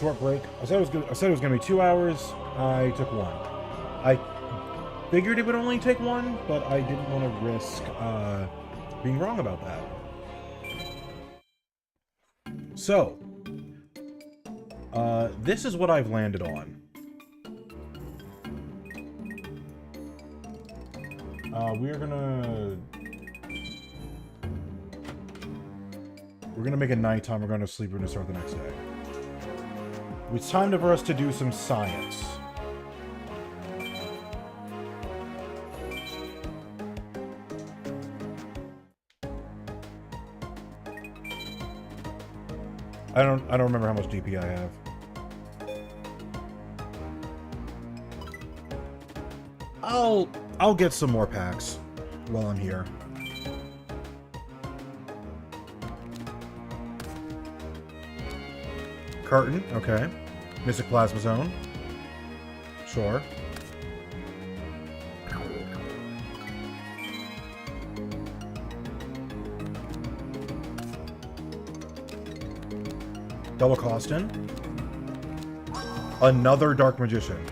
short break. I said it was gonna be 2 hours. I took 1. I figured it would only take 1, but I didn't want to risk being wrong about that. So, this is what I've landed on. We're gonna make it nighttime. We're gonna sleep. We're gonna start the next day. It's time for us to do some science. I don't remember how much DP I have. I'll get some more packs while I'm here. Curtain, okay. Mystic Plasma Zone. Sure. Double Costin. Another Dark Magician.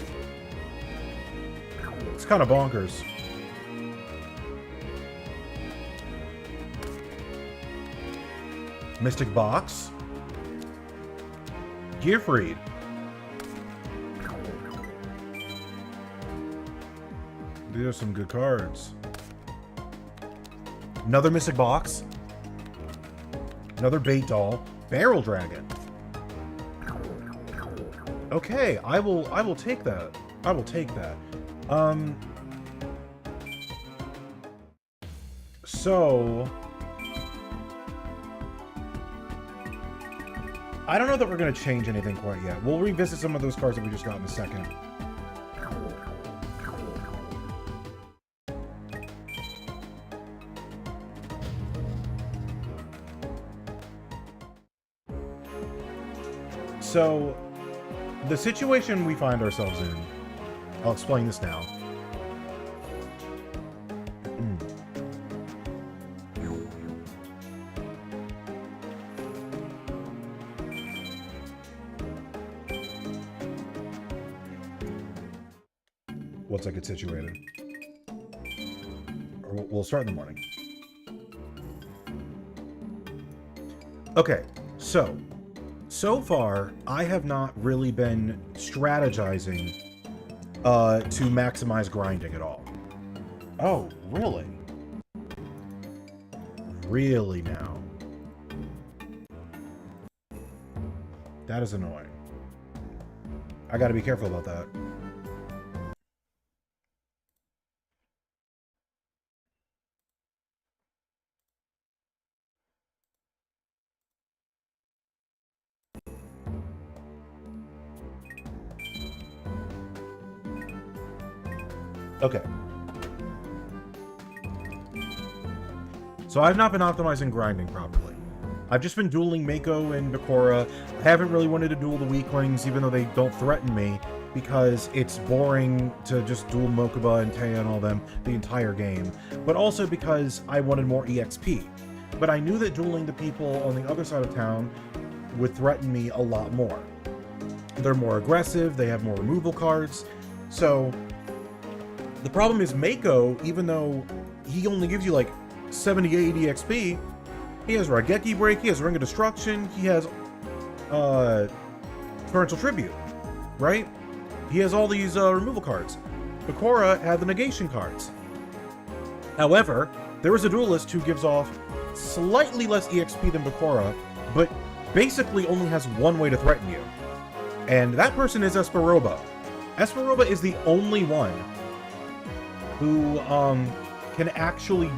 It's kind of bonkers. Mystic Box. Gearfried. These are some good cards. Another Mystic Box. Another Bait Doll. Barrel Dragon. Okay, I will take that. I will take that. So I don't know that we're going to change anything quite yet. We'll revisit some of those cards that we just got in a second. So, the situation we find ourselves in, I'll explain this now. Once I get situated. Or we'll start in the morning. Okay, so far, I have not really been strategizing to maximize grinding at all. Oh, really? Really now? That is annoying. I gotta be careful about that. Okay. So I've not been optimizing grinding properly. I've just been dueling Mako and Bakura. I haven't really wanted to duel the weaklings, even though they don't threaten me, because it's boring to just duel Mokuba and Taya and all them the entire game. But also because I wanted more EXP. But I knew that dueling the people on the other side of town would threaten me a lot more. They're more aggressive, they have more removal cards, so the problem is Mako, even though he only gives you like 70, 80 XP, he has Raigeki Break, he has Ring of Destruction, he has Torrential Tribute, right? He has all these removal cards. Bakura had the negation cards. However, there is a duelist who gives off slightly less EXP than Bakura, but basically only has one way to threaten you. And that person is Esperoba. Esperoba is the only one who can actually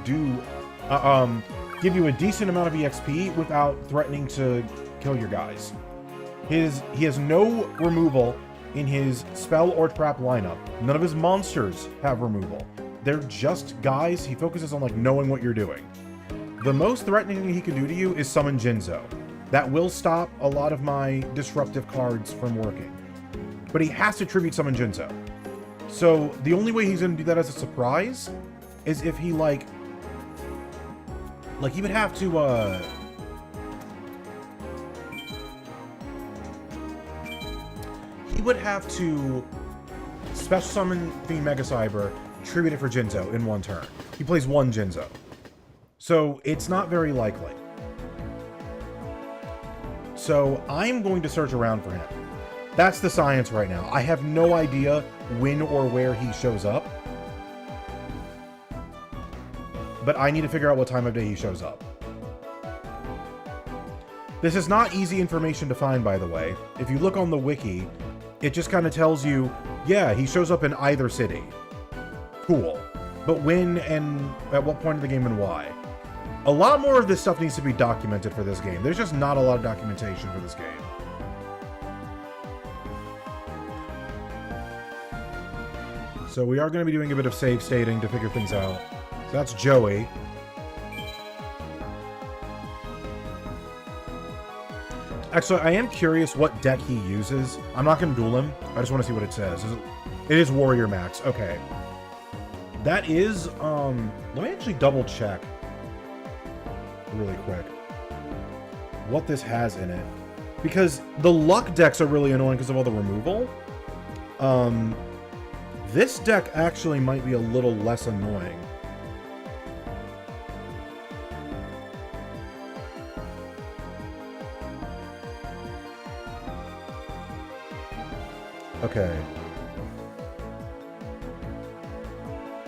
give you a decent amount of EXP without threatening to kill your guys. He has no removal in his spell or trap lineup. None of his monsters have removal. They're just guys. He focuses on like knowing what you're doing. The most threatening thing he can do to you is summon Jinzo. That will stop a lot of my disruptive cards from working. But he has to tribute summon Jinzo. So the only way he's going to do that as a surprise is if he like he would have to would have to special summon Fiend Mega Cyber, tribute it for Jinzo in one turn. He plays one Jinzo. So it's not very likely. So I'm going to search around for him. That's the science right now. I have no idea when or where he shows up. But I need to figure out what time of day he shows up. This is not easy information to find, by the way. If you look on the wiki, it just kind of tells you, yeah, he shows up in either city. Cool. But when and at what point of the game and why? A lot more of this stuff needs to be documented for this game. There's just not a lot of documentation for this game. So we are going to be doing a bit of save stating to figure things out. So that's Joey. Actually, I am curious what deck he uses. I'm not going to duel him. I just want to see what it says. It is Warrior Max. Okay. That is, let me actually double check really quick what this has in it. Because the luck decks are really annoying because of all the removal. This deck actually might be a little less annoying. Okay.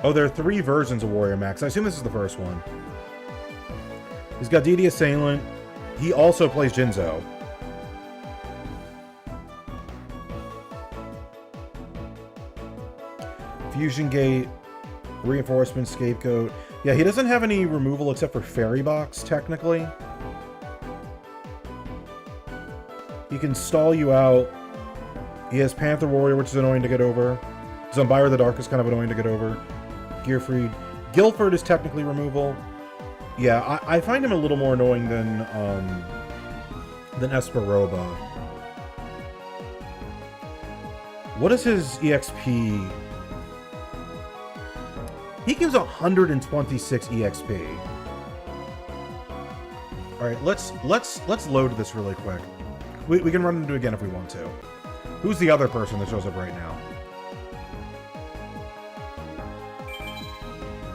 Oh, there are 3 versions of Warrior Max. I assume this is the first one. He's got DD Assailant. He also plays Jinzo. Fusion Gate, Reinforcement, Scapegoat. Yeah, he doesn't have any removal except for Fairy Box, technically. He can stall you out. He has Panther Warrior, which is annoying to get over. Zumbire the Dark is kind of annoying to get over. Gearfried. Guilford is technically removal. Yeah, I find him a little more annoying than Esperoba. What is his EXP? He gives 126 EXP. All right, let's load this really quick. We can run into it again if we want to. Who's the other person that shows up right now?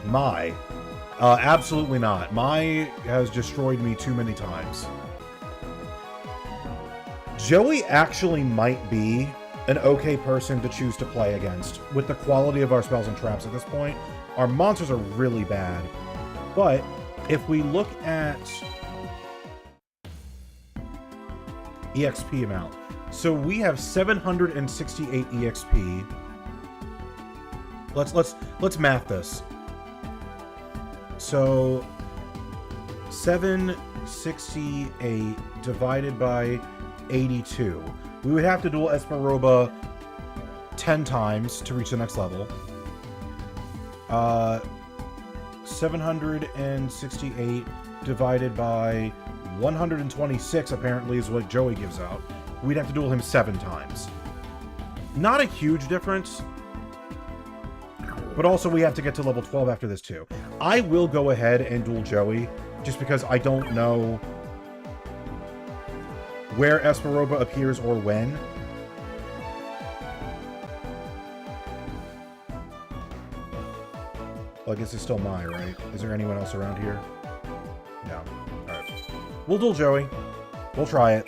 Mai. Absolutely not. Mai has destroyed me too many times. Joey actually might be an okay person to choose to play against. With the quality of our spells and traps at this point, our monsters are really bad. But if we look at EXP amount, so we have 768 EXP. Let's math this. So 768 divided by 82. We would have to duel Esperoba 10 times to reach the next level. 768 divided by 126 apparently is what Joey gives out. We'd have to duel him 7 times. Not a huge difference, but also we have to get to level 12 after this too. I will go ahead and duel Joey, just because I don't know where Esperoba appears or when. Well, I guess it's still Mai, right? Is there anyone else around here? No. Alright. We'll duel Joey. We'll try it.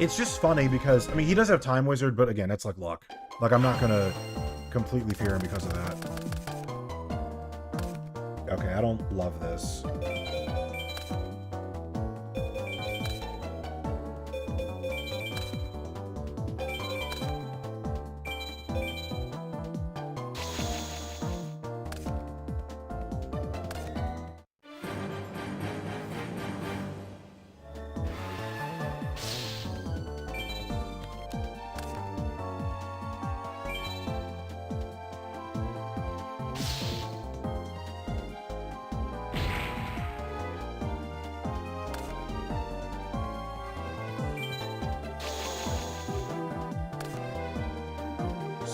It's just funny because, I mean, he does have Time Wizard, but again, that's like luck. Like, I'm not gonna completely fear him because of that. Okay, I don't love this.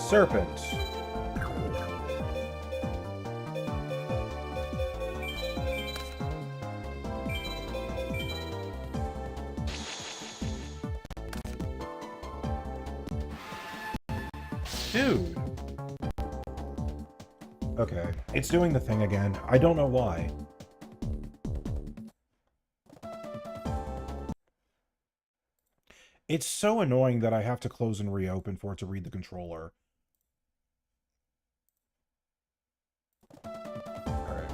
Serpent. Dude. Okay, it's doing the thing again. I don't know why. It's so annoying that I have to close and reopen for it to read the controller. Alright.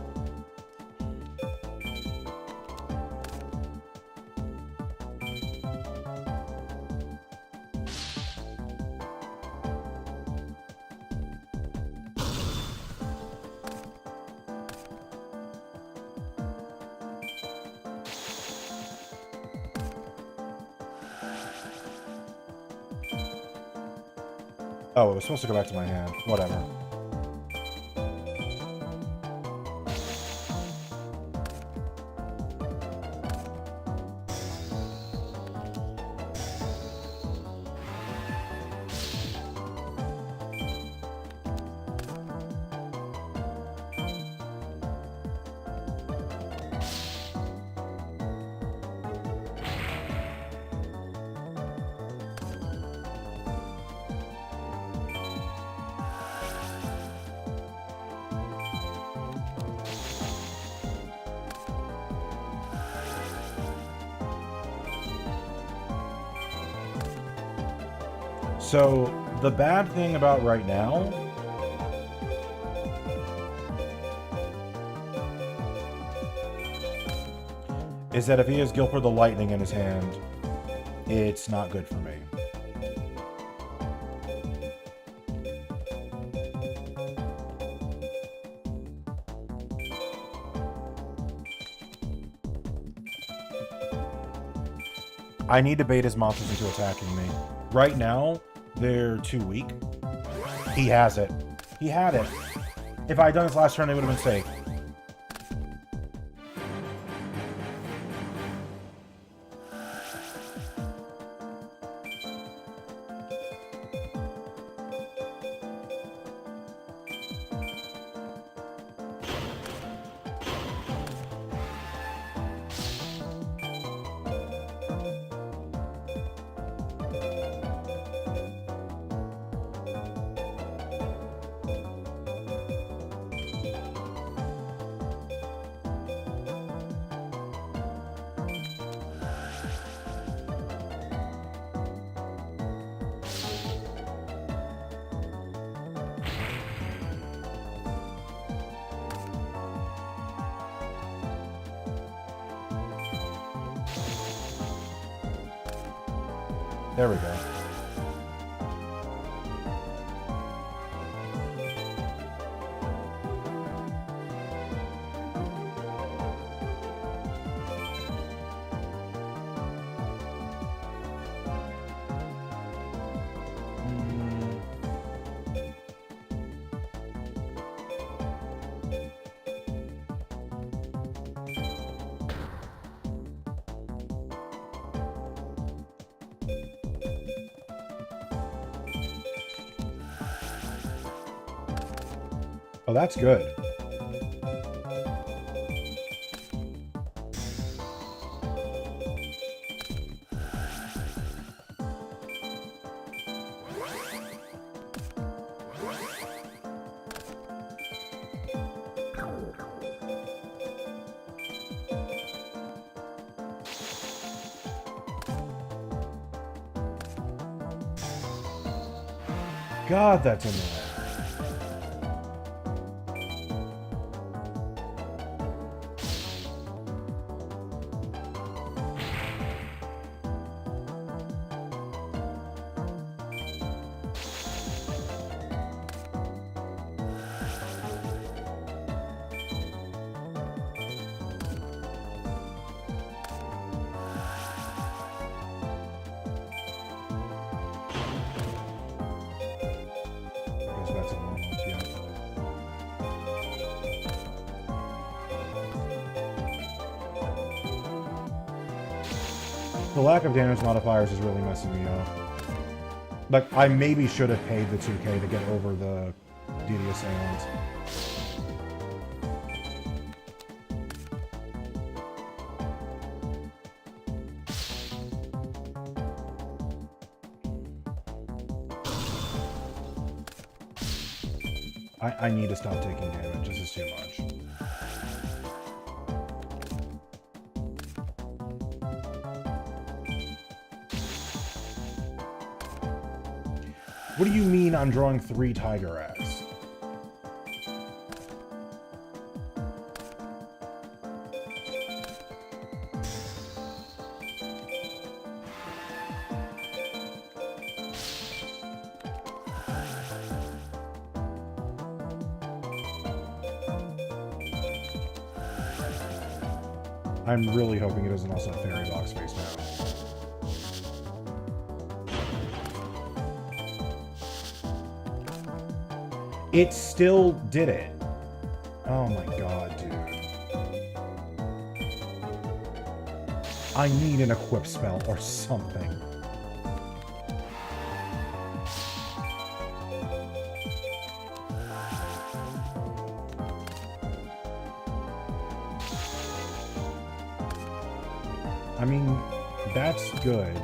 Oh, it was supposed to go back to my hand. Whatever. So, the bad thing about right now is that if he has Gilper the Lightning in his hand, it's not good for me. I need to bait his monsters into attacking me. Right now, they're too weak. He has it. He had it. If I had done this last turn, it would have been safe. There we go. Oh, that's good. God, that's annoying. That's a normal, yeah. The lack of damage modifiers is really messing me up. Like, I maybe should have paid the 2K to get over the Deity Assailant. I need to stop taking damage. This is too much. What do you mean I'm drawing 3 Tiger Eggs? I'm really hoping it doesn't also have Fairy Box face now. It still did it. Oh my god, dude. I need an equip spell or something. I mean, that's good.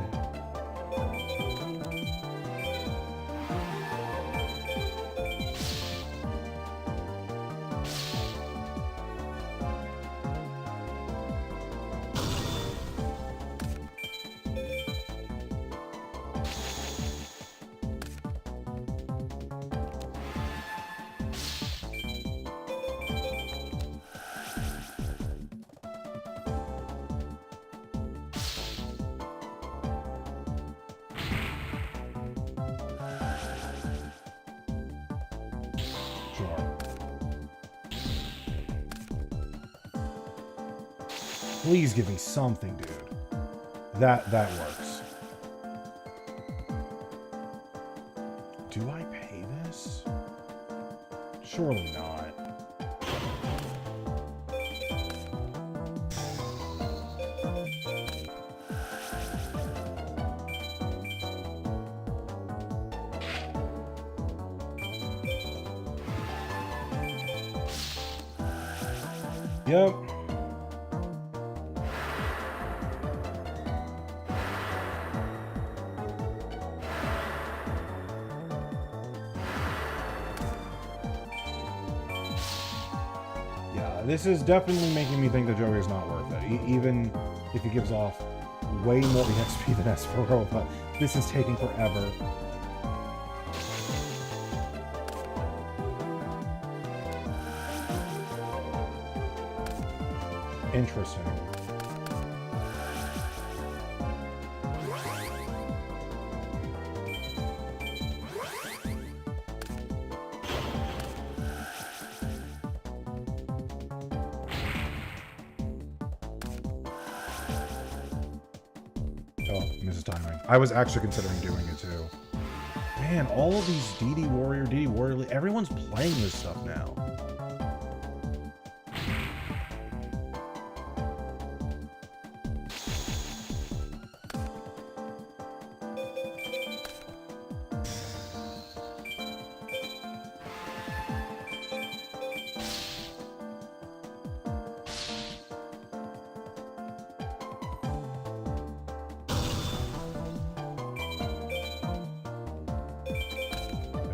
Please give me something, dude. That works. Do I pay this? Surely not. Yep. This is definitely making me think the Joker's not worth it, even if he gives off way more EXP than Esperova. This is taking forever. Interesting. I was actually considering doing it too. Man, all of these DD Warrior, everyone's playing this stuff now.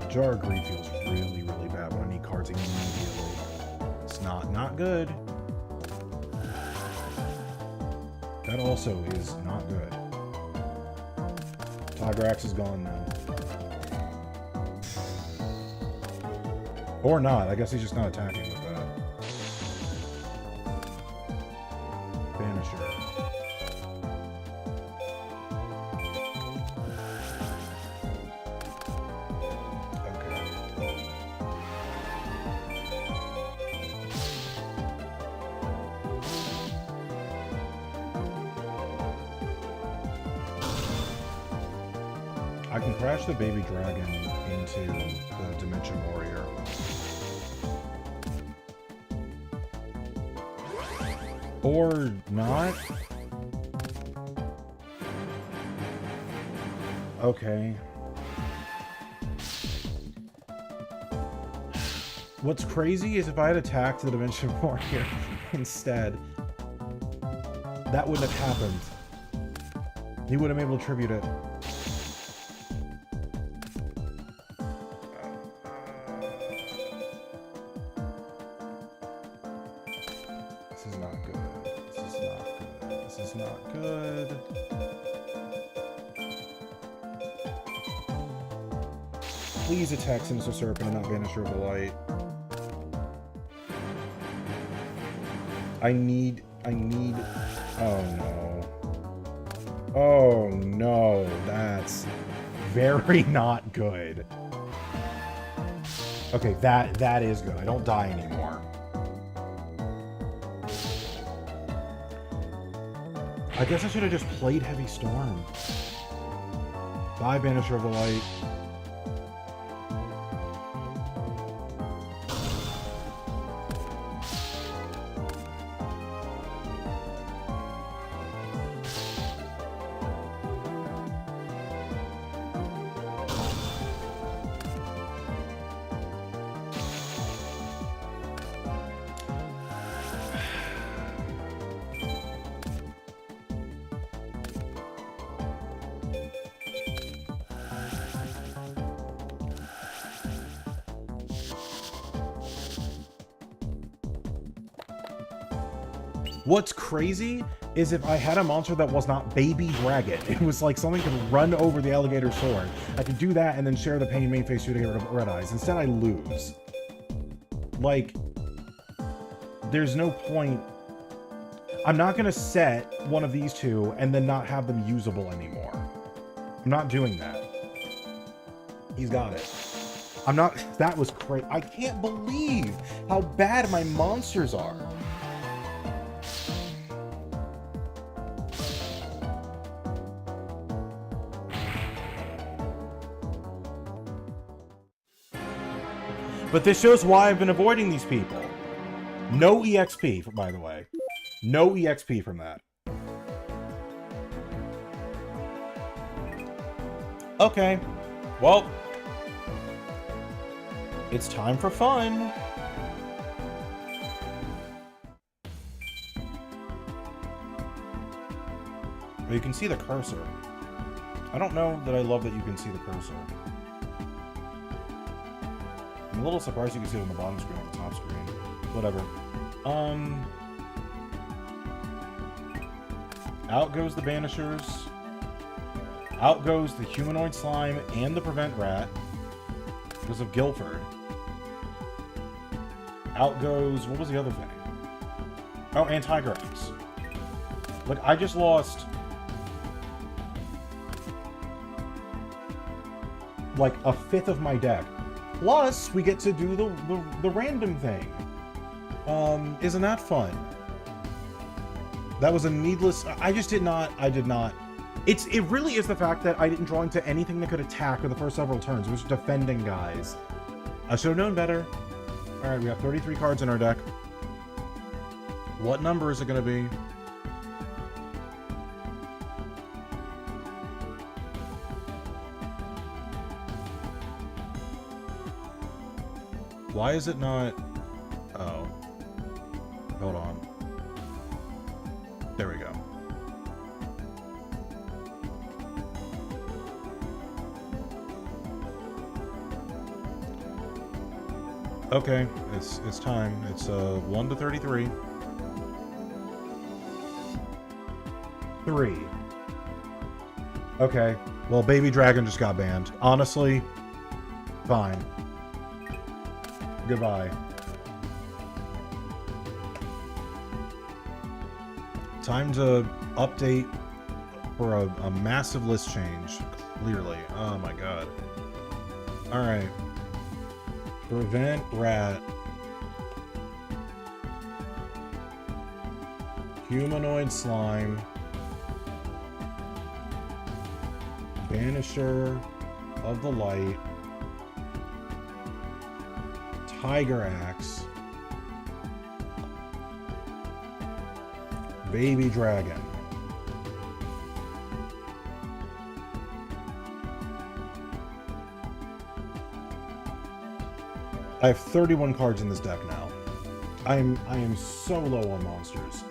Jar of Greed feels really, really bad when I need cards immediately. It's not good. That also is not good. Tigrax is gone now. Or not. I guess he's just not attacking with that. Banisher. I can crash the baby dragon into the Dimension Warrior. Or not? Okay. What's crazy is if I had attacked the Dimension Warrior instead, that wouldn't have happened. He would have been able to tribute it. This is not good. This is not good. This is not good. Please attack Sinister Serpent and not Vanisher of the Light. I need, oh no. Oh no, that's very not good. Okay, that is good. I don't die anymore. I guess I should have just played Heavy Storm. Bye, Banisher of the Light. What's crazy is if I had a monster that was not Baby Dragon, it was like something could run over the alligator sword. I could do that and then share the pain main phase 2 to get rid of Red Eyes. Instead, I lose. Like, there's no point. I'm not going to set one of these two and then not have them usable anymore. I'm not doing that. He's got it. I'm not. That was crazy. I can't believe how bad my monsters are. But this shows why I've been avoiding these people. No EXP, by the way. No EXP from that. Okay. Well. It's time for fun. You can see the cursor. I don't know that I love that you can see the cursor. I'm a little surprised you can see it on the bottom screen, on the top screen. Whatever. Out goes the Banishers. Out goes the Humanoid Slime and the Prevent Rat. Because of Guilford. Out goes... What was the other thing? Oh, and Tigrex. Look, I just lost... like, a fifth of my deck. Plus, we get to do the random thing. Isn't that fun? That was a needless... I did not... It really is the fact that I didn't draw into anything that could attack for the first several turns. It was defending guys. I should have known better. Alright, we have 33 cards in our deck. What number is it going to be? Why is it not... Oh. Hold on. There we go. Okay, it's time. It's 1 to 33. 3. Okay. Well, Baby Dragon just got banned. Honestly, fine. Goodbye. Time to update for a massive list change. Clearly. Oh my god. Alright. Prevent Rat. Humanoid Slime. Banisher of the Light. Tigrex. Baby Dragon. I have 31 cards in this deck now. I am so low on monsters.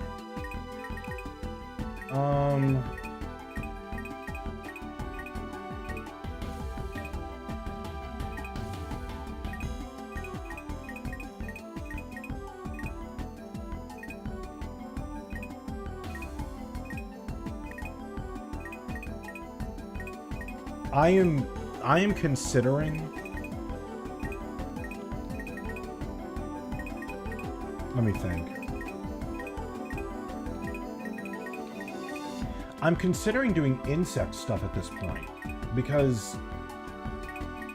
I am considering. Let me think. I'm considering doing insect stuff at this point because,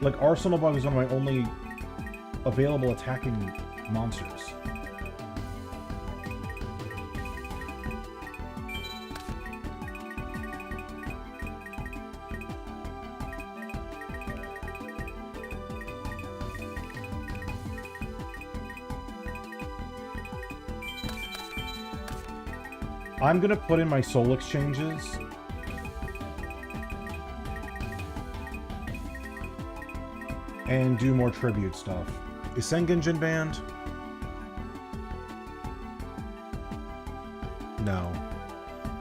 like, Arsenal Bug is one of my only available attacking monsters. I'm gonna put in my soul exchanges. And do more tribute stuff. Is Sengenjin banned? No.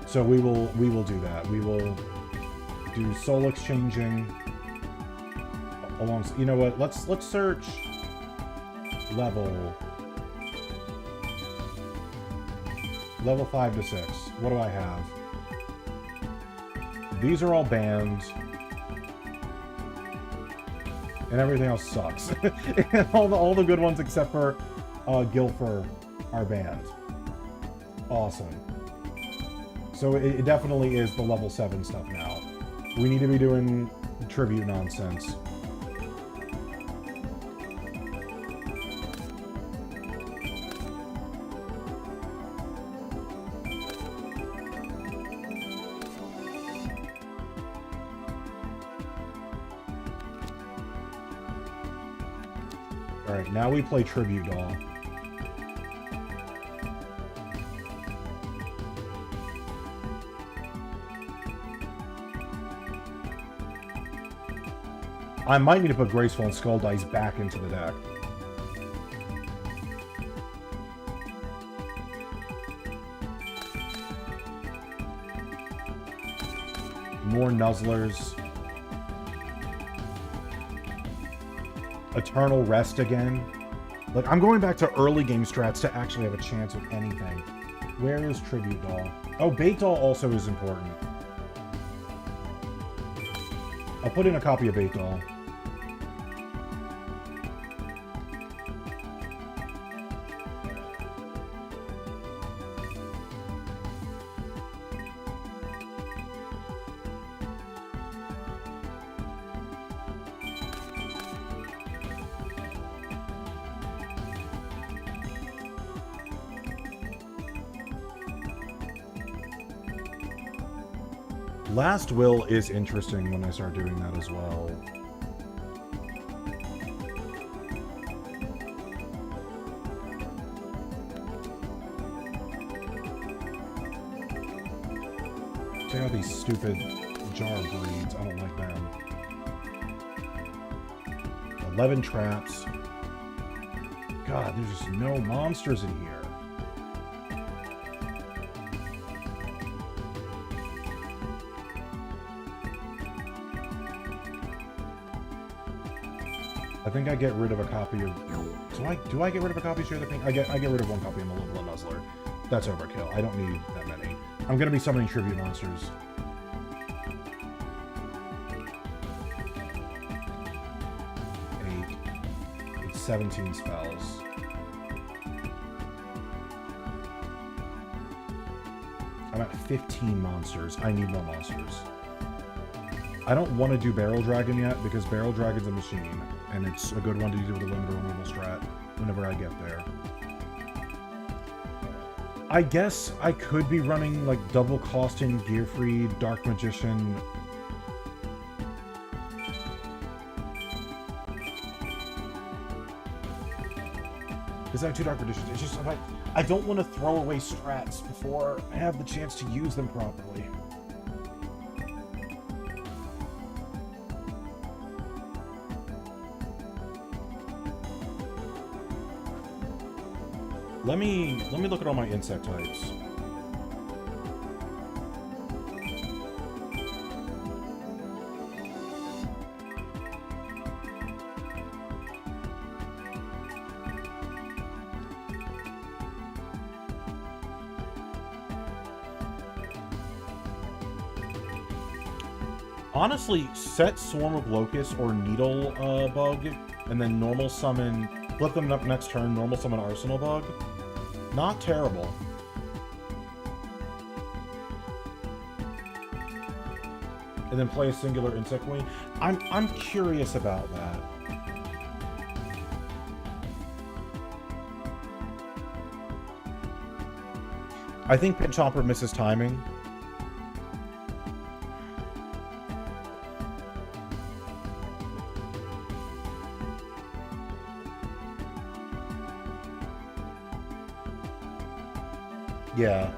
So we will do that. We will do soul exchanging along. You know what? Let's search level 5 to 6. What do I have? These are all banned. And everything else sucks. And all the good ones except for Gilfer are banned. Awesome. So it definitely is the level 7 stuff now. We need to be doing tribute nonsense. Alright, now we play Tribute Doll. I might need to put Graceful and Skull Dice back into the deck. More Nuzzlers. Eternal Rest again. Like, I'm going back to early game strats to actually have a chance with anything. Where is Tribute Doll? Oh, Bait Doll also is important. I'll put in a copy of Bait Doll. Last Will is interesting when I start doing that as well. Check out these stupid jar breeds. I don't like them. 11 traps. God, there's just no monsters in here. I think I get rid of a copy of... Do I get rid of a copy of Share the Pink? I get rid of one copy of Malevolent Nuzzler. That's overkill. I don't need that many. I'm going to be summoning tribute monsters. It's 17 spells. I'm at 15 monsters. I need more monsters. I don't want to do Barrel Dragon yet, because Barrel Dragon's a machine, and it's a good one to do with a limiter removal strat whenever I get there. I guess I could be running, like, double costing Gearfried, Dark Magician. Because I have 2 Dark Magicians. It's just, I don't want to throw away strats before I have the chance to use them properly. Let me look at all my insect types. Honestly, set Swarm of Locusts or Needle Bug, and then normal summon, flip them up next turn, normal summon Arsenal Bug. Not terrible. And then play a singular Insect Wing. I'm curious about that. I think Pinchomper misses timing. Yeah.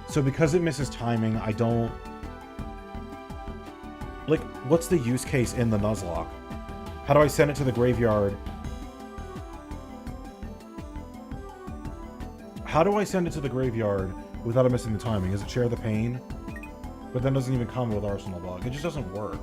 So because it misses timing, I don't... Like, what's the use case in the Nuzlocke? How do I send it to the graveyard? How do I send it to the graveyard without it missing the timing? Is it Share the Pain? But then doesn't even come with Arsenal Bug. It just doesn't work.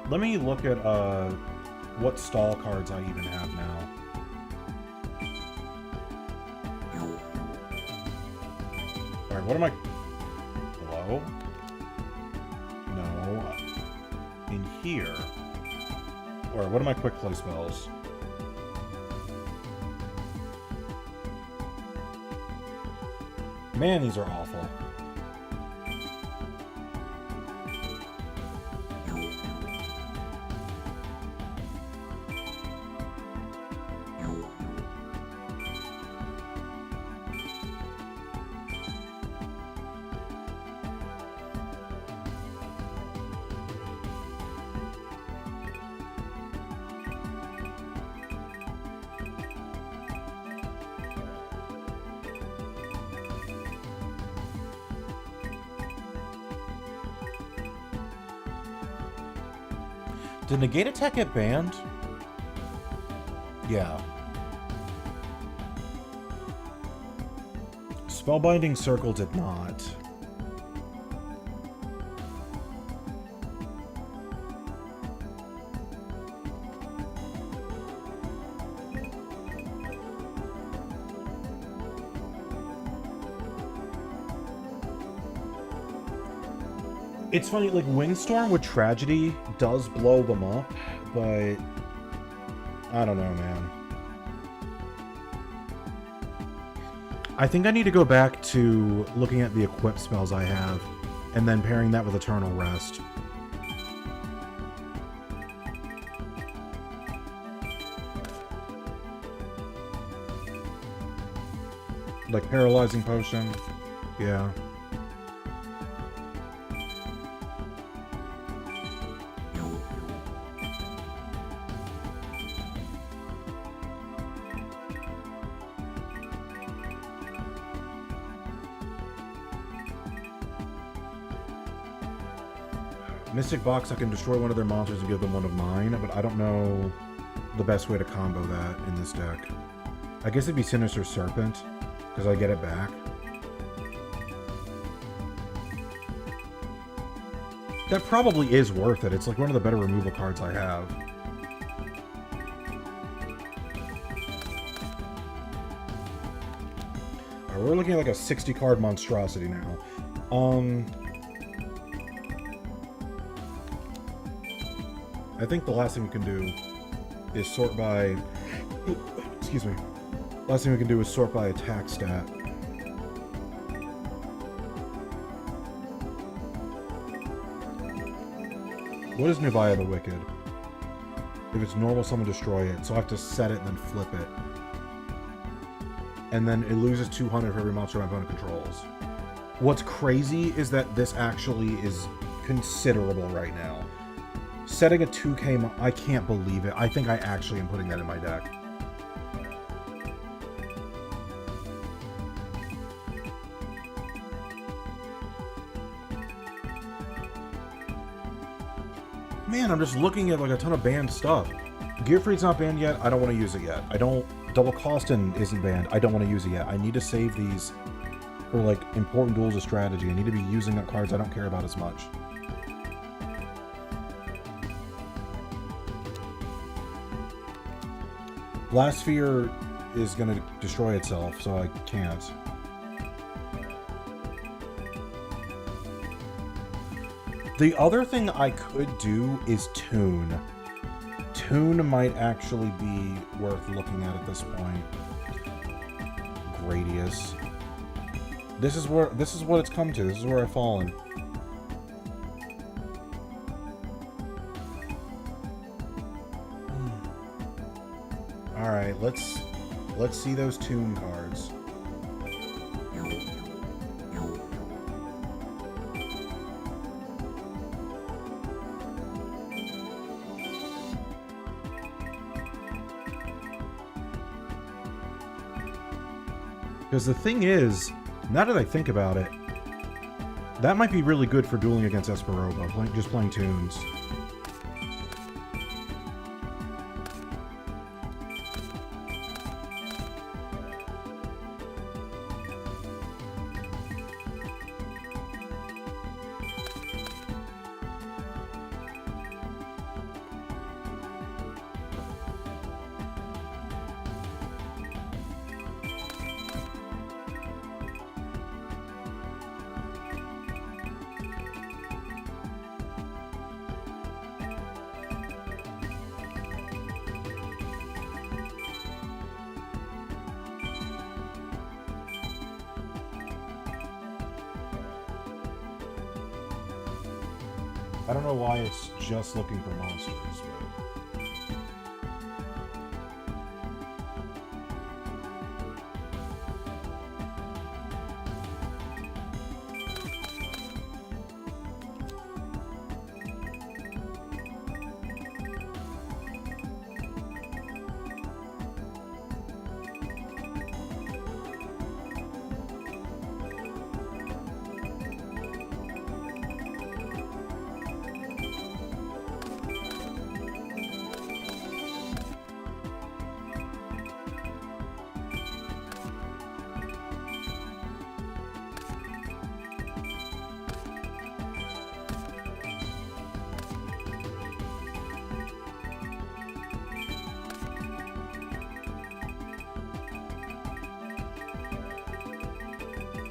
Let me look at what stall cards I even have now. Alright, what am I... Hello? No. In here. Alright, what are my quick play spells? Man, these are awful. Did Negate Attack get banned? Yeah. Spellbinding Circle did not. It's funny, like, Windstorm with Tragedy does blow them up, but I don't know, man. I think I need to go back to looking at the equip spells I have, and then pairing that with Eternal Rest. Like Paralyzing Potion, yeah. Mystic Box, I can destroy one of their monsters and give them one of mine, but I don't know the best way to combo that in this deck. I guess it'd be Sinister Serpent, because I get it back. That probably is worth it. It's like one of the better removal cards I have. Alright, we're looking at like a 60-card monstrosity now. I think the last thing we can do is sort by... Excuse me. Last thing we can do is sort by attack stat. What is Nubia the Wicked? If it's normal, someone destroy it. So I have to set it and then flip it. And then it loses 200 for every monster my opponent controls. What's crazy is that this actually is considerable right now. Setting a 2K... I can't believe it. I think I actually am putting that in my deck. Man, I'm just looking at like a ton of banned stuff. Gearfried's not banned yet. I don't want to use it yet. I don't... Double Costin isn't banned. I don't want to use it yet. I need to save these for like important duels of strategy. I need to be using up cards I don't care about as much. Blast Sphere is going to destroy itself, so I can't. The other thing I could do is Tune. Tune might actually be worth looking at this point. Gradius. This is what it's come to. This is where I've fallen. Alright, let's see those Tune cards. Because the thing is, now that I think about it, that might be really good for dueling against Esperoba, just playing Tunes. I don't know why it's just looking for monsters, but...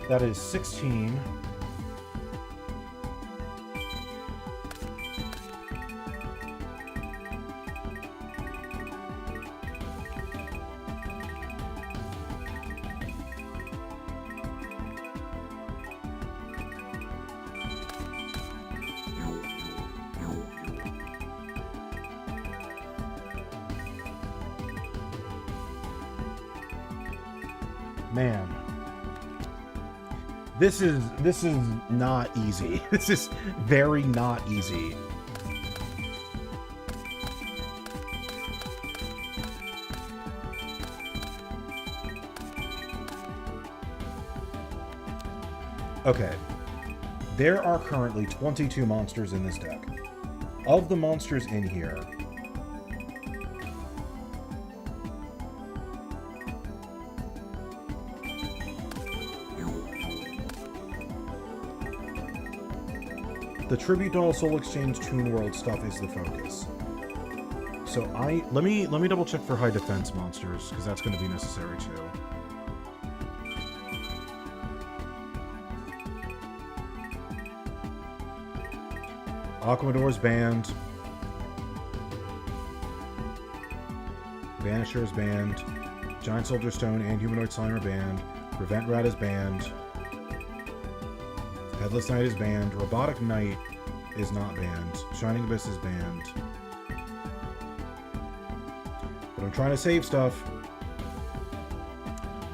That is 16. Man. This is not easy. This is very not easy. Okay. There are currently 22 monsters in this deck. Of the monsters in here, the Tribute Doll Soul Exchange Toon World stuff is the focus. So let me double check for high defense monsters, because that's going to be necessary too. Aquamador's banned. Vanisher is banned. Giant Soldier Stone and Humanoid Slime are banned. Prevent Rat is banned. Headless Knight is banned. Robotic Knight is not banned. Shining Abyss is banned. But I'm trying to save stuff.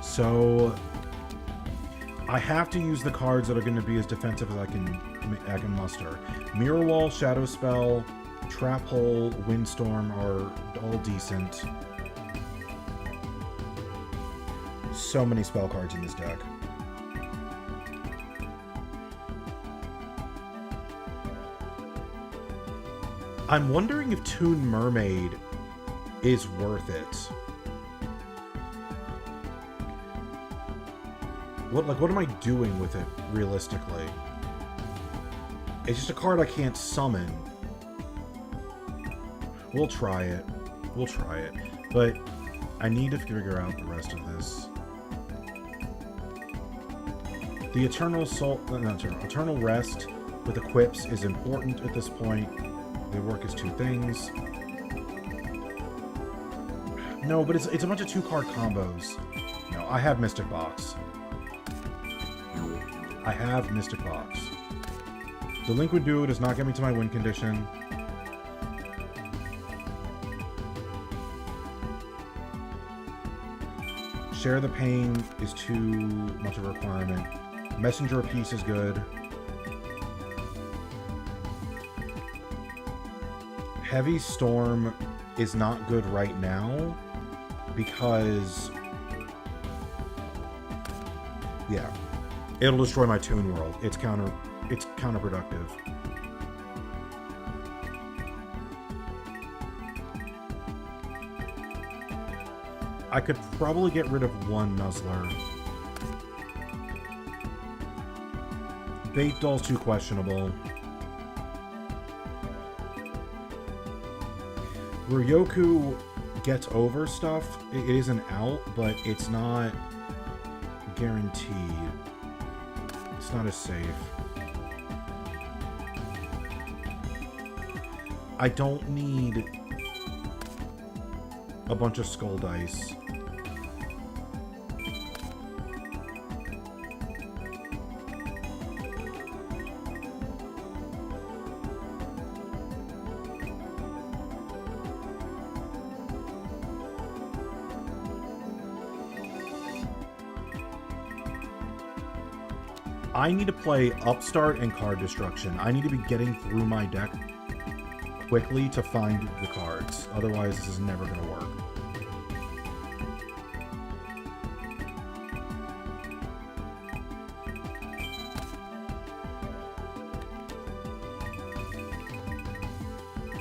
So I have to use the cards that are going to be as defensive as I can muster. Mirror Wall, Shadow Spell, Trap Hole, Windstorm are all decent. So many spell cards in this deck. I'm wondering if Toon Mermaid is worth it. What am I doing with it, realistically? It's just a card I can't summon. We'll try it. We'll try it. But I need to figure out the rest of this. The Eternal Soul... not Eternal Rest with Equips is important at this point. They work as two things. No, but it's a bunch of two-card combos. No, I have Mystic Box. I have Mystic Box. Delinquent Duo does not get me to my win condition. Share the Pain is too much of a requirement. Messenger of Peace is good. Heavy Storm is not good right now because... yeah. It'll destroy my Toon World. It's counterproductive. I could probably get rid of one Nuzzler. Bait Doll's too questionable. Ryoku gets over stuff. It is an out, but it's not guaranteed. It's not as safe. I don't need a bunch of Skull Dice. I need to play Upstart and Card Destruction. I need to be getting through my deck quickly to find the cards. Otherwise, this is never going to work.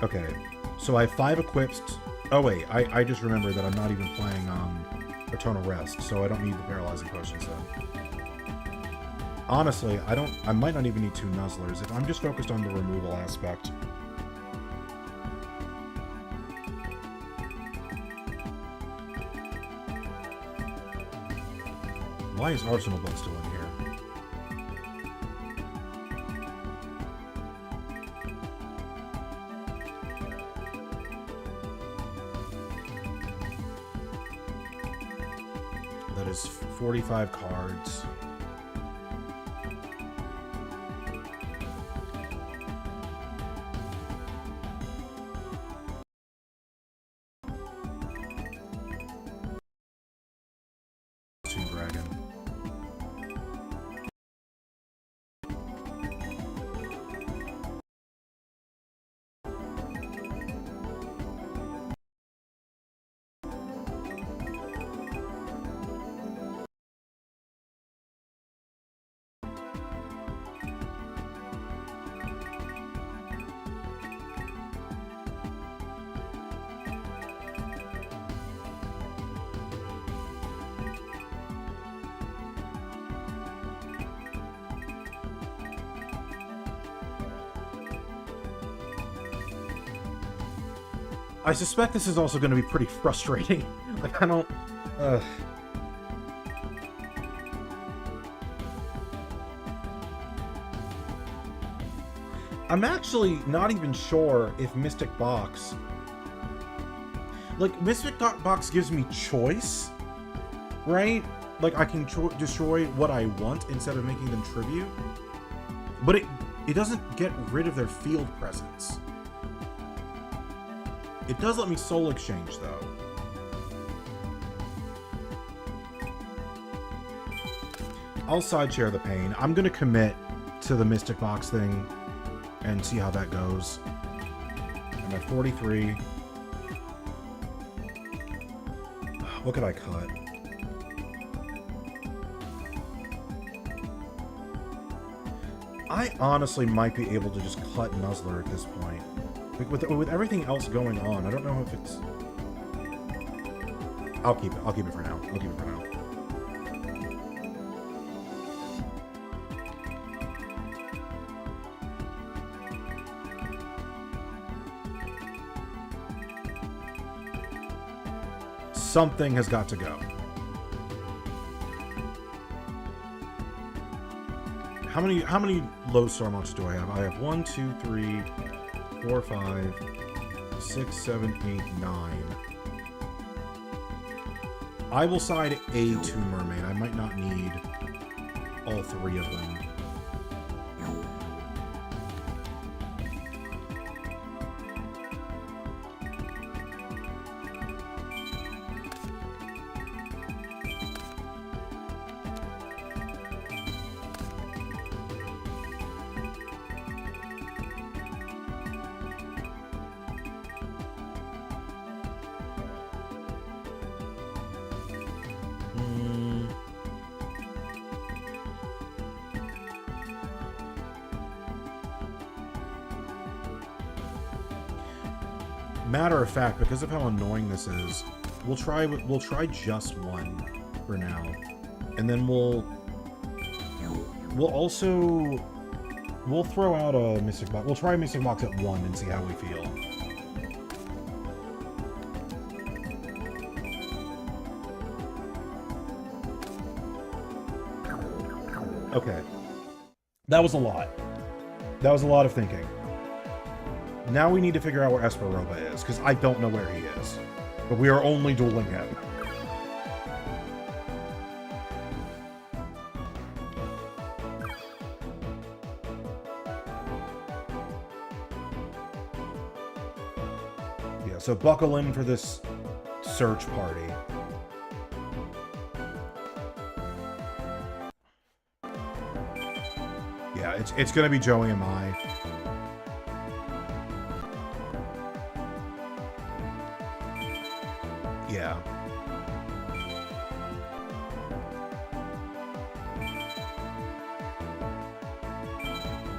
Okay, so I have 5 equips. Oh wait, I just remembered that I'm not even playing Eternal Rest, so I don't need the Paralyzing Potions then. Honestly, I might not even need 2 Nuzzlers if I'm just focused on the removal aspect. Why is Arsenal Book still in here? That is 45 cards. I suspect this is also going to be pretty frustrating. Like, I don't... I'm actually not even sure if Mystic Box... Like, Mystic Box gives me choice, right? Like, I can destroy what I want instead of making them tribute. But it doesn't get rid of their field presence. It does let me soul exchange, though. I'll side share the pain. I'm going to commit to the Mystic Box thing and see how that goes. I'm at 43. What could I cut? I honestly might be able to just cut Nuzlocke at this point. Like with everything else going on, I don't know if it's... I'll keep it. I'll keep it for now. I'll keep it for now. Something has got to go. How many lodestar monsters do I have? I have 1, 2, 3, 4, 5, 6, 7, 8, 9. I will side A to Mermaid. I might not need all 3 of them. Matter of fact, because of how annoying this is, we'll try just one for now, and then we'll throw out a Mystic Box. We'll try Mystic Box at 1 and see how we feel. Okay, that was a lot. That was a lot of thinking. Now we need to figure out where Esperoba is, because I don't know where he is. But we are only dueling him. Yeah, so buckle in for this search party. Yeah, it's gonna be Joey and Mai. Yeah.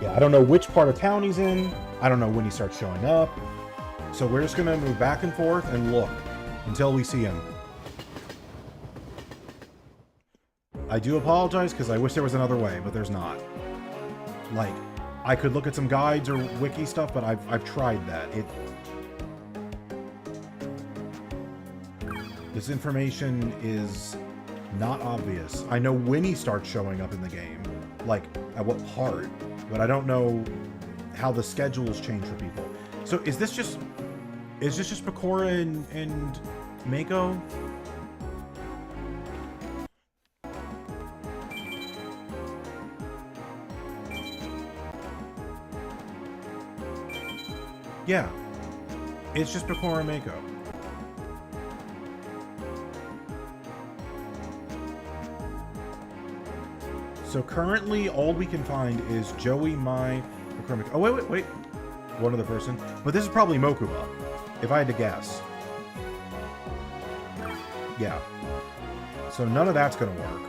Yeah, I don't know which part of town he's in. I don't know when he starts showing up. So we're just gonna move back and forth and look until we see him. I do apologize because I wish there was another way, but there's not. Like, I could look at some guides or wiki stuff, but I've tried that. This information is not obvious. I know when he starts showing up in the game, like at what part, but I don't know how the schedules change for people. So is this just Bakura and Mako? Yeah, it's just Bakura and Mako. So currently, all we can find is Joey, Mai, McCormick. Oh, wait. One other person. But this is probably Mokuba, if I had to guess. Yeah. So none of that's going to work.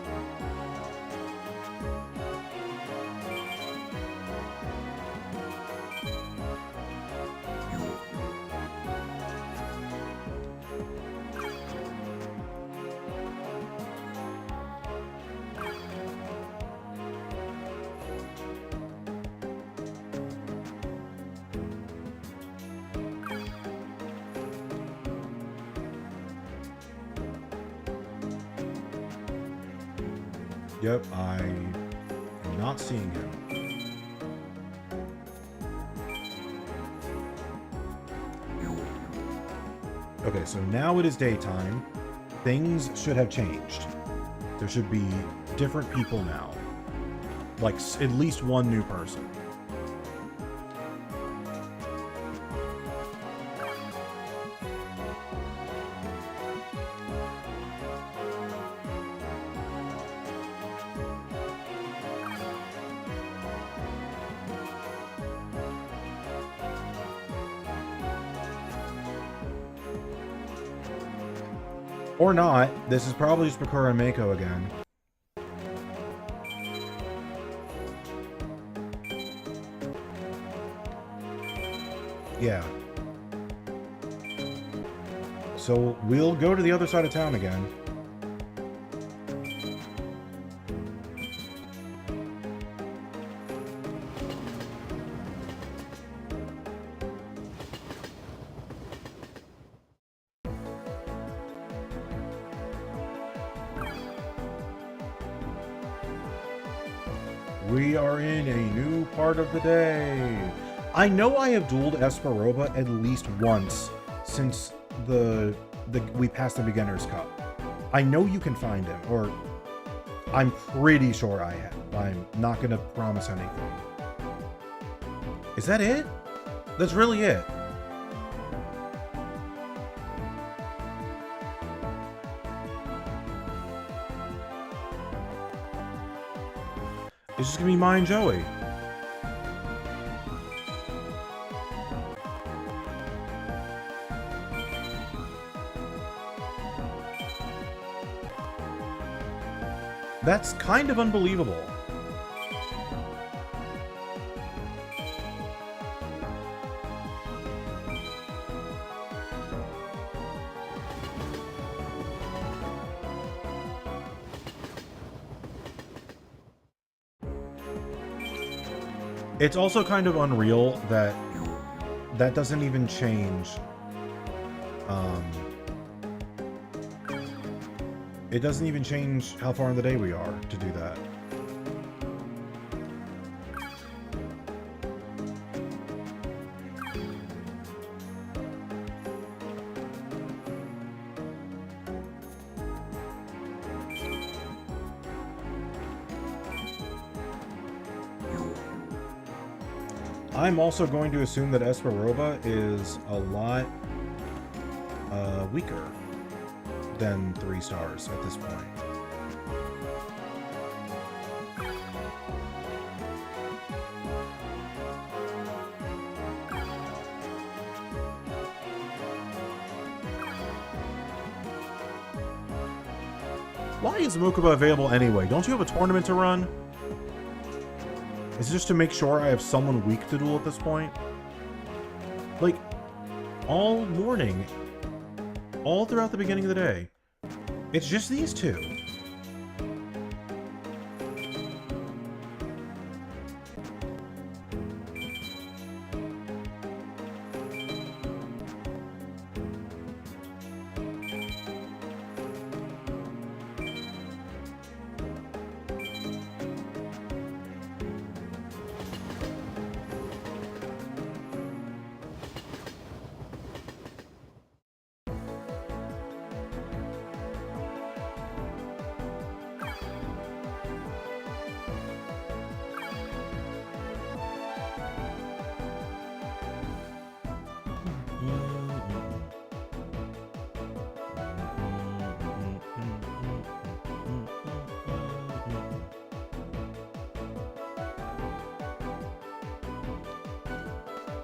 Yep, I am not seeing him. Okay, so now it is daytime. Things should have changed. There should be different people now. Like, at least one new person. Or not. This is probably just Bakura and Mako again. Yeah. So we'll go to the other side of town again. We are in a new part of the day. I know I have dueled Esperoba at least once since we passed the Beginner's Cup. I know you can find him, or I'm pretty sure I have. I'm not going to promise anything. Is that it? That's really it. It's just going to be mine and Joey. That's kind of unbelievable. It's also kind of unreal that that doesn't even change. It doesn't even change how far in the day we are to do that. I'm also going to assume that Esperoba is a lot weaker than 3 stars at this point. Why is Mokuba available anyway? Don't you have a tournament to run? Is it just to make sure I have someone weak to duel at this point? Like, all morning, all throughout the beginning of the day, it's just these two.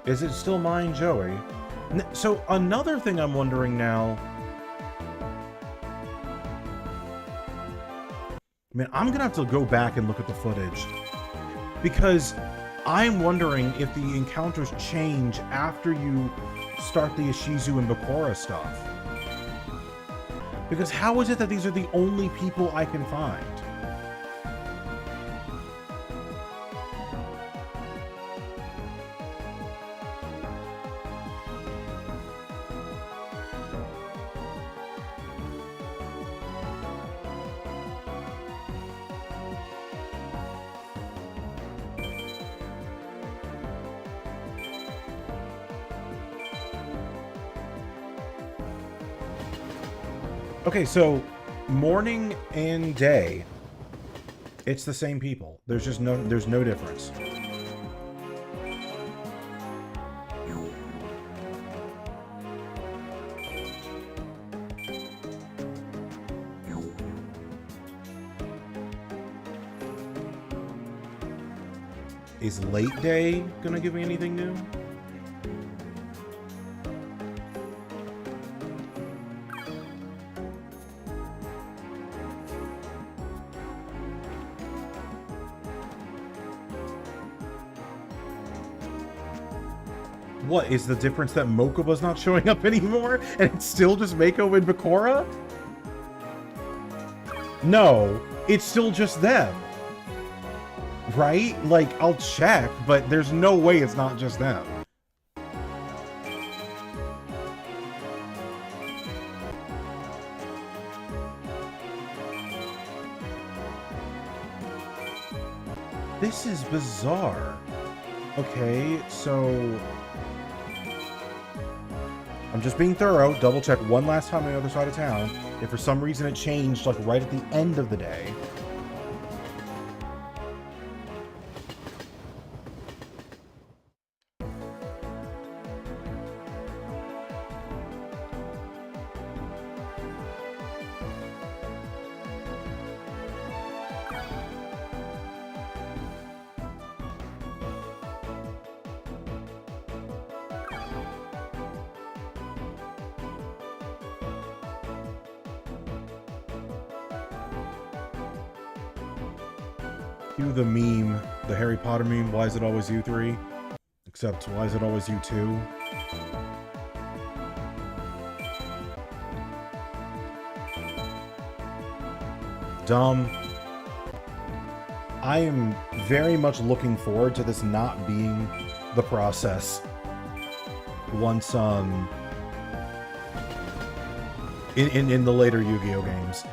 Is it still mine, Joey? So another thing I'm wondering now... Man, I'm gonna have to go back and look at the footage. Because I'm wondering if the encounters change after you start the Ishizu and Bakura stuff. Because how is it that these are the only people I can find? Okay, so morning and day, it's the same people. There's no difference. Is late day gonna give me anything new? What, is the difference that Mokuba's not showing up anymore? And it's still just Mako and Bakura? No, it's still just them. Right? Like, I'll check, but there's no way it's not just them. This is bizarre. Okay, so... I'm just being thorough. Double check one last time on the other side of town. If for some reason it changed, like, right at the end of the day. Cue the meme, the Harry Potter meme, why is it always you three? Except, why is it always you two? Dumb. I am very much looking forward to this not being the process once, in the later Yu-Gi-Oh games.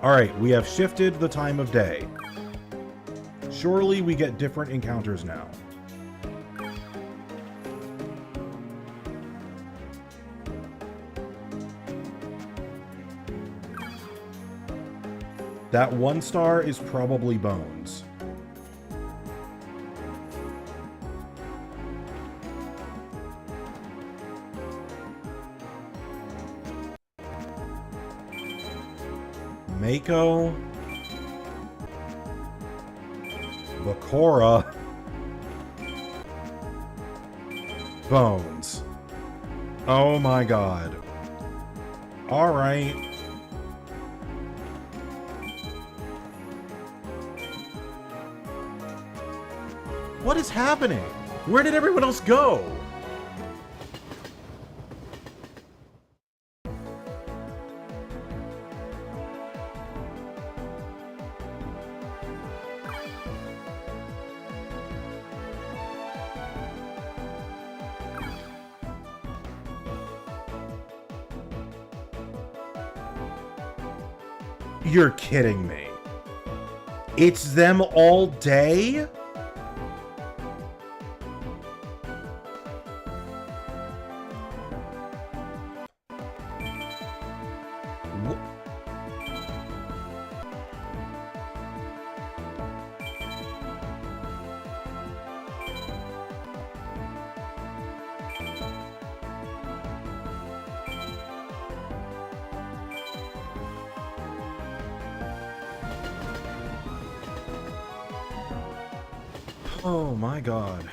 Alright, we have shifted the time of day. Surely we get different encounters now. That one star is probably Bones. Mako, Bakura, Bones. Oh my god. Alright. What is happening? Where did everyone else go? You're kidding me. It's them all day? Oh my god.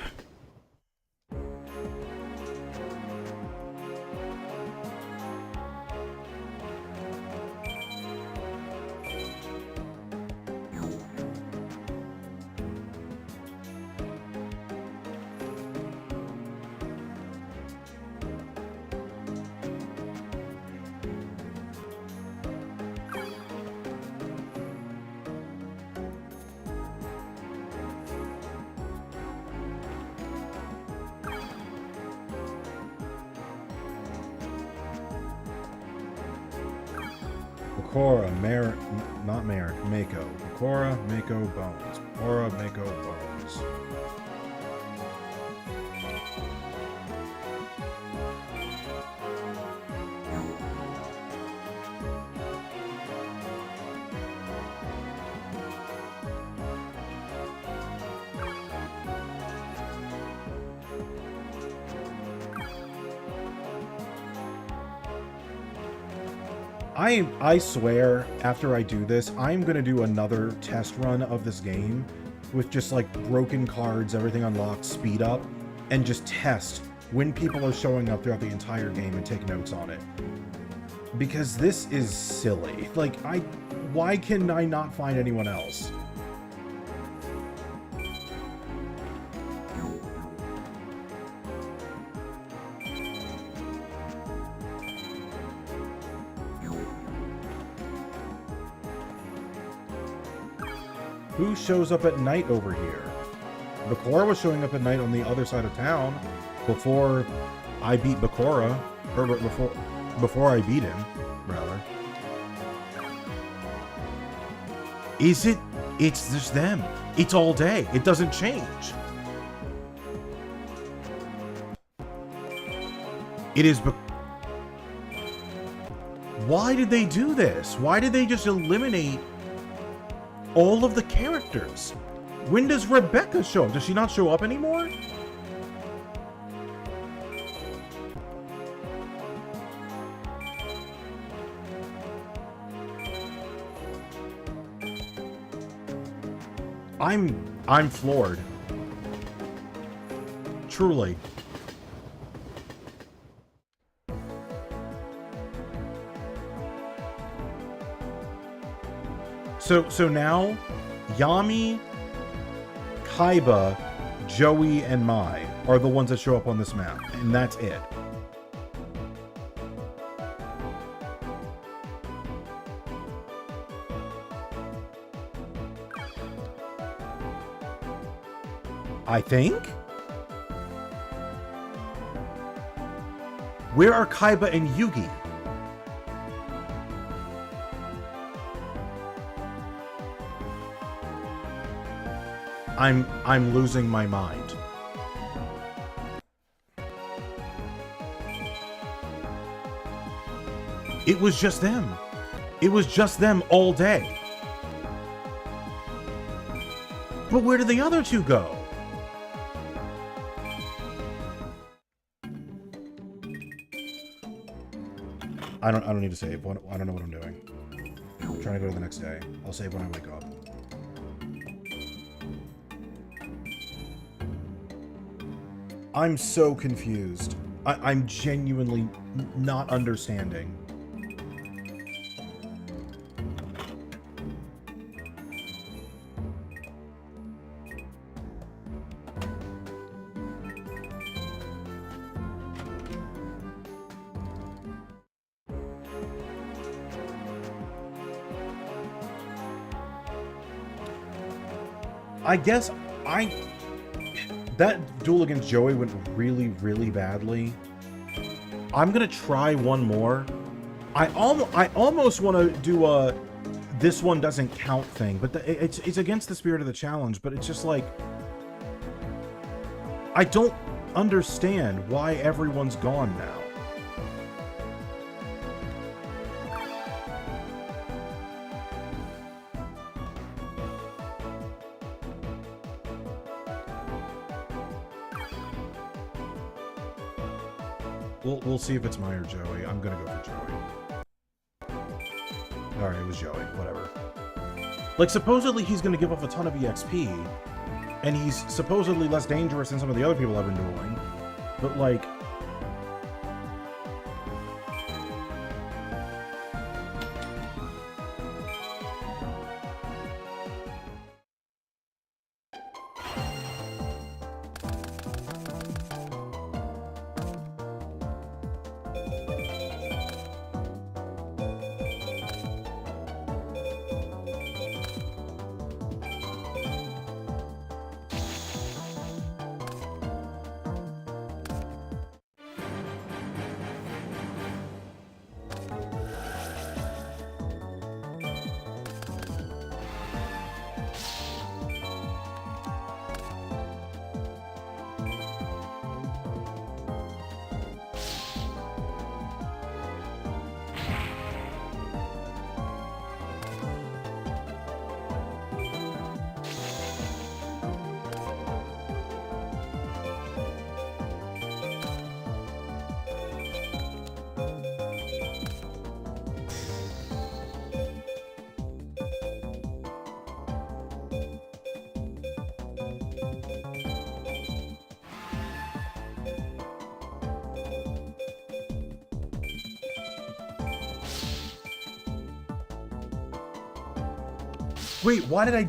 Bakura, Mako. Bakura, Mako, Bones. Bakura, Mako, Bones. I swear, after I do this, I'm gonna do another test run of this game with just like broken cards, everything unlocked, speed up, and just test when people are showing up throughout the entire game and take notes on it. Because this is silly. Like, why can I not find anyone else? Who shows up at night over here? Bakura was showing up at night on the other side of town before I beat Bakura. Or before I beat him, rather. Is it? It's just them. It's all day. It doesn't change. It is. Why did they do this? Why did they just eliminate all of the characters? When does Rebecca show up? Does she not show up anymore? I'm floored. Truly. So now Yami, Kaiba, Joey, and Mai are the ones that show up on this map, and that's it. I think? Where are Kaiba and Yugi? I'm losing my mind. It was just them. It was just them all day. But where did the other two go? I don't need to save. I don't know what I'm doing. I'm trying to go to the next day. I'll save when I wake up. I'm so confused. I'm genuinely not understanding. I guess that duel against Joey went really, really badly. I'm gonna try one more. I almost want to do a this one doesn't count thing, but it's against the spirit of the challenge. But it's just like I don't understand why everyone's gone now. We'll see if it's Mai or Joey. I'm gonna go for Joey. Alright, it was Joey. Whatever. Like, supposedly he's gonna give off a ton of EXP, and he's supposedly less dangerous than some of the other people I've been dueling. But, like... Wait, why did I...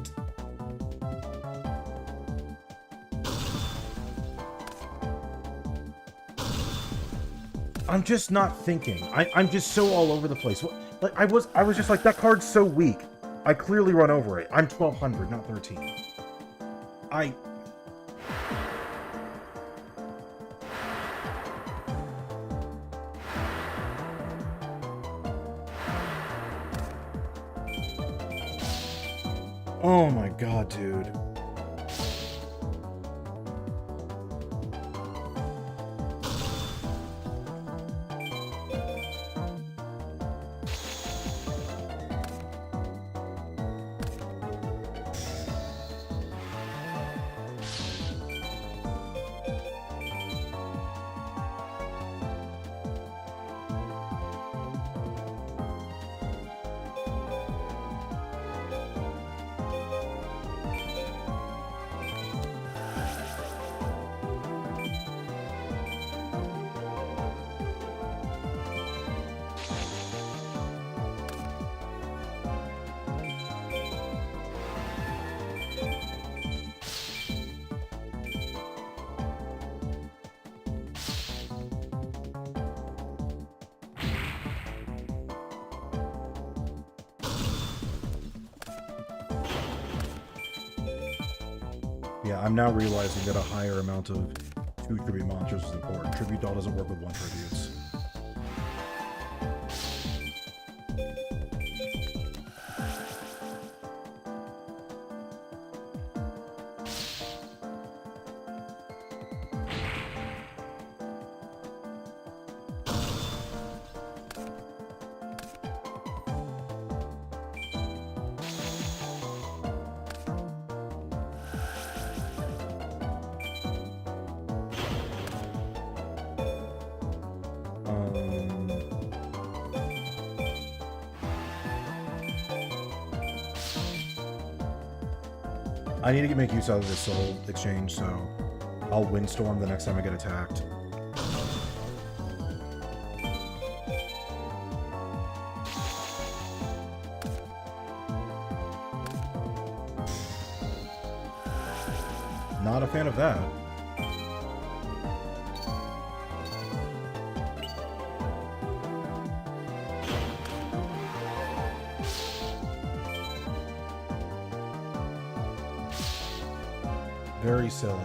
I'm just not thinking. I'm just so all over the place. Like I was just like, that card's so weak. I clearly run over it. I'm 1200, not 13. Oh my god, dude. Yeah, I'm now realizing that a higher amount of 2 tribute monsters is important. Tribute doll doesn't work with 1 tributes. I need to make use out of this soul exchange, so I'll windstorm the next time I get attacked. Not a fan of that. Very silly.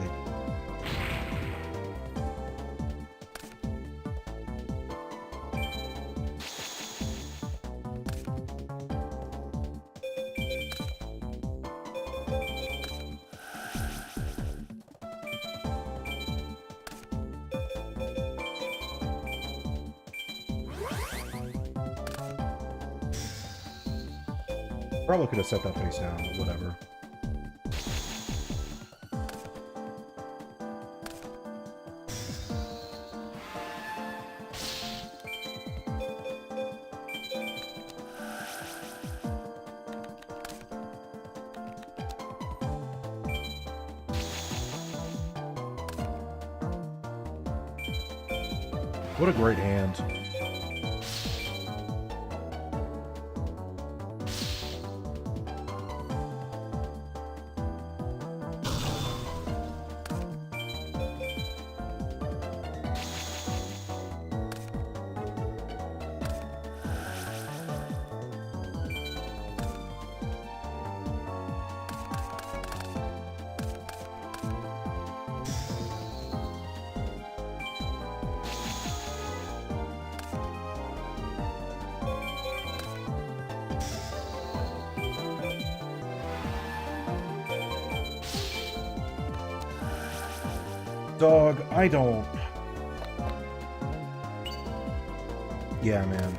Probably could have set that face down, but whatever. What a great hand. Dog, I don't... Yeah, man.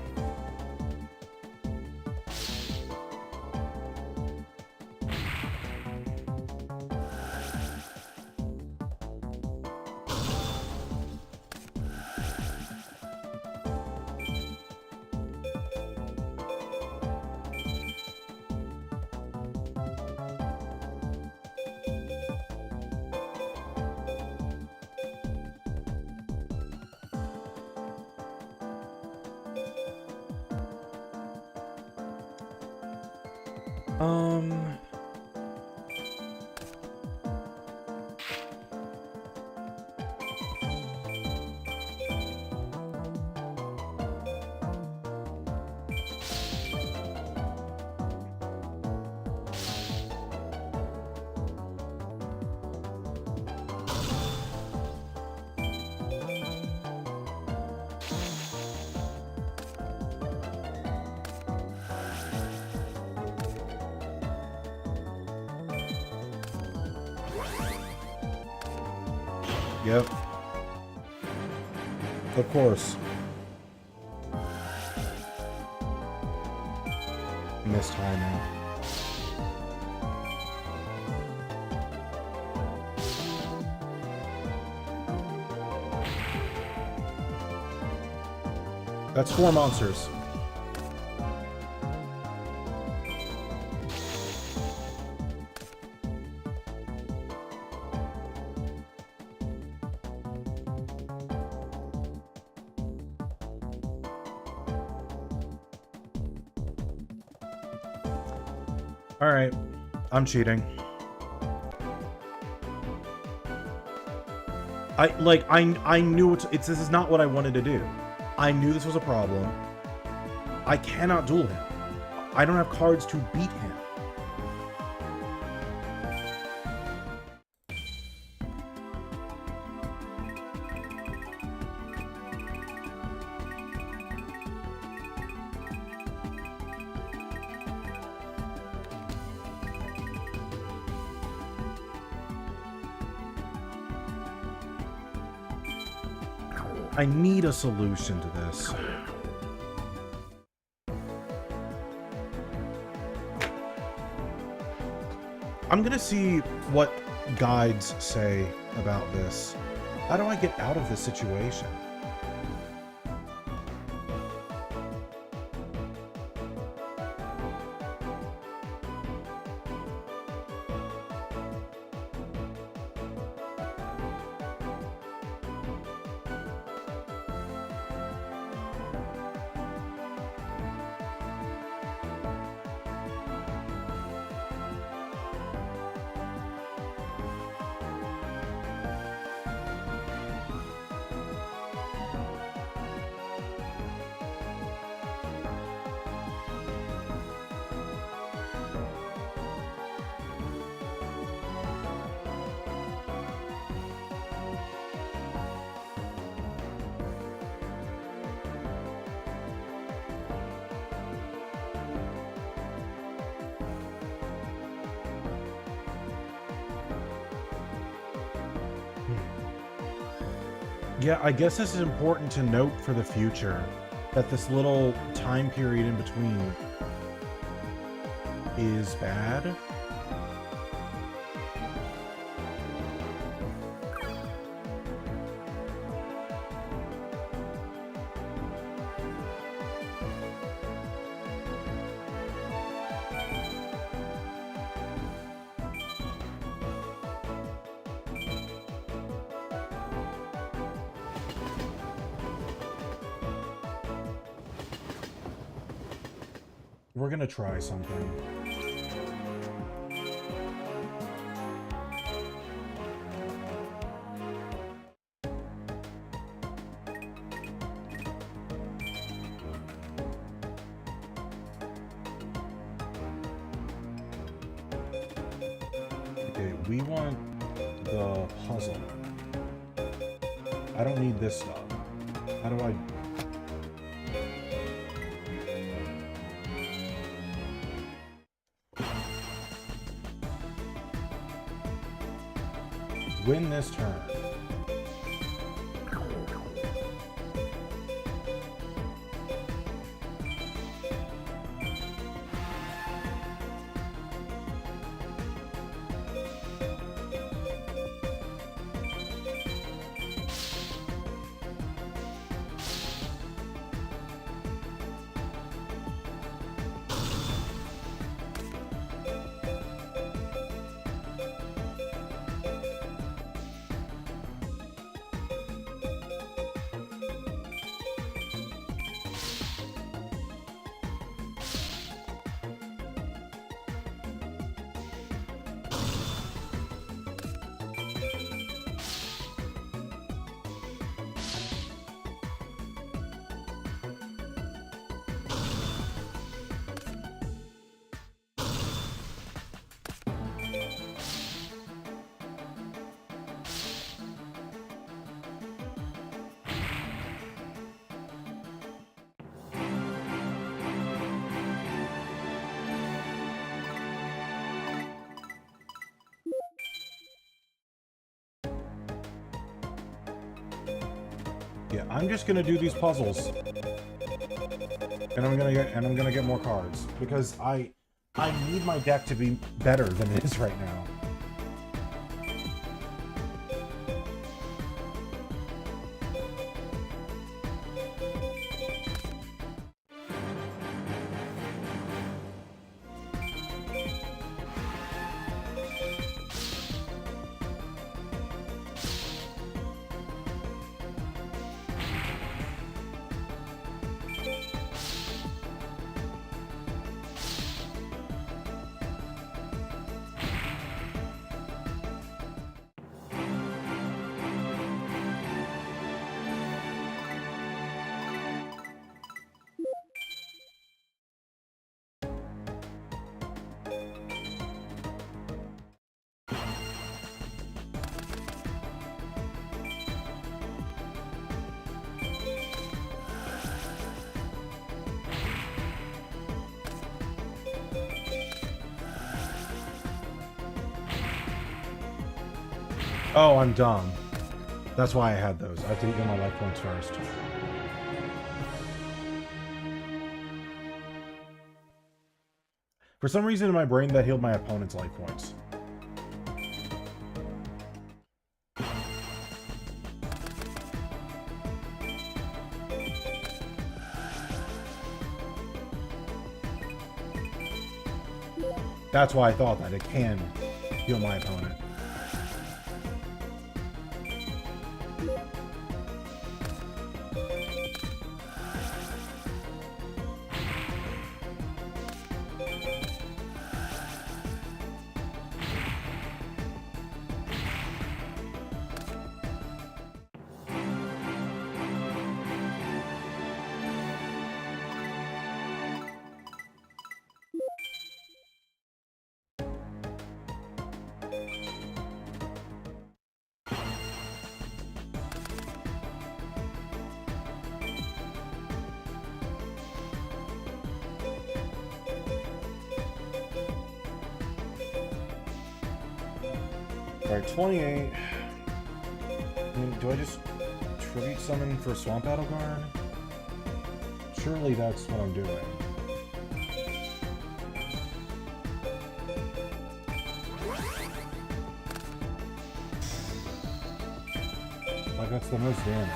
Um... Yep. Of course. Missed timing. That's 4 monsters. Alright, I'm cheating. I knew this is not what I wanted to do. I knew this was a problem. I cannot duel him. I don't have cards to beat him. I need a solution to this. I'm gonna see what guides say about this. How do I get out of this situation? Yeah, I guess this is important to note for the future, that this little time period in between is bad. We're gonna try something. Okay, we want the puzzle. I don't need this stuff. How do I... win this turn. Yeah, I'm just gonna do these puzzles, and I'm gonna get more cards because I need my deck to be better than it is right now. Oh, I'm dumb. That's why I had those. I have to get my life points first. For some reason in my brain, that healed my opponent's life points. That's why I thought that. It can heal my opponent. Alright, 28. I mean, do I just tribute summon for Swamp Battle Guard? Surely that's what I'm doing. Like, that's the most damage.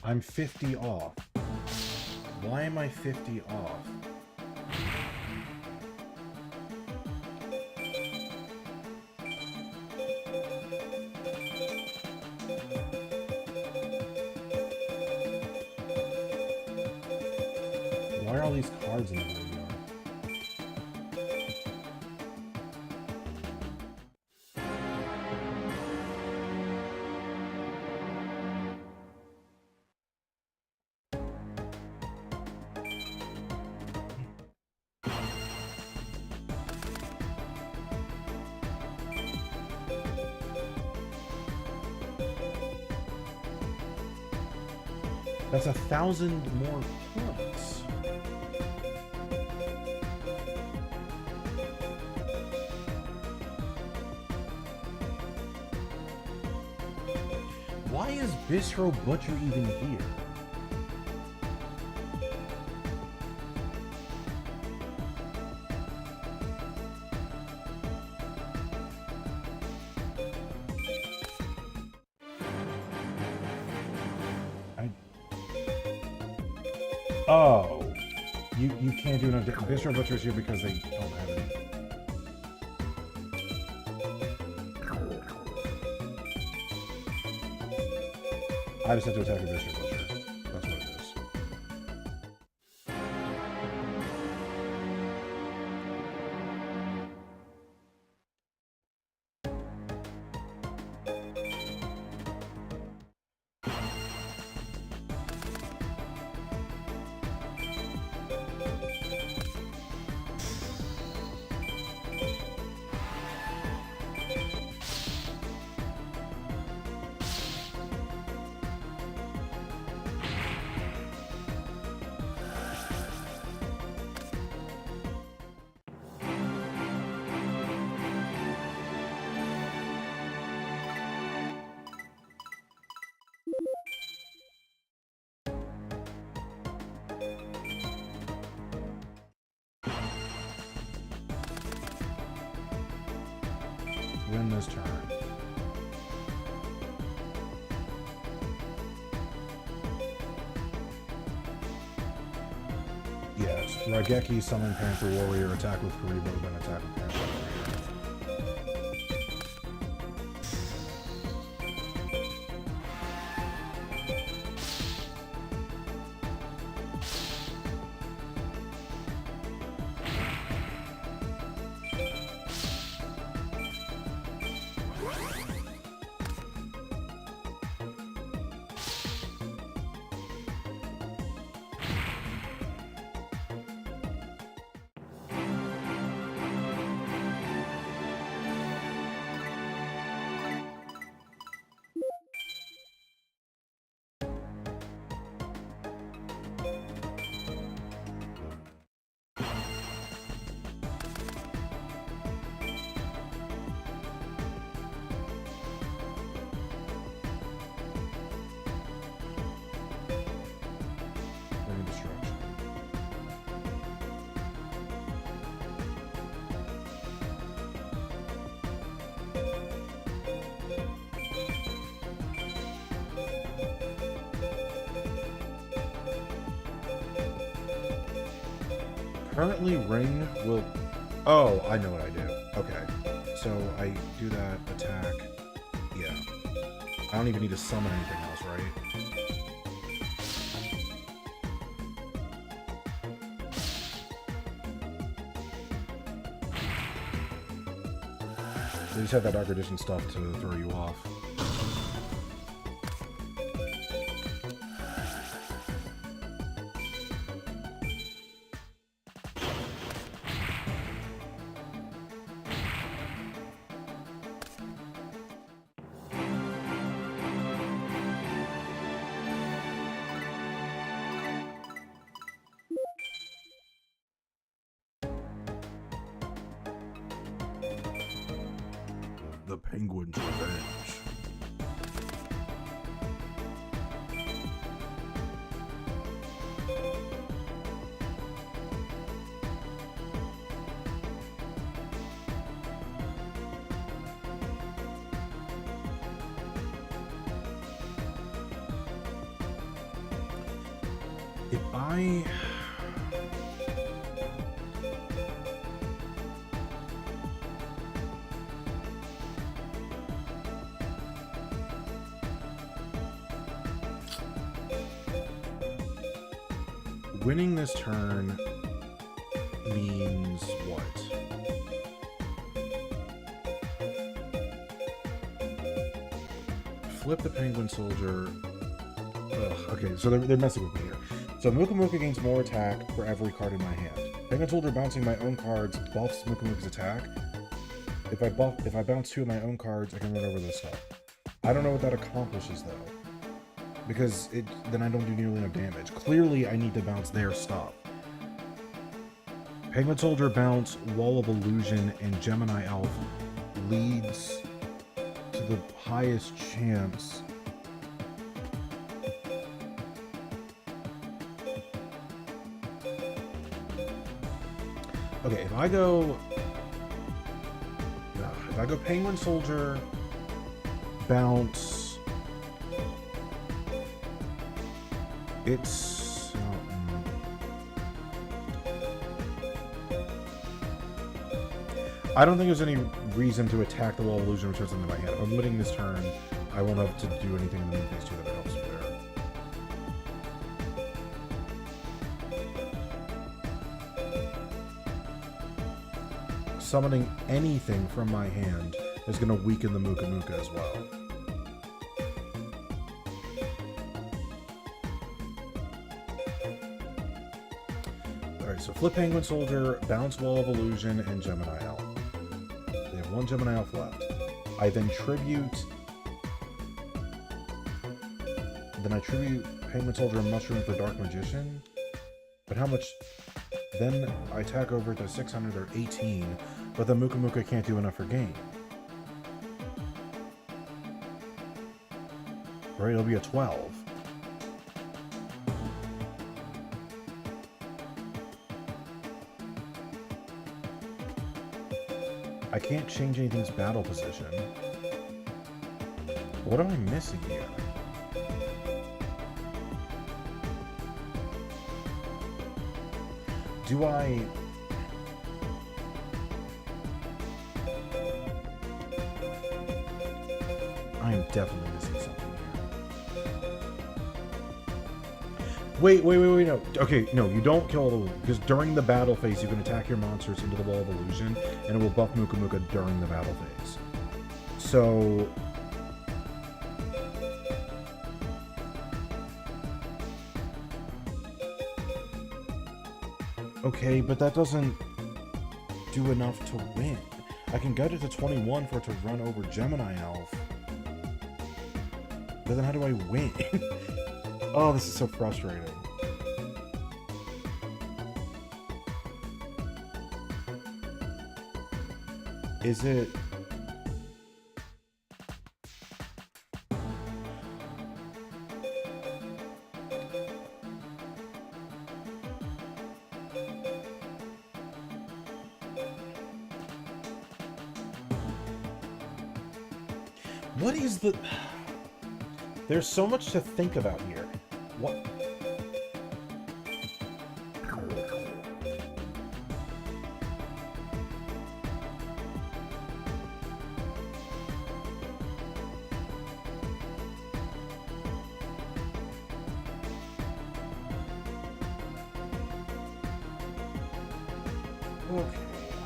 I'm 50 off. Why am I 50 off? Why are all these cards in the graveyard? That's 1,000 more points. Why is Bistro Butcher even here? Oh, you can't do enough. Bistro Butcher's here because they don't have any. I just have to attack a Bistro Butcher. That's what it is. win this turn. Yes, Raigeki, summon Panther Warrior, attack with Kuriboh, then attack with Panther Warrior. Currently, Ring will... Oh, I know what I do. Okay. So, I do that attack. Yeah. I don't even need to summon anything else, right? They just have that Dark Edition stuff to throw you off. The Penguin's Revenge. If I... Winning this turn means what? Flip the Penguin Soldier. Ugh, okay, so they're messing with me here. So Muka Muka gains more attack for every card in my hand. Penguin Soldier bouncing my own cards buffs Muka Muka's attack. If I bounce 2 of my own cards, I can run over this stuff. I don't know what that accomplishes though. Because then I don't do nearly enough damage. Clearly, I need to bounce their stuff. Penguin Soldier bounce, Wall of Illusion, and Gemini Elf leads to the highest chance. Okay, if I go Penguin Soldier, bounce. It's... I don't think there's any reason to attack the Wall of Illusion, which is into my hand. If I'm winning this turn, I won't have to do anything in the main phase 2 that helps me there. Summoning anything from my hand is going to weaken the Muka Muka as well. So flip Penguin Soldier, bounce Wall of Illusion, and Gemini Elf. They have 1 Gemini Elf left. I then tribute Penguin Soldier and Mushroom for Dark Magician. But how much? Then I attack over to 600 or 18, but the Muka Muka can't do enough for game. Right, it'll be a 12. I can't change anything's battle position. What am I missing here? Do I... I'm definitely missing something here. Wait, no. Okay, no, you don't kill the... Because during the battle phase, you can attack your monsters into the Wall of Illusion, and it will buff Muka Muka during the battle phase. So... Okay, but that doesn't do enough to win. I can get it to 21 for it to run over Gemini Elf. But then how do I win? Oh, this is so frustrating. Is it... What is the... There's so much to think about here. What?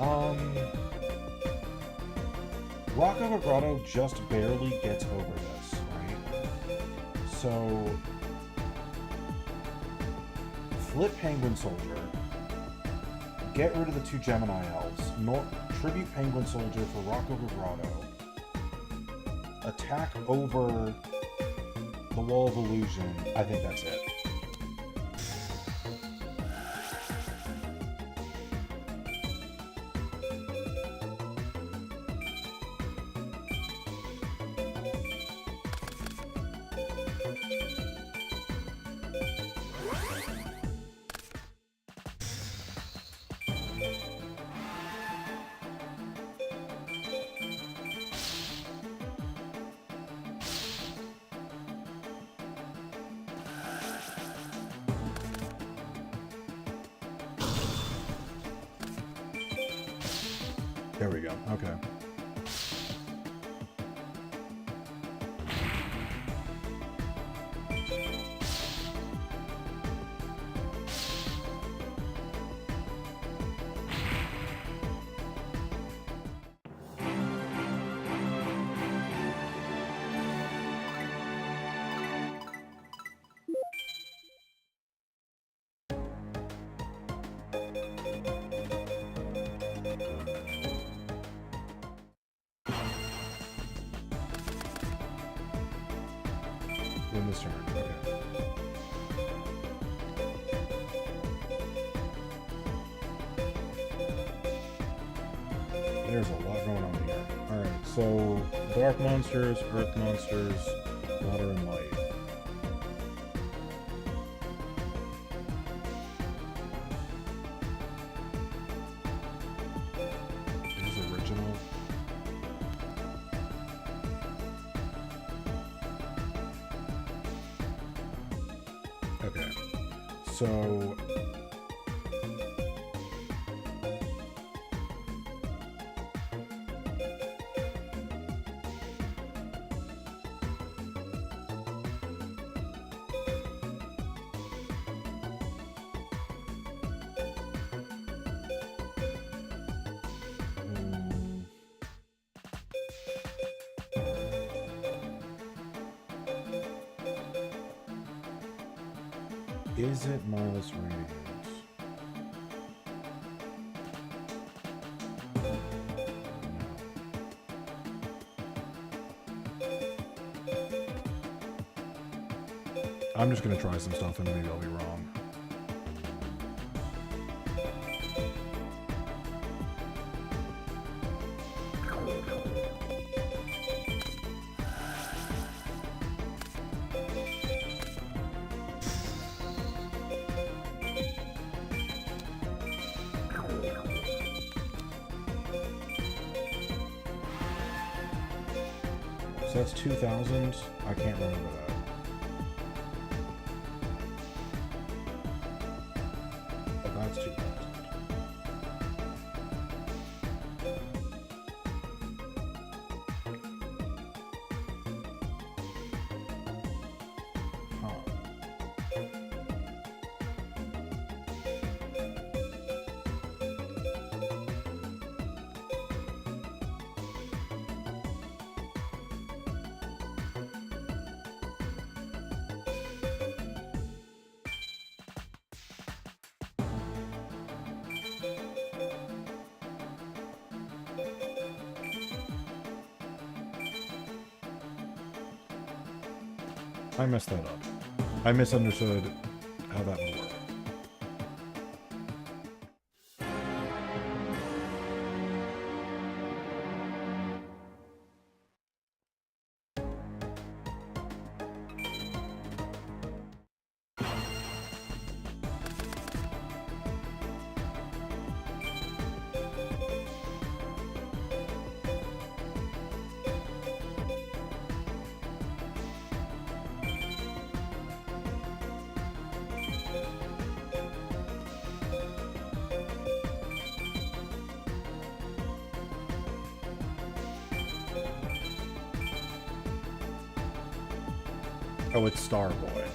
Okay, Rock Over Grotto just barely gets over this, right? So, flip Penguin Soldier, get rid of the 2 Gemini Elves, tribute Penguin Soldier for Rock Over Grotto, attack over the Wall of Illusion. I think that's it. There we go. Okay. Win this turn. Okay. There's a lot going on here. Alright, so dark monsters, earth monsters, water and light. This is original. Okay, so is it Marvelous Radiance? I'm just gonna try some stuff and maybe I'll be wrong. So that's 2,000. I can't remember that. But that's 2,000. I messed that up. I misunderstood how that would work. Oh, it's Starboy.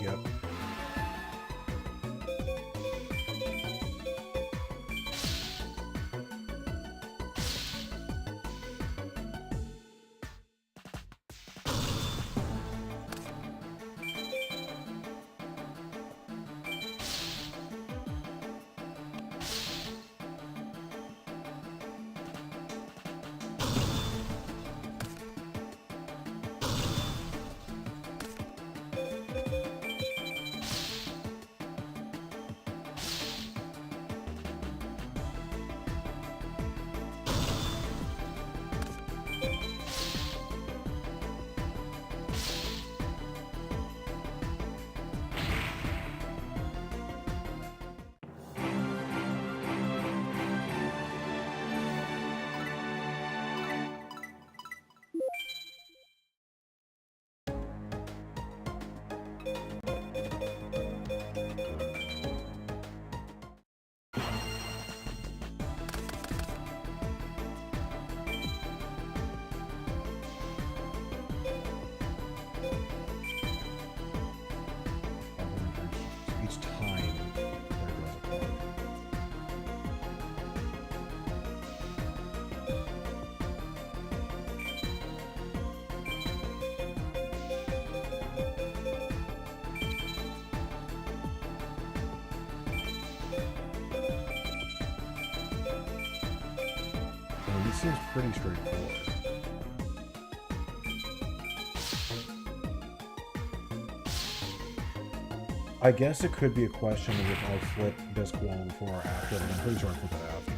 Yep. Each time there goes a card. I mean, this seems pretty straightforward. I guess it could be a question of if I flip disc 1 before or after, but I'm pretty sure I flip it after.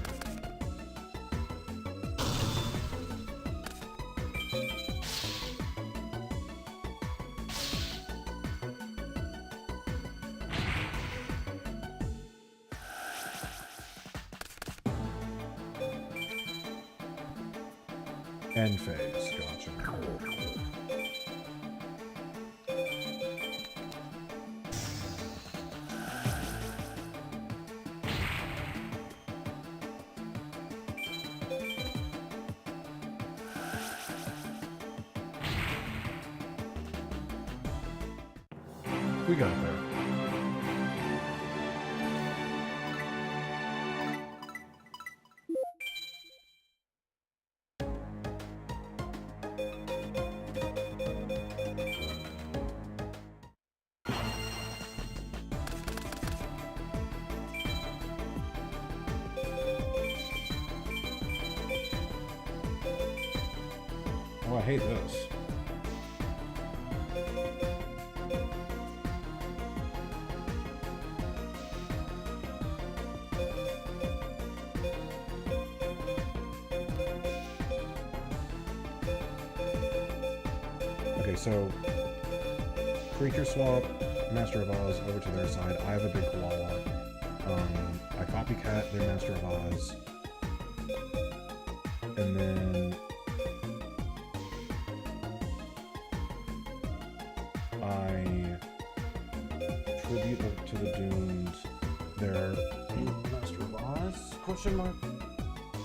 End phase, gotcha. We got there. Oh, I hate this. Okay, so creature swap, Master of Oz over to their side. I have a big koala. I copycat their Master of Oz. And then I tribute to the Dunes their Master of Oz? Question mark?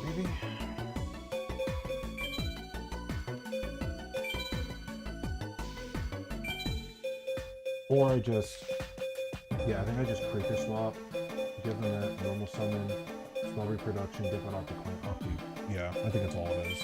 Maybe? Or I just... Yeah, I think I just creature swap, give them that normal summon, spell reproduction, dip it off the clan. Yeah, I think that's all it is.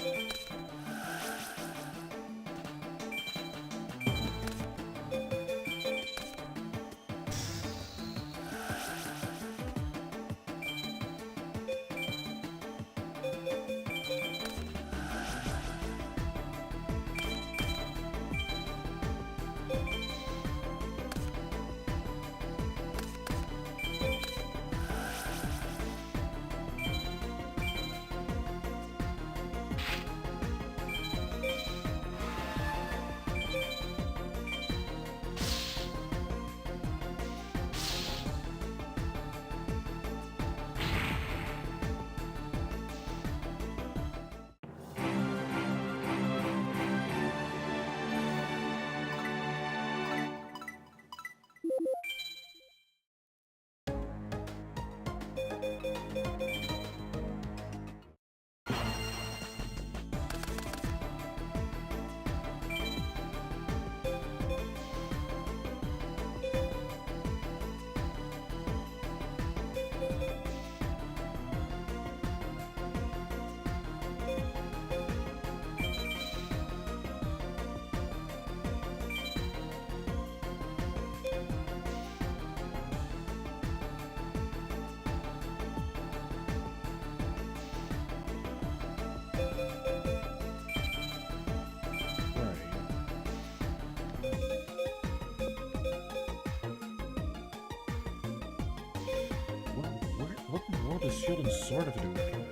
What in the world does Shield and Sword have to do with anything?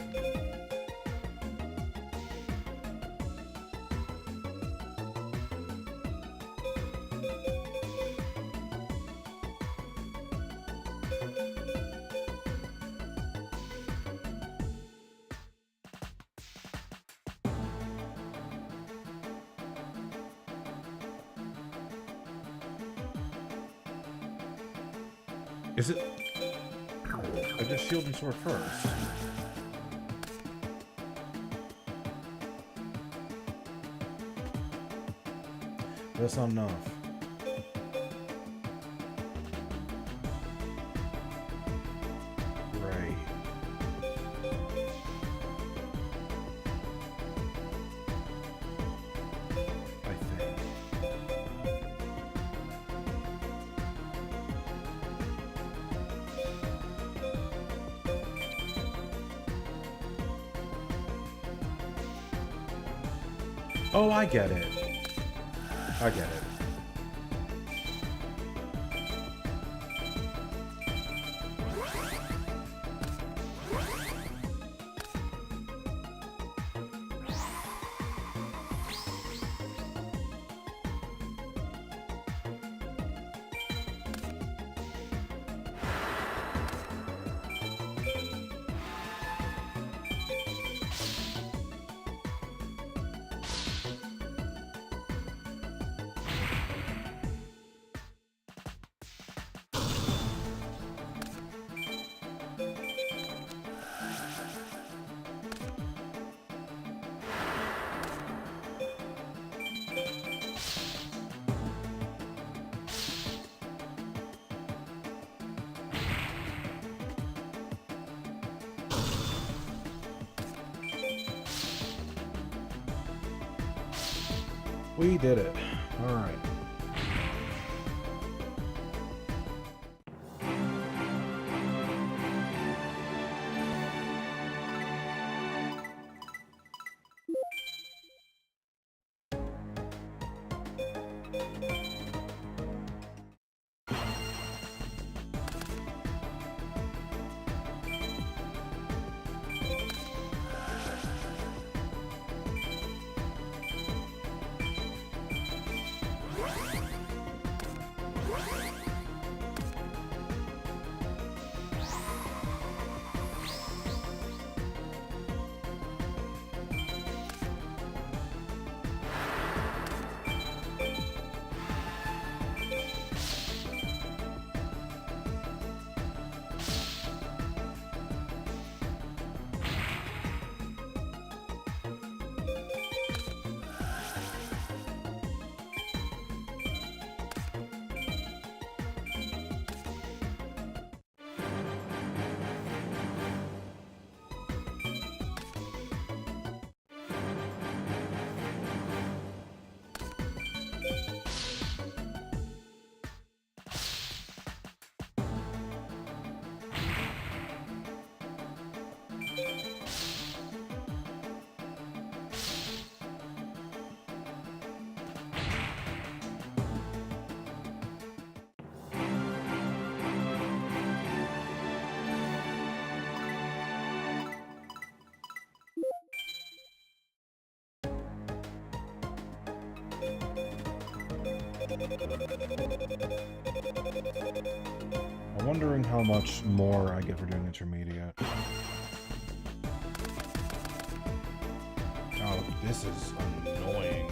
Is it... I just Shield and Sword first. That's not enough. Right. I think. Oh, I get it. I get it. We did it. All right. I'm wondering how much more I get for doing intermediate. Oh, this is annoying.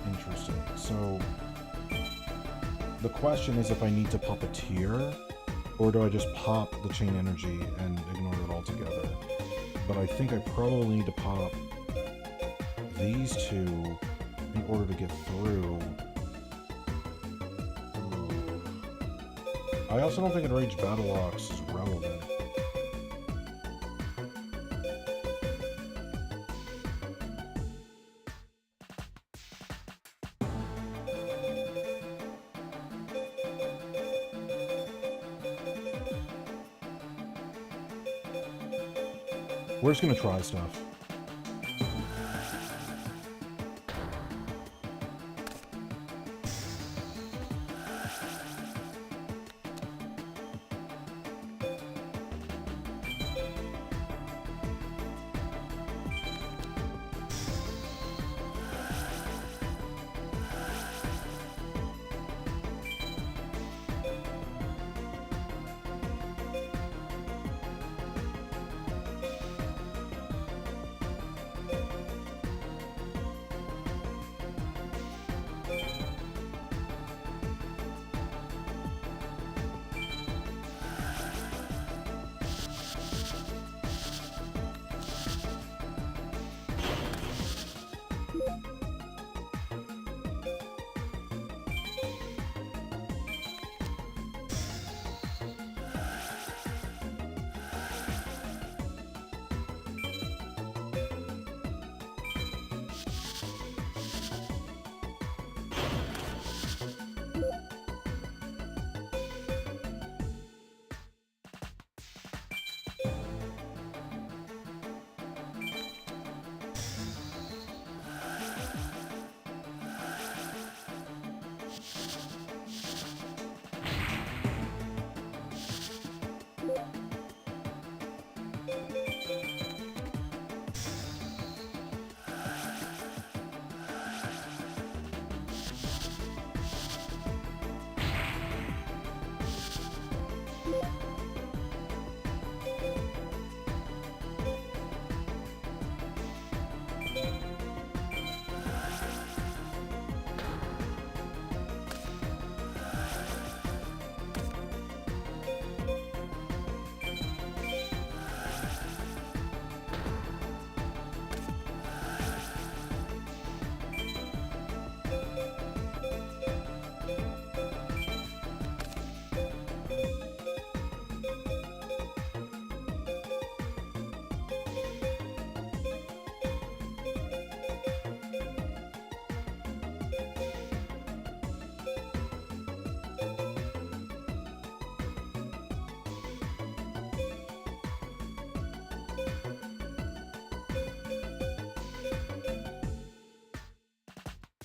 Interesting. So the question is if I need to pop a tier, or do I just pop the chain energy and ignore it altogether? But I think I probably need to pop these two in order to get through. Ooh. I also don't think Enraged Battle Locks is relevant. We're just gonna try stuff.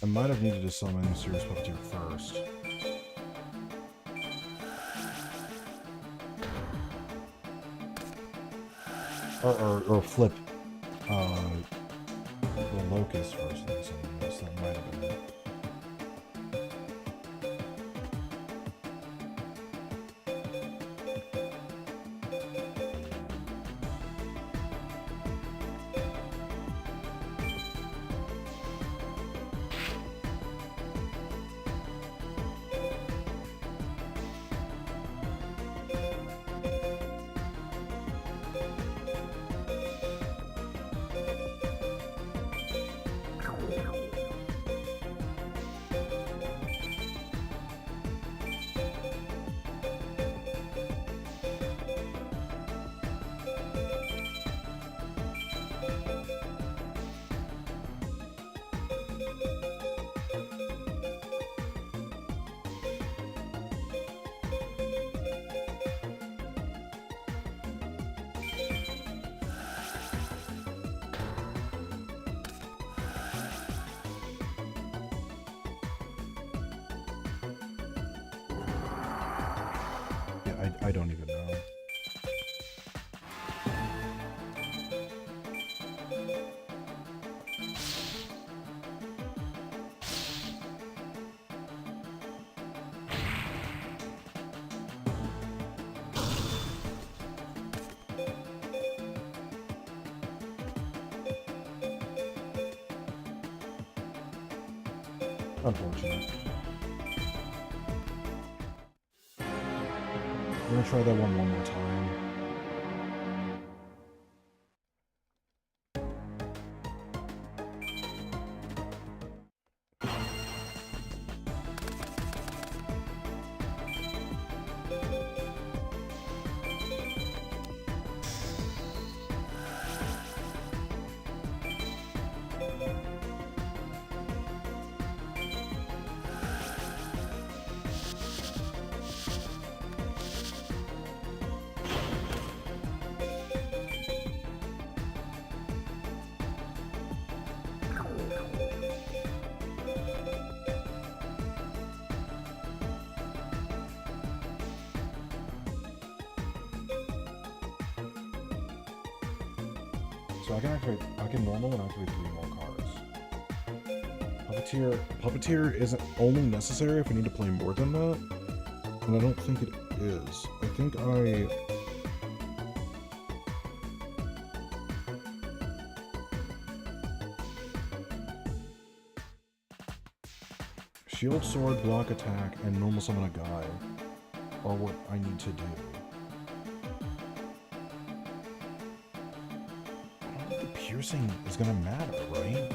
I might have needed to summon Serious Puppeteer first. Or flip the Locust first and summon this. That might have been it. I don't even know. Unfortunate. I'm gonna try that one more time. So I can normal and activate 3 more cards. Puppeteer isn't only necessary if I need to play more than that, and I don't think it is. I think Shield, Sword, Block, Attack, and Normal Summon a guy are what I need to do. Piercing is gonna matter, right?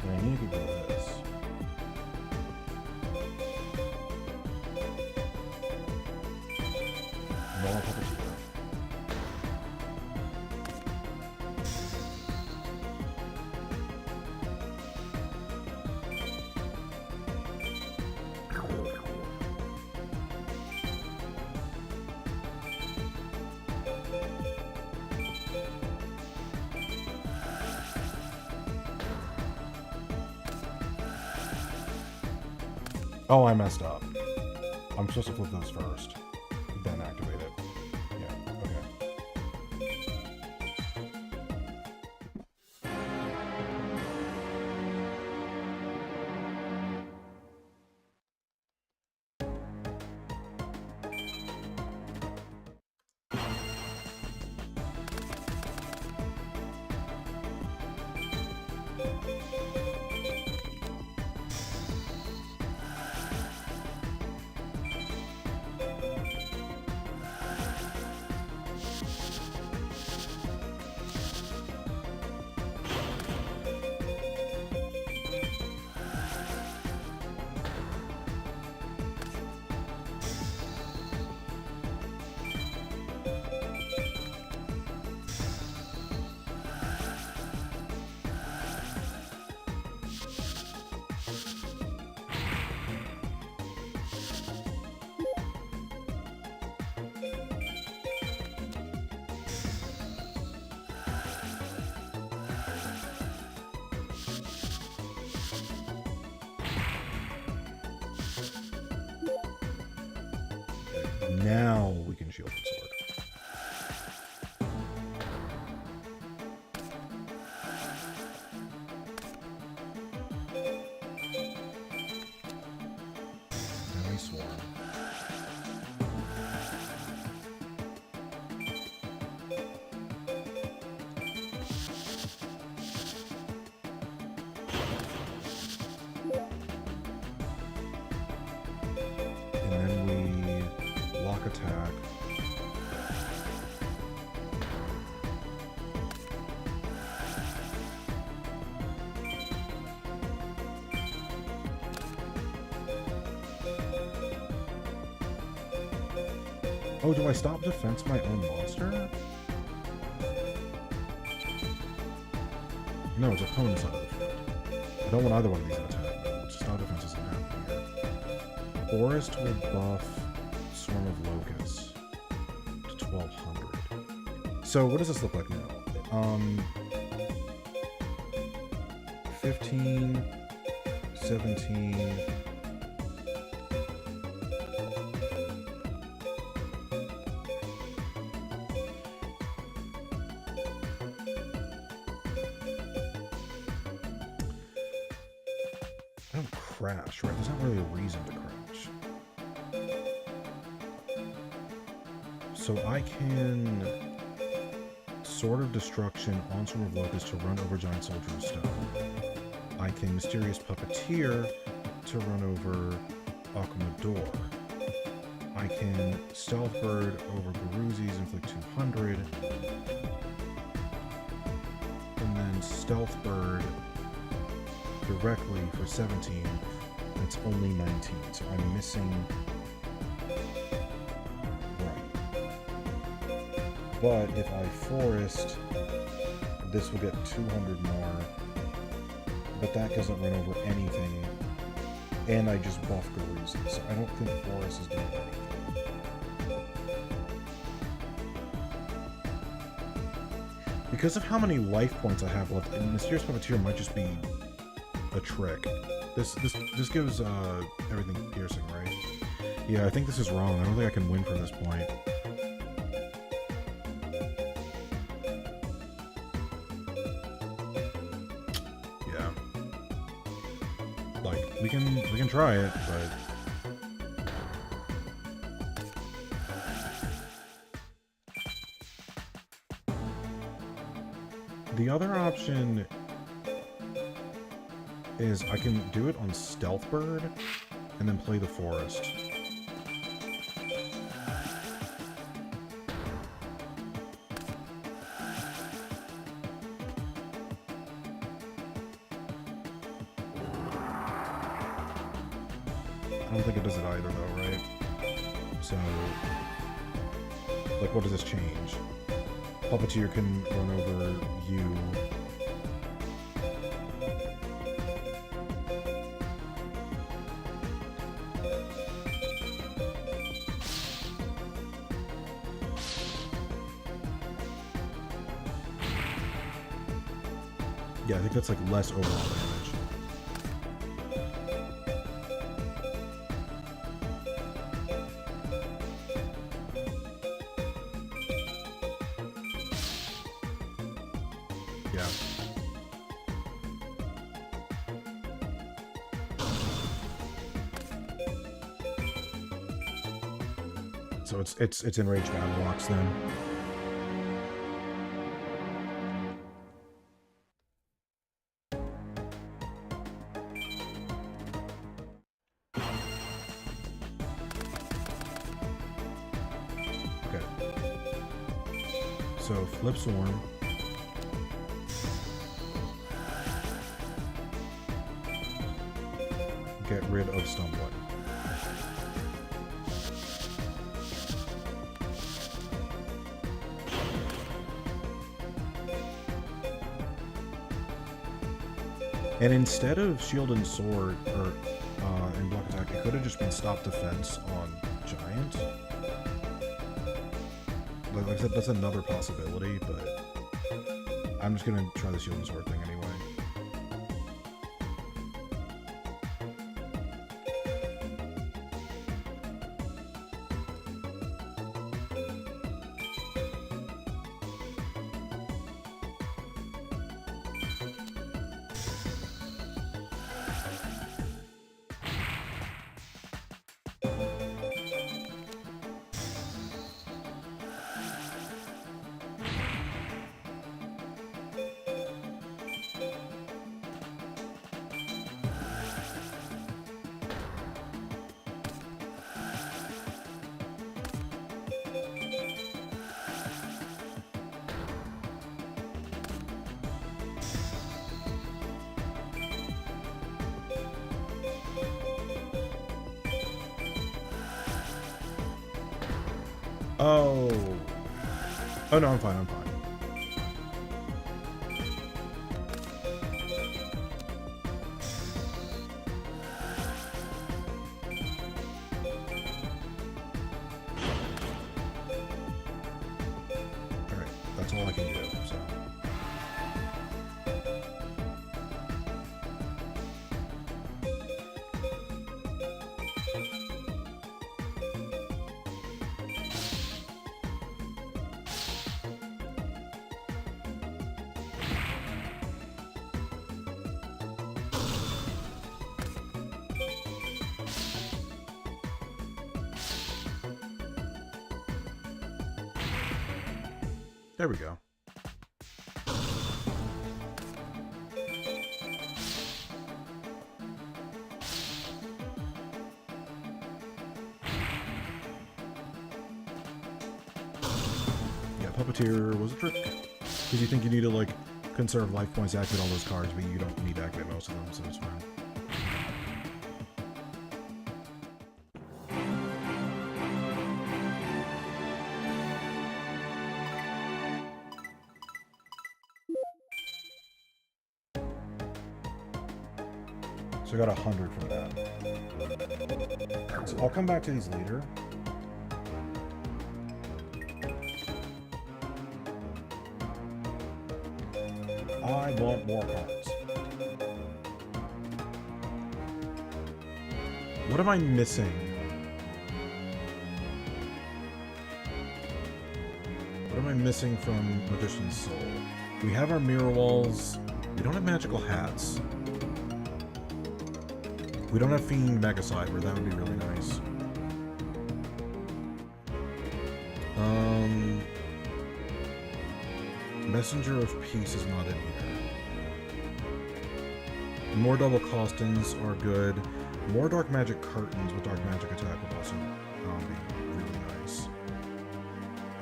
And I need to go with this. Normal Puppeteer. Oh, I messed up. I'm supposed to flip those first, then activate it. Yeah, okay. Now we can shield and sword. Nice one. And then we block attack. Oh, do I stop defense my own monster? No, it's opponent's side of the field. I don't want either one of these in attack mode. Stop defense isn't happening here. Forest will buff Swarm of Locusts to 1200. So what does this look like now? 15, 17. I don't crash, right? There's not really a reason to crash. So I can Sword of Destruction, Onslaught of Locusts to run over Giant Soldier of Stone. I can Mysterious Puppeteer to run over Akmador. I can Stealth Bird over Garuzis, inflict 200. And then Stealth Bird directly for 17. It's only 19, so I'm missing. But if I forest, this will get 200 more. But that doesn't run over anything. And I just buff Garuzi, so I don't think forest is doing anything. Because of how many life points I have left, and Mysterious Puppeteer might just be a trick. This gives everything piercing, right? Yeah, I think this is wrong. I don't think I can win from this point. We can try it, but the other option is I can do it on Stealth Bird and then play the forest. I don't think it does it either, though, right? So, like, what does this change? Puppeteer can run over you. Yeah, I think that's, like, less overall damage. So it's enraged battle rocks then. Okay. So flip Swarm. Get rid of Stumbling. And instead of Shield and Sword, or and Block Attack, it could have just been Stop Defense on Giant. Like I said, that's another possibility, but I'm just gonna try the Shield and Sword thing anyway. Oh. Oh no, I'm fine, I'm fine. Alright, There we go. Yeah, Puppeteer was a trick. Because you think you need to, like, conserve life points to activate all those cards, but you don't need to activate most of them, so it's fine. So I got 100 from that. So I'll come back to these later. I want more cards. What am I missing? What am I missing from Magician's Soul? We have our mirror walls. We don't have magical hats. We don't have Fiend Mega Cyber. That would be really nice. Messenger of Peace is not in here. More double costings are good. More dark magic curtains with dark magic attack would also be really nice.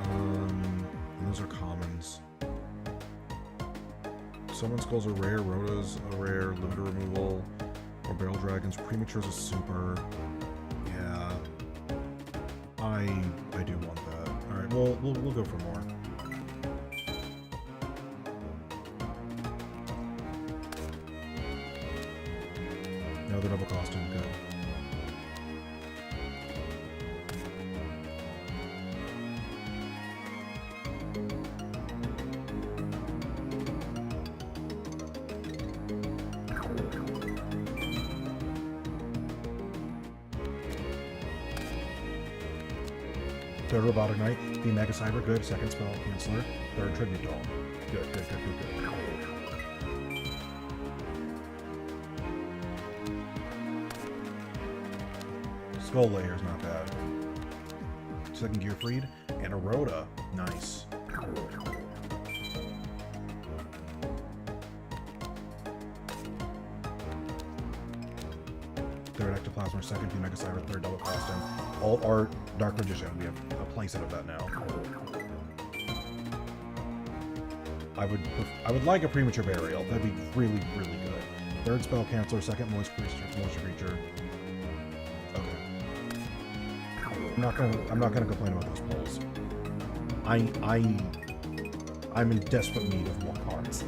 And those are commons. Summon Skulls are rare. Rhoda's a rare. Limiter removal. Or Barrel Dragons. Premature's a super. Yeah. I do want that. Alright, we'll go for more. Another double costume, good. Third Robotic Knight, the Mega Cyber, good. Second Spell Canceller. Third Tribute Doll. Good. Skull Layer's not bad. Second Gear Freed, and a Rhoda. Nice. Third Ectoplasm, second Mega Cyber, third double costume. Alt Art, Dark Magician. We have a playset of that now. I would like a Premature Burial. That'd be really, really good. Third Spell Canceller, second Moisture Creature. Okay. I'm not gonna complain about those pulls. I'm in desperate need of more cards.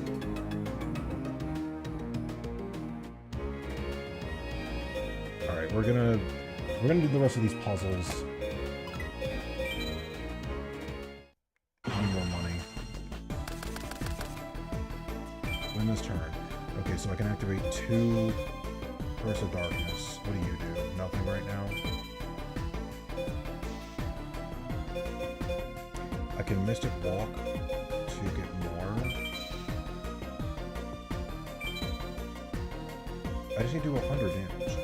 Alright, we're gonna do the rest of these puzzles. I need more money. Win this turn. Okay, so I can activate 2 Curse of Darkness. What do you do? Nothing right now? I can Mystic Walk to get more. I just need to do 100 damage.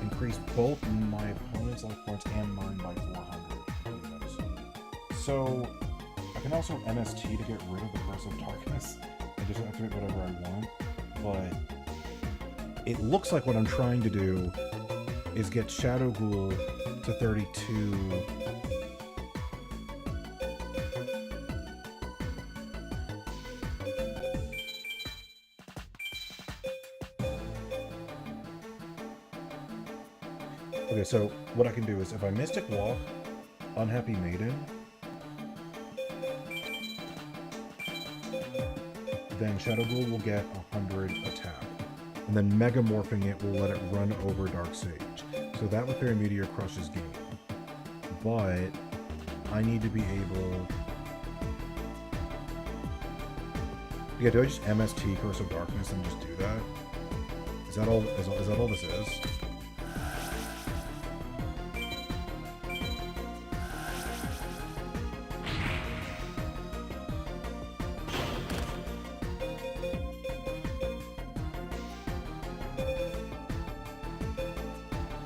Increase both my opponent's life points and mine by 400. So I can also MST to get rid of the Curse of Darkness and just activate whatever I want, but it looks like what I'm trying to do is get Shadow Ghoul to 32. Okay, so what I can do is if I Mystic Walk Unhappy Maiden, then Shadow Ghoul will get 100 attack. And then Megamorphing it will let it run over Dark Sage. So that with Fairy Meteor crushes game. But I need to be able... Yeah, do I just MST Curse of Darkness and just do that? Is that all this is?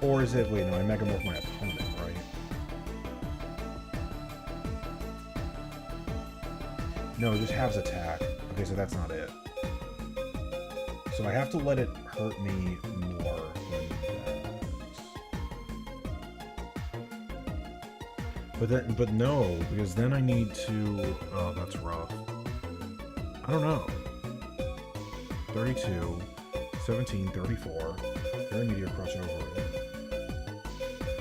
Or is it... Wait, no, I megamorph my opponent, right? No, it just halves attack. Okay, so that's not it. So I have to let it hurt me more than that. But no, because then I need to... Oh, that's rough. I don't know. 32, 17, 34. Very Meteor Crush over it.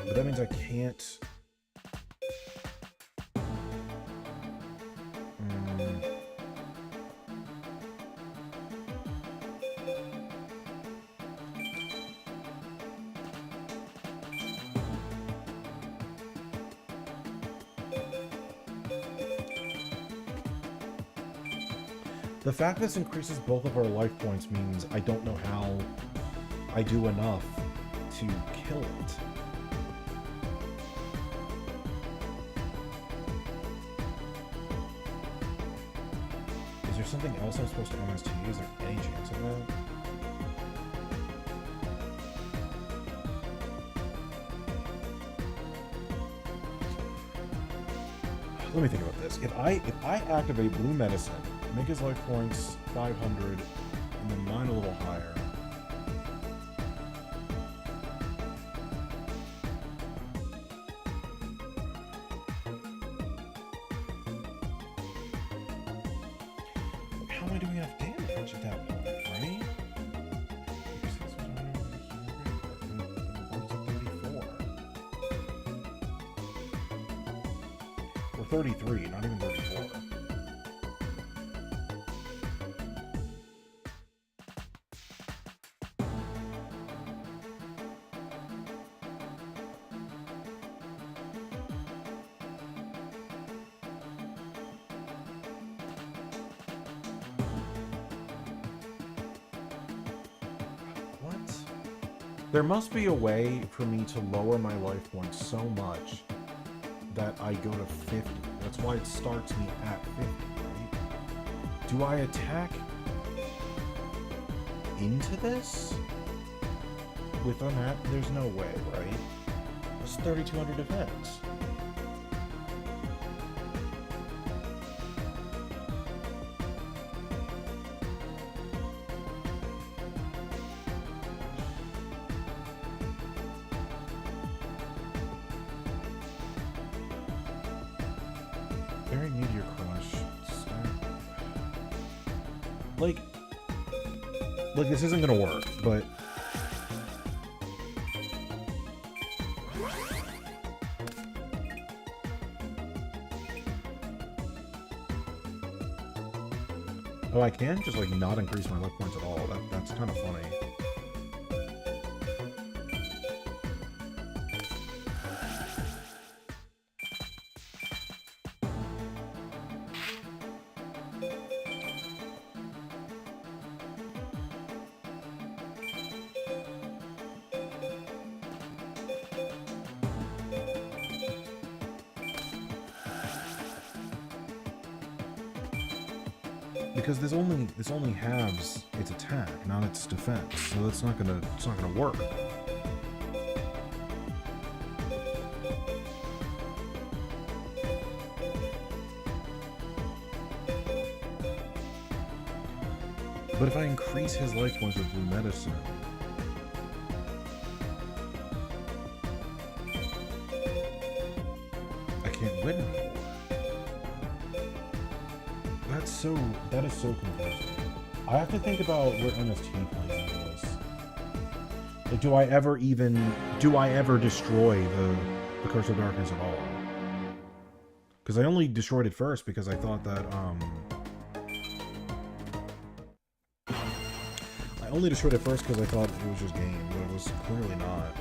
But that means I can't... The fact this increases both of our life points means I don't know how I do enough to kill it. Is there something else I'm supposed to MST? Is there any chance of that? Let me think about this. If I activate Blue Medicine, make his life points 500, and then mine a little higher. How am I doing enough damage at that point, right? Or 33, not even 34. There must be a way for me to lower my life points so much that I go to 50. That's why it starts me at 50, right? Do I attack into this? With that, there's no way, right? It's 3,200 defense. Very Meteor Crush. Like this isn't gonna work, but oh, I can just like not increase my life points at all. That's kind of funny. Because this only halves its attack, not its defense, so it's not gonna work. But if I increase his life points with Blue Medicine, I can't win anymore. That is so confusing. I have to think about where MST plays into this. Like, do I ever destroy the Curse of Darkness at all? Because I only destroyed it first because I thought that, I only destroyed it first because I thought it was just game, but it was clearly not.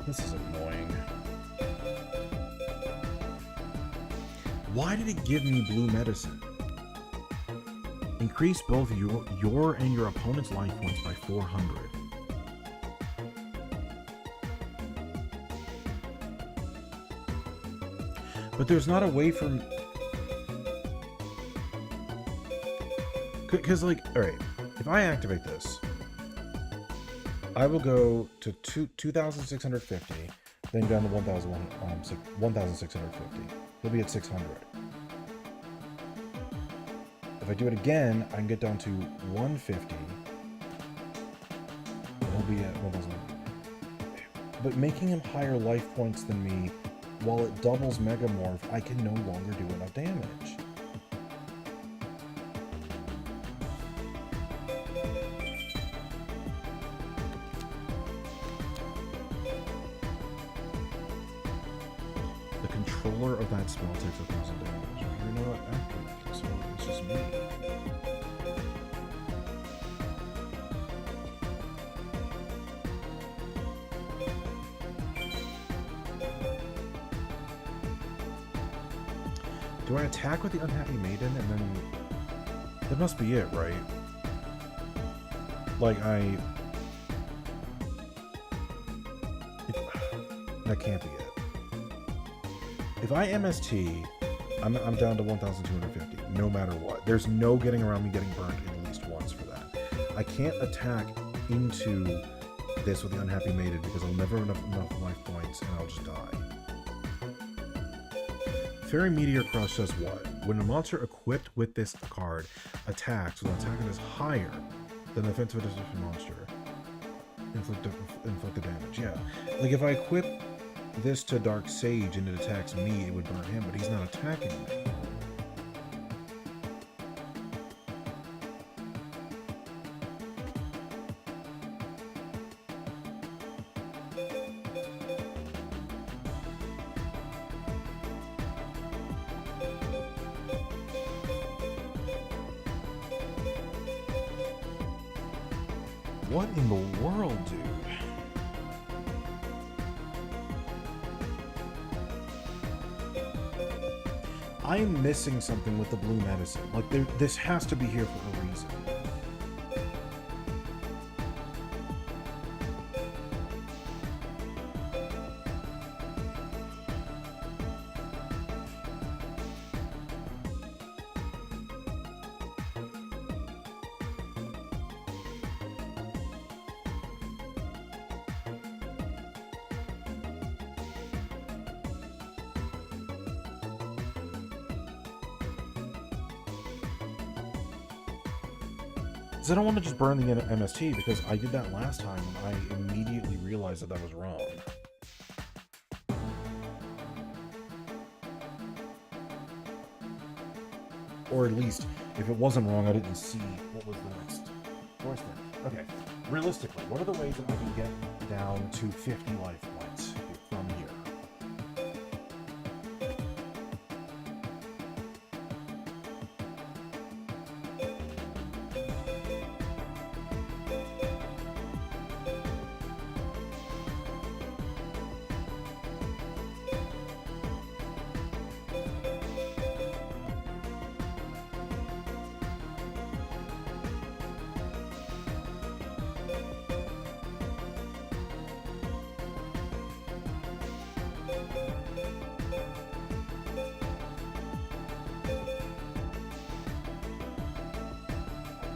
This is annoying. Why did it give me blue medicine? Increase both your and your opponent's life points by 400. But there's not a way for... Because, like, alright, if I activate this, I will go to 2,650, then down to 1,650. He'll be at 600. If I do it again, I can get down to 150. He'll be at 1,000. But making him higher life points than me, while it doubles Megamorph, I can no longer do enough damage. The controller of that spell takes 1,000 damage. You're not active, so it's just me. Do I attack with the Unhappy Maiden and then... That must be it, right? Like, that can't be it. If I MST, I'm down to 1,250, no matter what. There's no getting around me getting burned at least once for that. I can't attack into this with the Unhappy Maiden because I'll never have enough life points and I'll just die. Fairy Meteor Crush does what? When a monster equipped with this card attacks with an attack that is higher than the offensive addition monster, inflict the damage. Yeah. Like if I equip this to Dark Sage and it attacks me, it would burn him, but he's not attacking me. What in the world, dude? I'm missing something with the blue medicine. Like, this has to be here for a reason. I don't want to just burn the MST because I did that last time and I immediately realized that that was wrong. Or at least, if it wasn't wrong, I didn't see what was the next choice there. Okay, realistically, what are the ways that I can get down to 50 life points from here?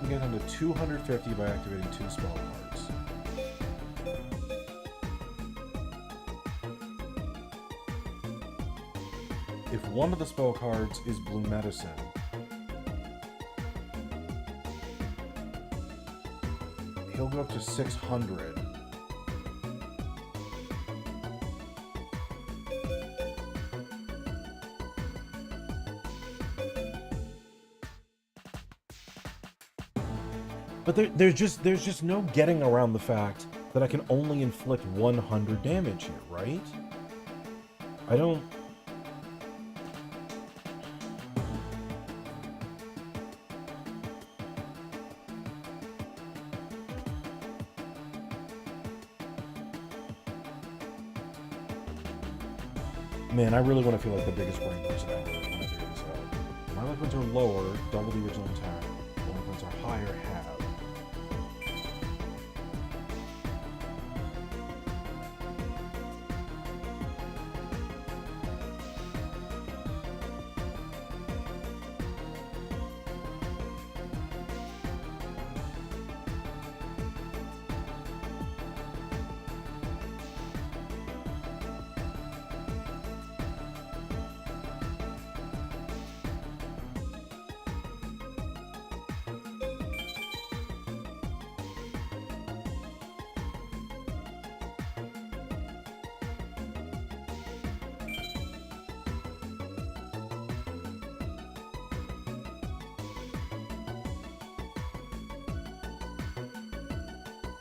Get into 250 by activating 2 spell cards. If one of the spell cards is blue medicine, he'll go up to 600. But there's just no getting around the fact that I can only inflict 100 damage here, right? I don't... Man, I really want to feel like the biggest brain person ever when I figure this melee points are lower, double the original attack. Melee points are higher, half.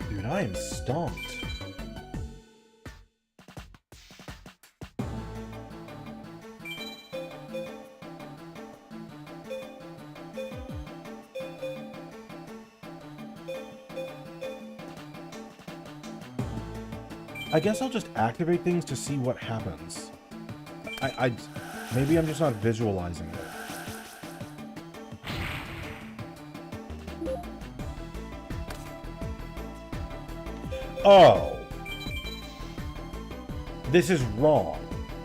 Dude, I am stumped. I guess I'll just activate things to see what happens. Maybe I'm just not visualizing it. Oh. This is wrong.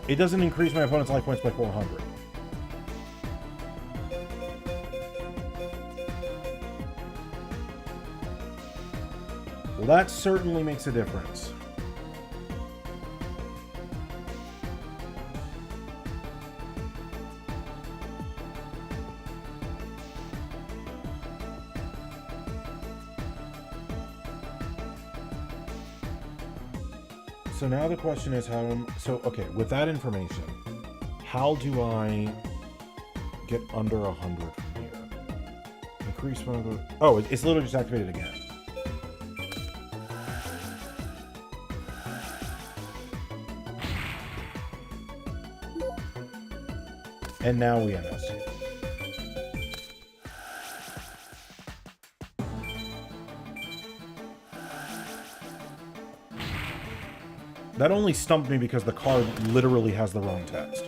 It doesn't increase my opponent's life points by 400. Well, that certainly makes a difference. So now the question is okay, with that information, how do I get under 100 from here? Increase one of the... Oh, it's literally just activated again. And now we MS. That only stumped me because the card literally has the wrong text.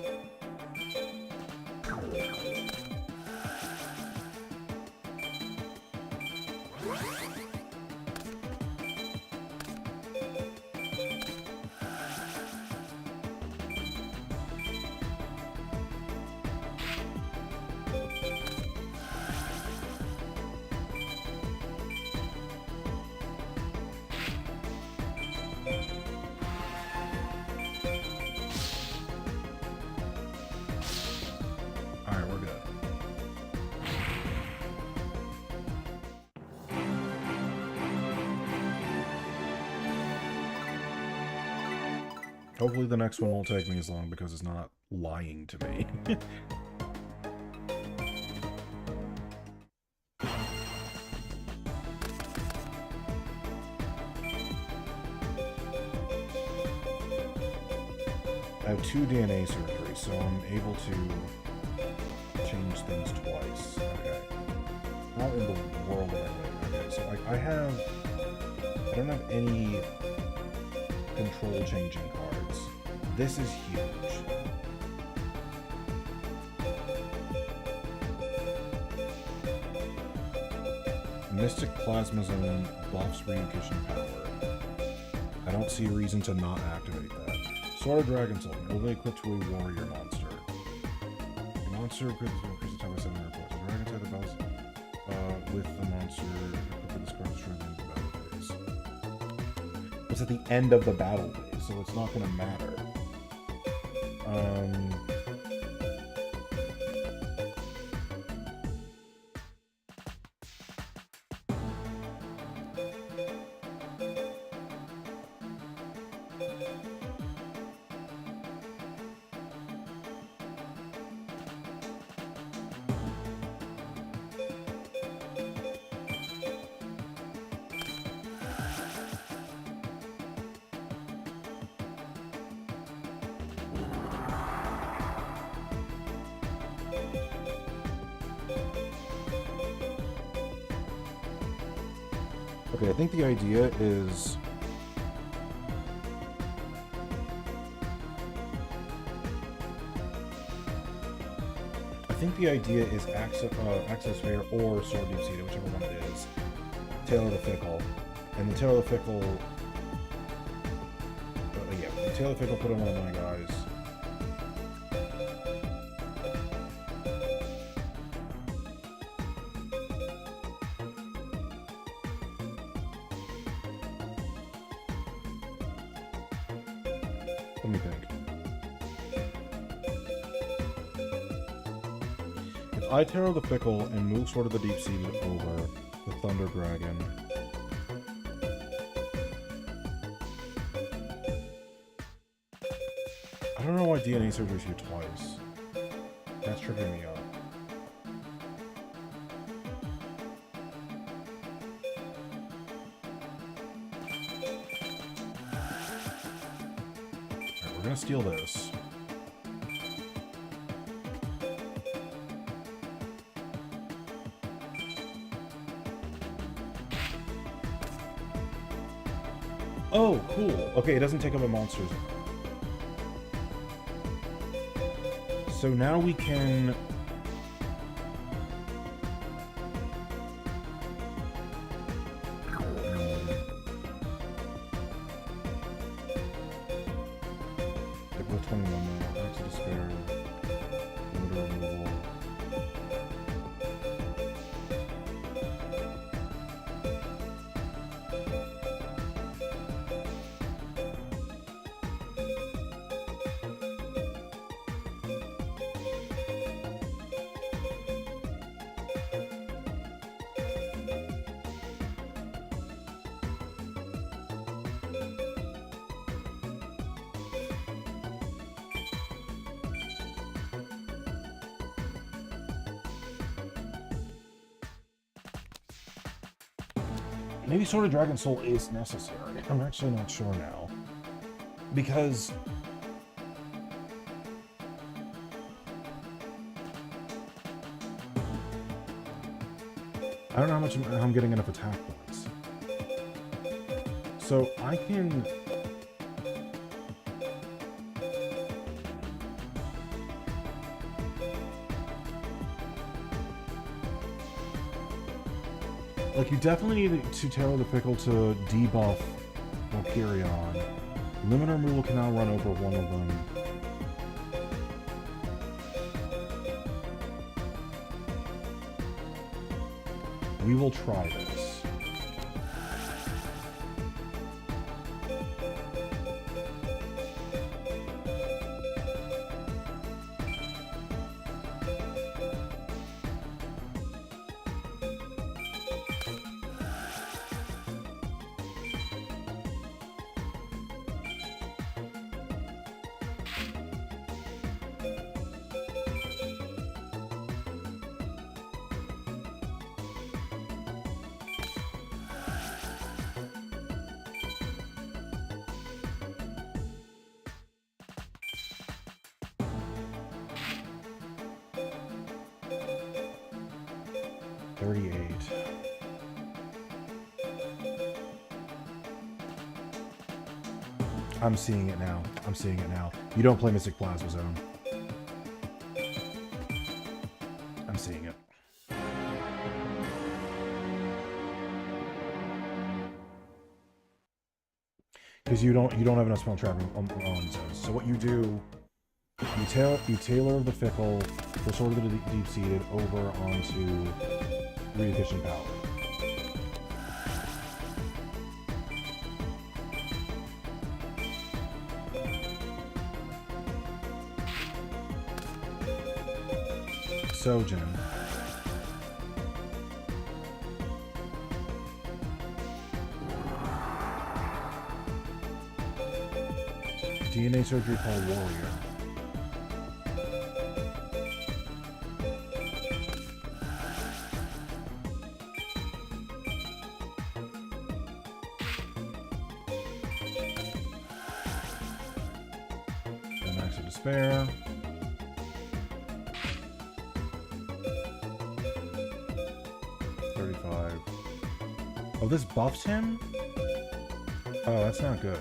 Hopefully the next one won't take me as long because it's not lying to me. I have 2 DNA surgeries, so I'm able to change things twice. Okay. Not in the world that I live. Okay, so like I don't have any control changing cards. This is huge. Mystic Plasma Zone buffs Reincarnation power. I don't see a reason to not activate that. Sword of Dragon Soul, overlay equipped to a warrior monster. A monster equipped to increase the time by 700 points. The dragon type the bells with the monster equipped with this card destroy the end of the battle phase. It's at the end of the battle phase, so it's not going to matter. Okay, I think the idea is... think the idea is Access Fair or Sword Deep Seated, whichever one it is. Tailor the Fickle. And the Tailor the Fickle... yeah, the Tailor the Fickle put in one of my guys. Let me think. If I Tailor the Fickle and move Sword of the Deep Seated over the Thunder Dragon... I don't know why DNA Surgery's here twice. That's tripping me up. Alright, we're gonna steal this. Oh, cool. Okay, it doesn't take up a monster's. So now we can... April 21 now. Back to Despair. Limiter removal. Maybe Sword of Dragon Soul is necessary. I'm actually not sure now. Because... I don't know how much I'm getting enough attack points. So I can... Like, you definitely need to tailor the Fickle to debuff Valkyrion. Limiter removal can now run over one of them. We will try this. I'm seeing it now. I'm seeing it now. You don't play Mystic Plasma Zone. I'm seeing it. Because you don't have enough spell trapping on zones. So what you do, you tailor the Fickle for Sword of the Deep Seated over onto Re-Efficient Power. So, Jim. DNA Surgery called Warrior. And Max of Despair. Oh, this buffs him? Oh, that's not good.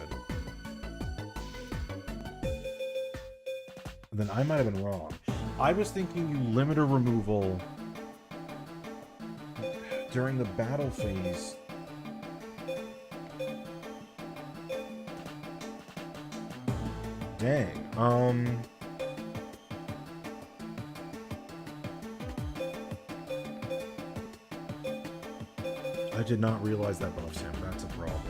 Then I might have been wrong. I was thinking you limiter removal during the battle phase. Dang. I did not realize that buff, Sam. That's a problem.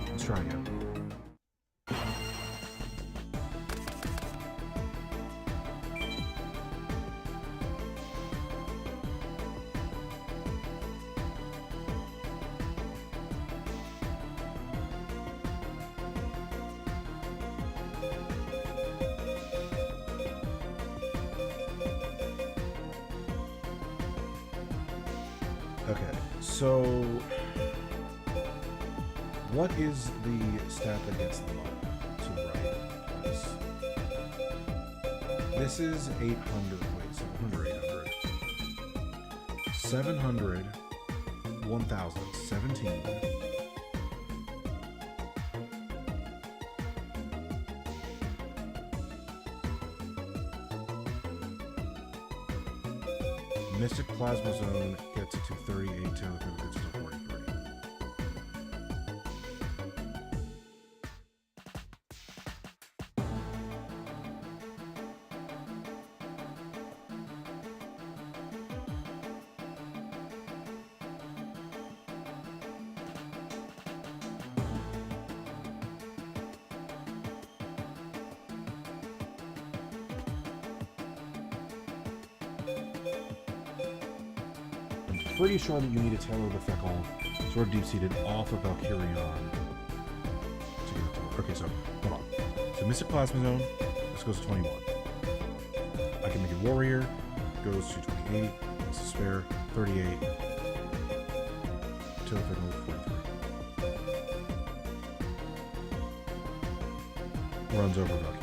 Let's try again. Okay, so what is the stat that gets them up to the right? This is 800. Wait, 700, 800. 700, 1000, 17. Mystic Plasma Zone gets it to 38, Teleport gets it to 43. Pretty sure that you need a Tailor the Fickle, Sword Deep-Seated off of Valkyrion to get it to work. Okay, so, hold on. So Mystic Plasma Zone, this goes to 21. I can make it Warrior, goes to 28, it's a spare, 38, Tailor the Fickle, 43. Runs over Valkyrion.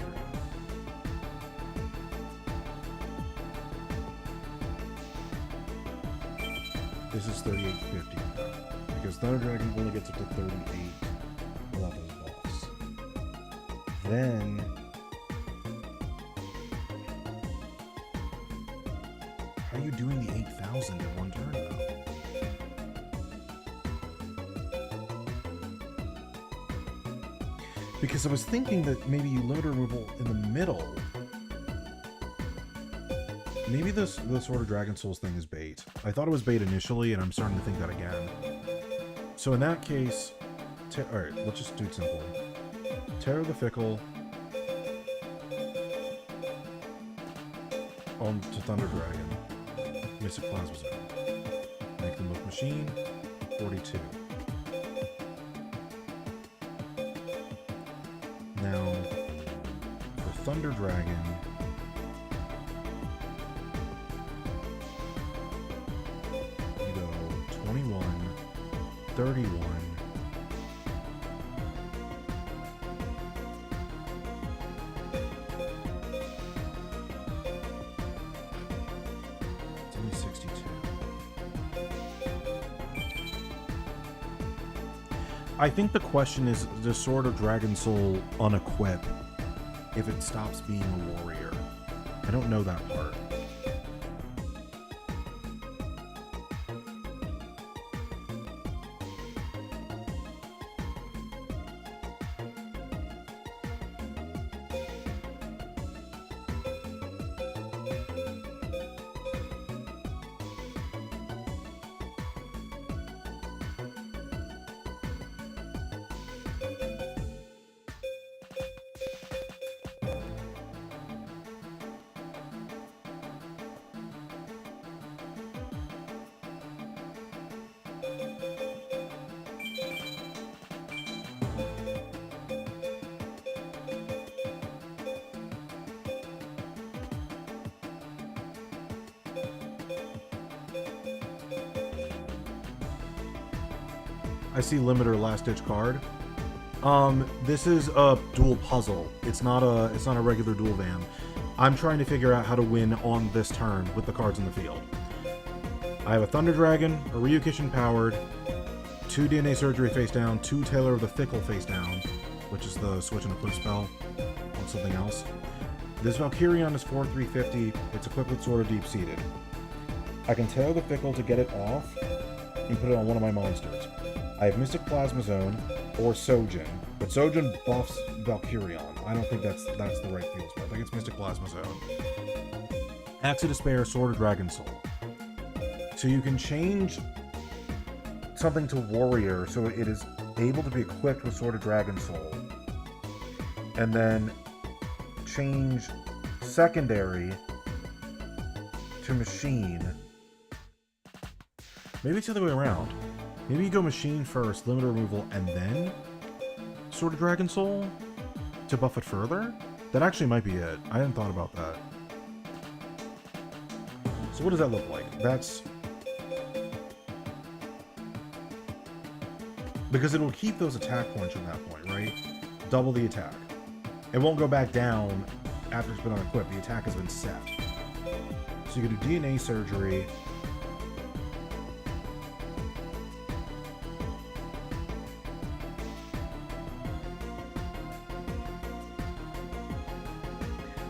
This is 3850 because Thunder Dragon only gets up to 38 level boss. Then how are you doing the 8,000 in one turn though? Because I was thinking that maybe you limit removal in the middle. Maybe the Sword of Dragon Souls thing is bait. I thought it was bait initially, and I'm starting to think that again. So in that case, alright, let's just do it simply. Terror the Fickle on to Thunder Dragon. Mystic Plasma Zone. Make them look machine. 42. Now, for Thunder Dragon, you go 21, 31, it's only 62. I think the question is, does Sword of Dragon Soul unequip if it stops being a warrior? I don't know that part. I see limiter last ditch card. This is a dual puzzle. It's not a regular dual van. I'm trying to figure out how to win on this turn with the cards in the field. I have a Thunder Dragon, a Ryukishin powered, 2 DNA Surgery face down, 2 Tailor of the Fickle face down, which is the switch and equip spell on something else. This Valkyrion is 4/350. It's equipped with Sword of Deep Seated. I can Tailor the Fickle to get it off and put it on one of my monsters. I have Mystic Plasma Zone or Sojin, but Sojin buffs Valkyrion. I don't think that's the right field spell. I think it's Mystic Plasma Zone. Axe of Despair, Sword of Dragon Soul. So you can change something to Warrior so it is able to be equipped with Sword of Dragon Soul. And then change Secondary to Machine. Maybe it's the other way around. Maybe you go Machine first, Limit Removal, and then Sword of Dragon Soul to buff it further? That actually might be it. I hadn't thought about that. So what does that look like? That's... because it'll keep those attack points from that point, right? Double the attack. It won't go back down after it's been unequipped. The attack has been set. So you can do DNA Surgery.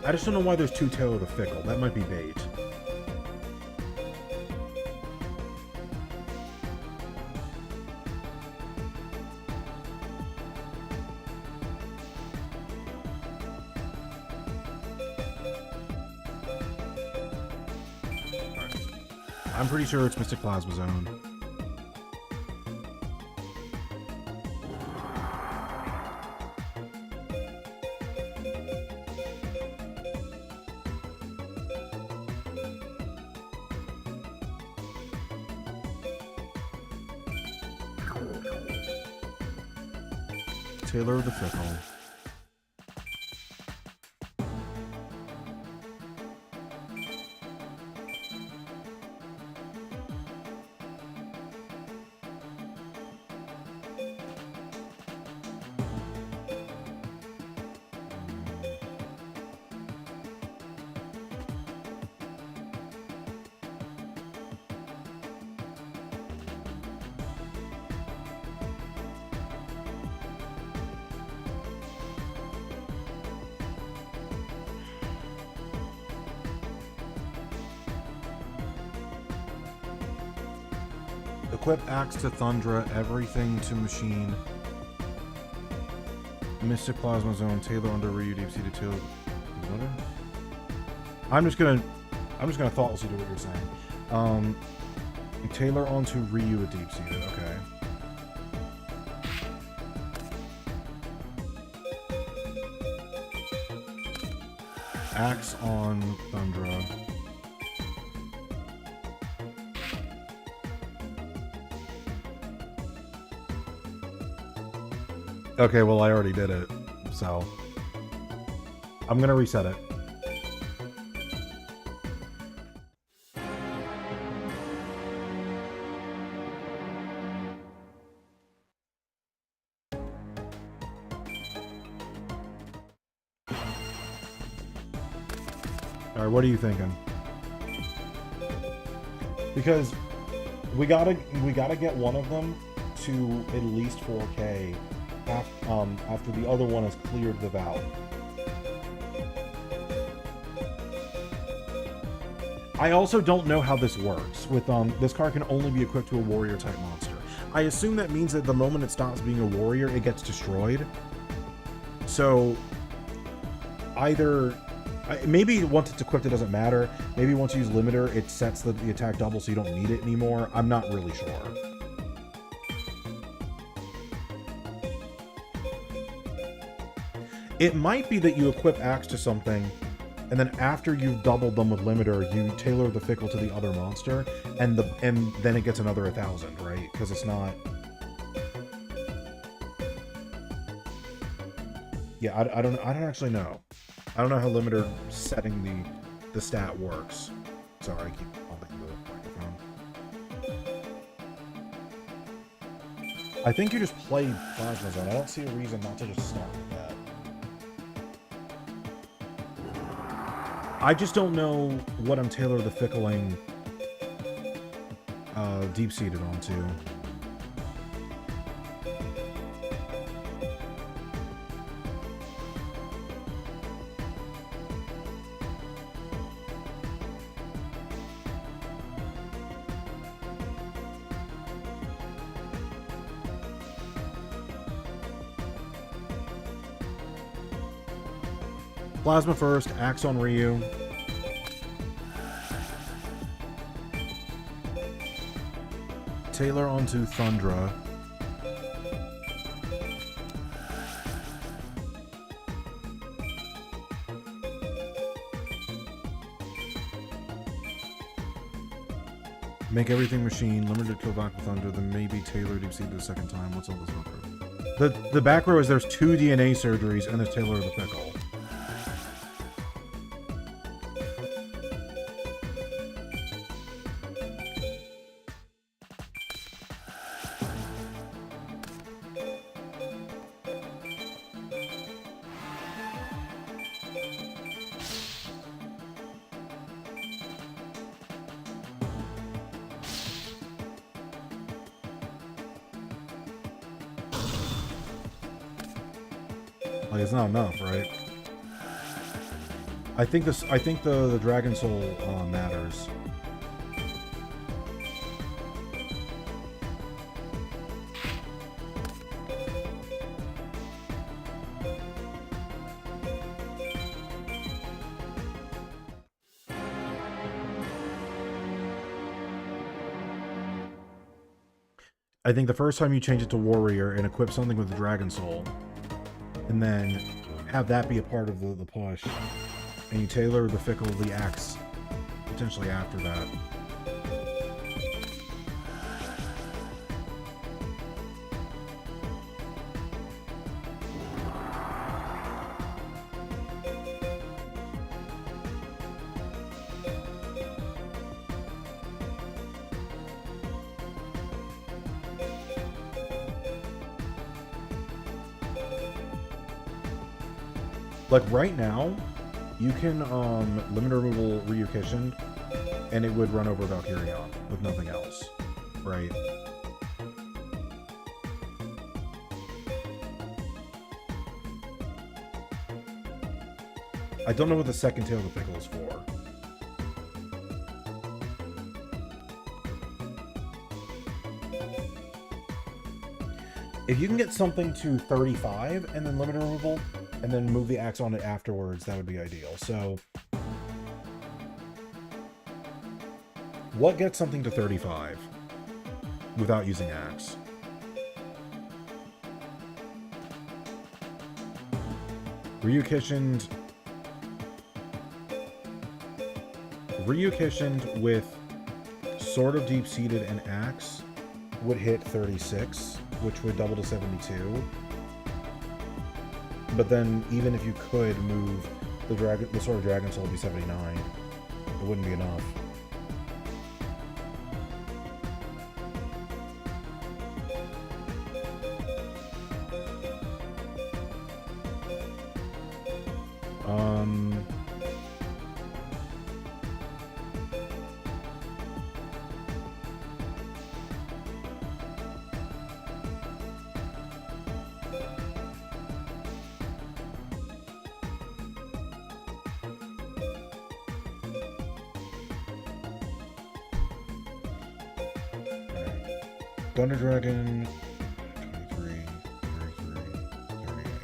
I just don't know why there's 2 Tail of the Fickle. That might be bait. I'm pretty sure it's Mystic Plasma Zone. Tailor of the Fickle. Equip Axe to Thundra, everything to Machine. Mystic Plasma Zone, Tailor under Ryu, Deep Seated Tail. I'm just gonna thoughtlessly do what you're saying. Tailor onto Ryu at Deep Seated, okay. Axe on Thundra. Okay, well, I already did it, so I'm gonna reset it. All right, what are you thinking? Because we gotta get one of them to at least 4K. After the other one has cleared the valve. I also don't know how this works. With this card can only be equipped to a warrior type monster. I assume that means that the moment it stops being a warrior, it gets destroyed. So either maybe once it's equipped, it doesn't matter. Maybe once you use limiter, it sets the attack double, so you don't need it anymore. I'm not really sure. It might be that you equip Axe to something, and then after you've doubled them with limiter, you tailor the Fickle to the other monster, and then it gets another 1,000, right? Because it's not. Yeah, I don't actually know. I don't know how limiter setting the stat works. Sorry, I keep bumping the microphone. I think you just played Plasma Zone. I don't see a reason not to just start with that. I just don't know what I'm Taylor the Fickling deep-seated onto. Plasma first, Axe on Ryu. Taylor onto Thundra. Make everything machine, limited kill back with Thunder, then maybe Taylor deep seed the second time. What's all this back row? The back row is there's 2 DNA surgeries and there's Taylor the Pickle. Like, it's not enough, right? I think the Dragon Soul matters. I think the first time you change it to Warrior and equip something with the Dragon Soul, and then have that be a part of the push, and you tailor the Fickle, the Axe, potentially after that. Like, right now, you can limit removal Ryu Kishin, and it would run over Valkyrion with nothing else, right? I don't know what the second tail of the Pickle is for. If you can get something to 35 and then limit removal, and then move the axe on it afterwards, that would be ideal. So, what gets something to 35 without using axe? Ryu Kishined with sort of deep-seated and axe would hit 36, which would double to 72. But then, even if you could move the Sword of Dragon Soul, would be 79. It wouldn't be enough. Thunder Dragon, 23, 33, 38.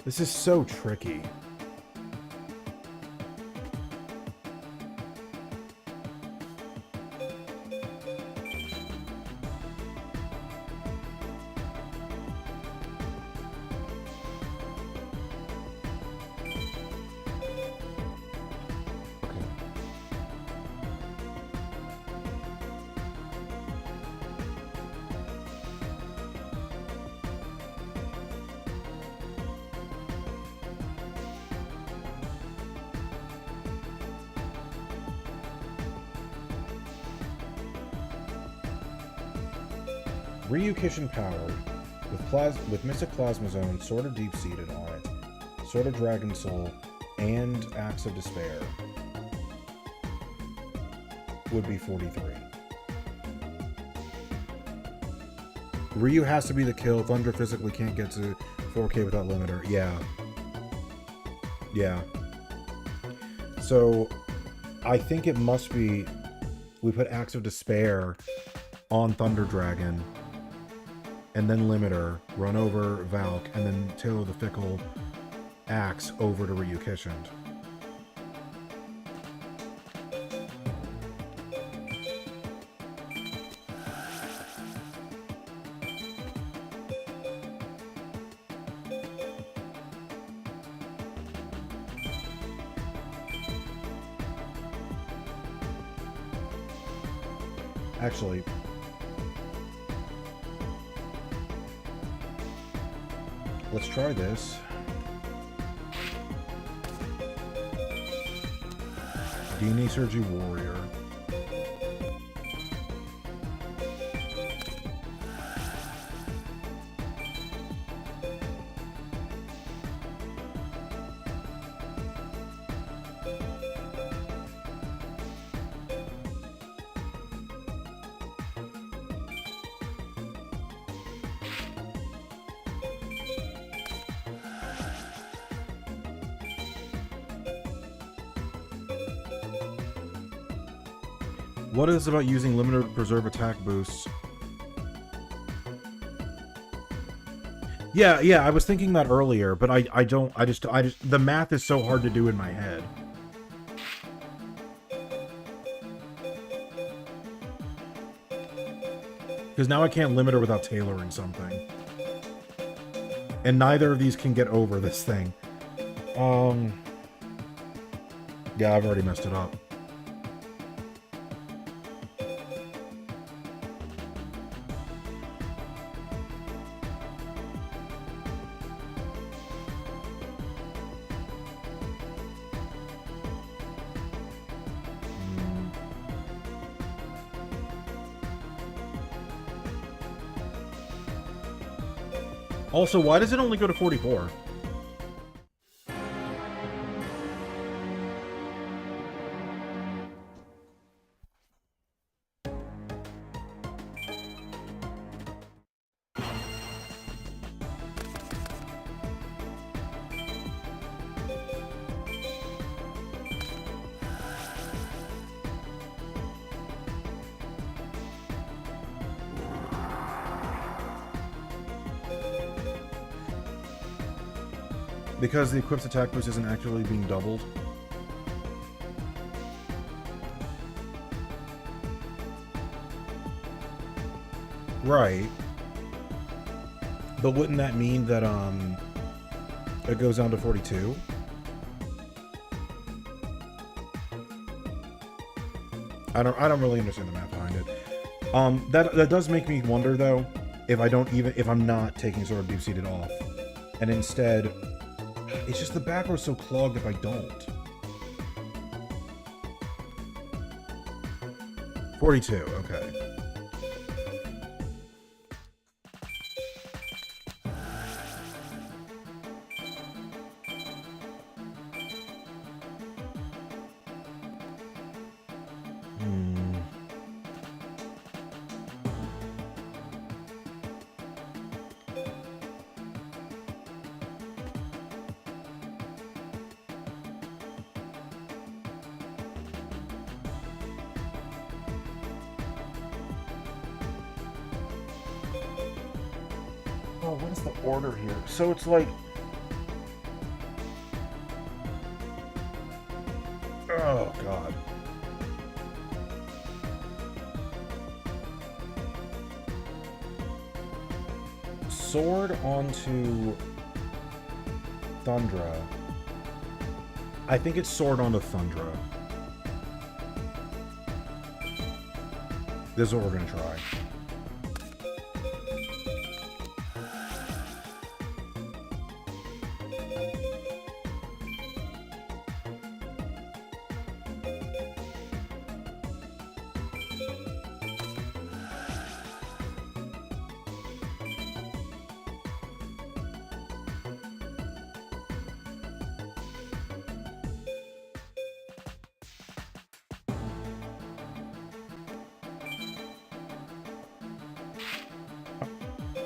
This is so tricky. Ryukishin powered, with Mystic Plasma Zone, Sword of Deep Seated on it, Sword of Dragon Soul, and Axe of Despair, would be 43. Ryu has to be the kill. Thunder physically can't get to 4K without limiter. Yeah. Yeah. So, I think it must be... We put Axe of Despair on Thunder Dragon, and then limiter, run over Valk, and then Taylor the Fickle Axe over to Ryukishin. Actually, let's try this. DNA Surgery Warrior. What is about using limiter to preserve attack boosts? Yeah, I was thinking that earlier, but I just, the math is so hard to do in my head. Because now I can't limiter without tailoring something. And neither of these can get over this thing. Yeah, I've already messed it up. Also, why does it only go to 44? Because the equip's attack boost isn't actually being doubled. Right. But wouldn't that mean that it goes down to 42? I don't really understand the math behind it. That does make me wonder though, if I'm not taking Sword of Deep Seated off. And instead, it's just the back row's so clogged if I don't. 42, okay. Oh, what is the order here? So it's like... Oh, God. Sword onto Thundra. I think it's Sword onto Thundra. This is what we're going to try.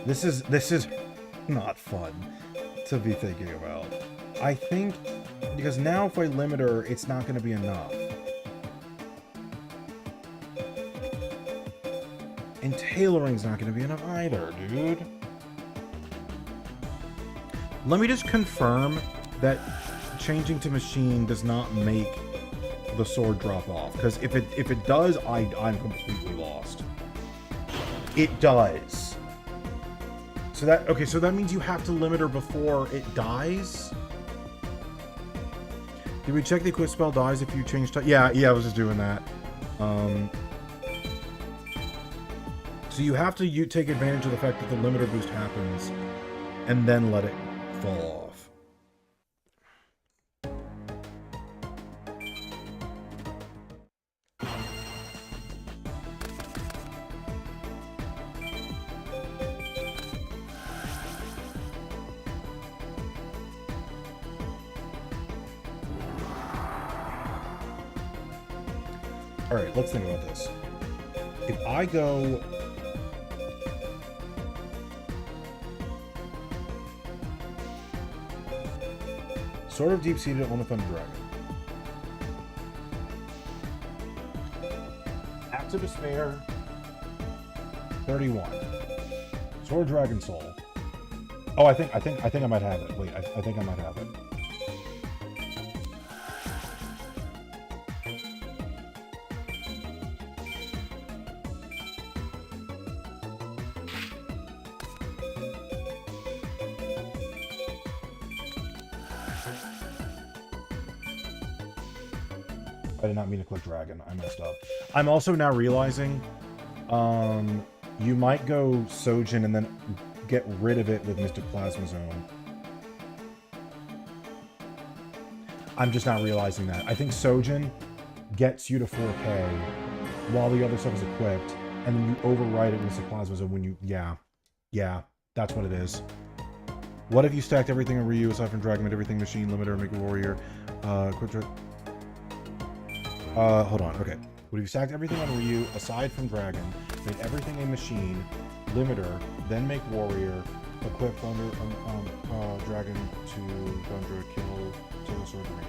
This is not fun to be thinking about. I think because now if I limit her, it's not going to be enough. And tailoring's not going to be enough either, dude. Let me just confirm that changing to machine does not make the sword drop off. Because if it does, I'm completely lost. It does. So that means you have to limit her before it dies? Did we check the equip spell dies if you change type? Yeah, I was just doing that. So you have to take advantage of the fact that the limiter boost happens and then let it fall off. Alright, let's think about this. If I go... Sword of Deep-Seated on the Thunder Dragon. Axe of Despair. 31. Sword of Dragon Soul. Oh, I think I might have it. Wait, I think I might have it. I did not mean to click dragon. I messed up. I'm also now realizing you might go Sojin and then get rid of it with Mystic Plasma Zone. I'm just not realizing that. I think Sojin gets you to 4K while the other stuff is equipped, and then you override it with Mystic Plasma Zone when you... Yeah, that's what it is. What if you stacked everything on Ryu aside from Dragon, made everything machine, limiter, make a warrior, hold on, okay. What if you stacked everything on Ryu, aside from Dragon, made everything a machine, limiter, then make warrior, equip Thunder, Dragon to Thunder, kill the sword Ryu.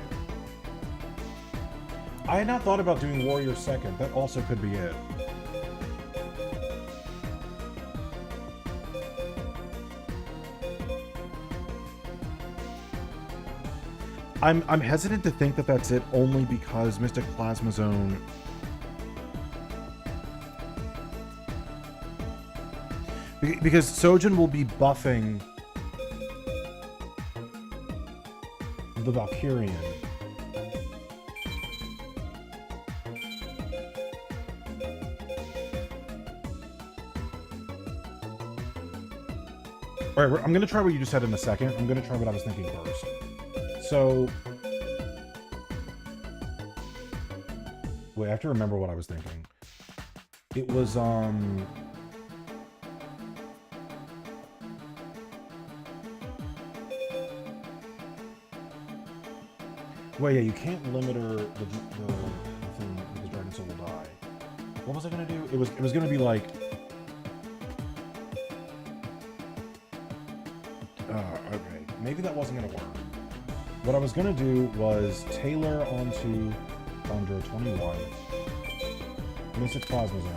I had not thought about doing warrior second. That also could be it. I'm hesitant to think that that's it only because Mystic Plasma Zone... Because Sojin will be buffing the Valkyrian. Alright, I'm going to try what you just said in a second. I'm going to try what I was thinking first. So, wait, I have to remember what I was thinking. It was, wait, yeah, you can't limit her the thing because Dragon Soul will die. What was I gonna do? It was gonna be like, okay, maybe that wasn't gonna work. What I was going to do was tailor onto Thunder 21, Mystic Plasma Zone,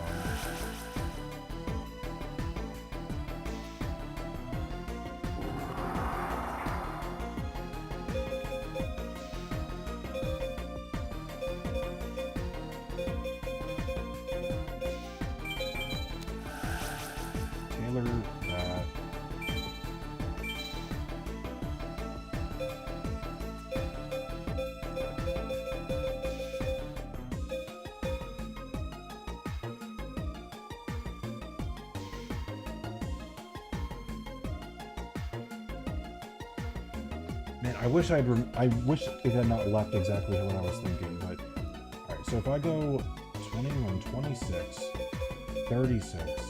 tailor that. Man, I wish it had not left exactly what I was thinking, but... Alright, so if I go 21, 26, 36...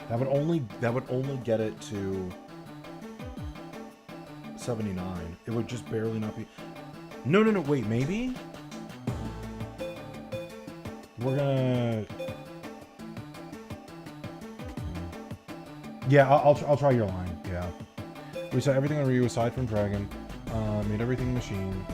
That would only get it to 79. It would just barely not be... No, wait, maybe? We're gonna... Yeah, I'll try your line, yeah. We set everything on Ryu aside from Dragon. Made everything machine.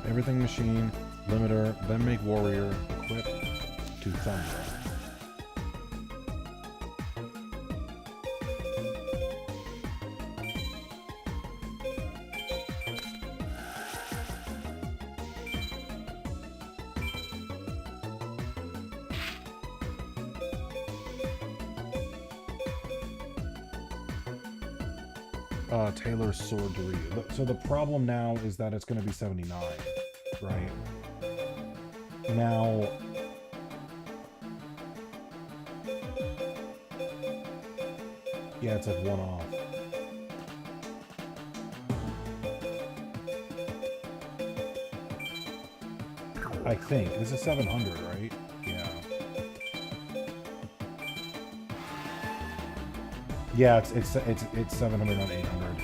Everything machine, limiter, then make warrior, equip to thunder. Taylor's sword to Ryu. So the problem now is that it's going to be 79, right? Now, yeah, it's like one off. I think this is 700, right? Yeah. Yeah, it's 700 on 800.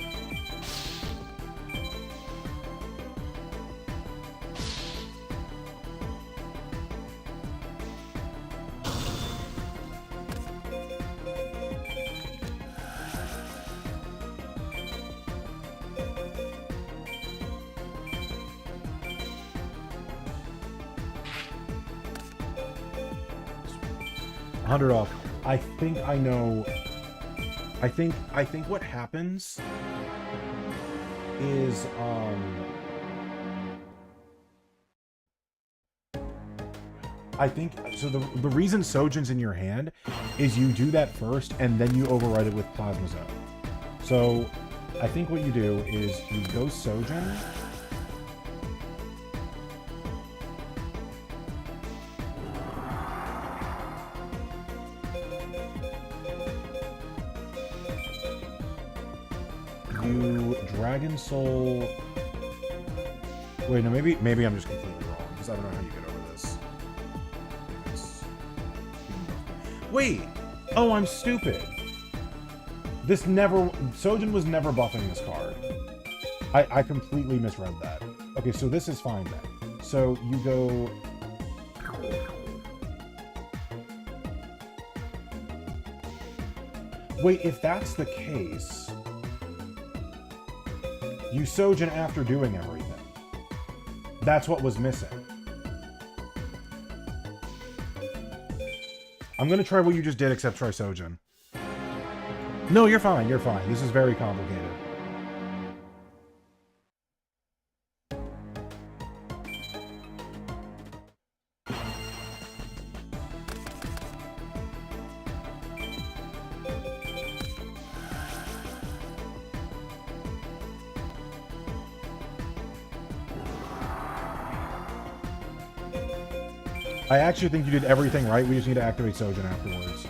$100 off. I think I know. I think what happens is I think so the reason Sojin's in your hand is you do that first and then you override it with Plasma Zone. So I think what you do is you go Sojin. Dragon Soul. Wait, no, maybe I'm just completely wrong because I don't know how you get over this. Wait! Oh, I'm stupid. This never... Sojin was never buffing this card. I completely misread that. Okay, so this is fine then. So you go... Wait, if that's the case... You Sojin after doing everything. That's what was missing. I'm gonna try what you just did, except try Sojin. No, you're fine, you're fine. This is very complicated. I actually think you did everything right. We just need to activate Sojin afterwards.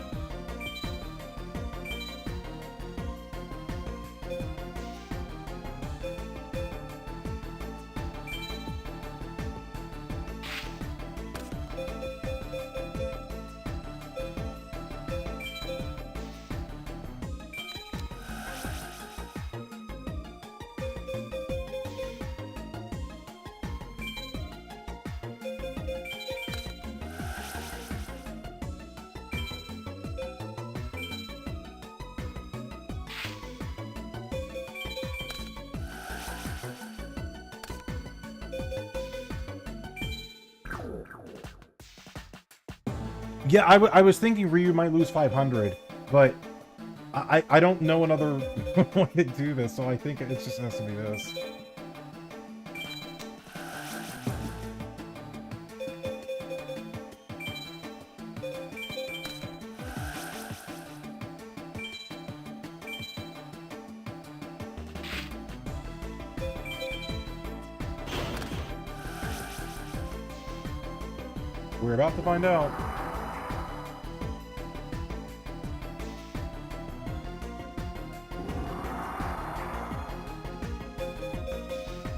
Yeah, I was thinking Ryu might lose 500, but I don't know another way to do this, so I think it just has to be this. We're about to find out.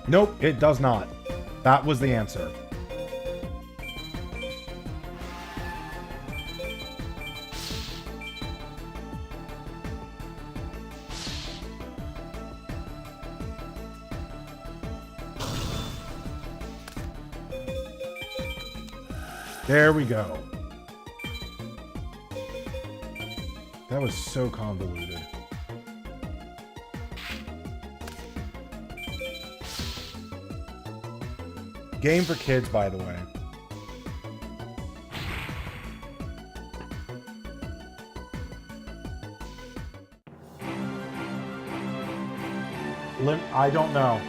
Nope, it does not. That was the answer. There we go. That was so convoluted. Game for kids, by the way. I don't know.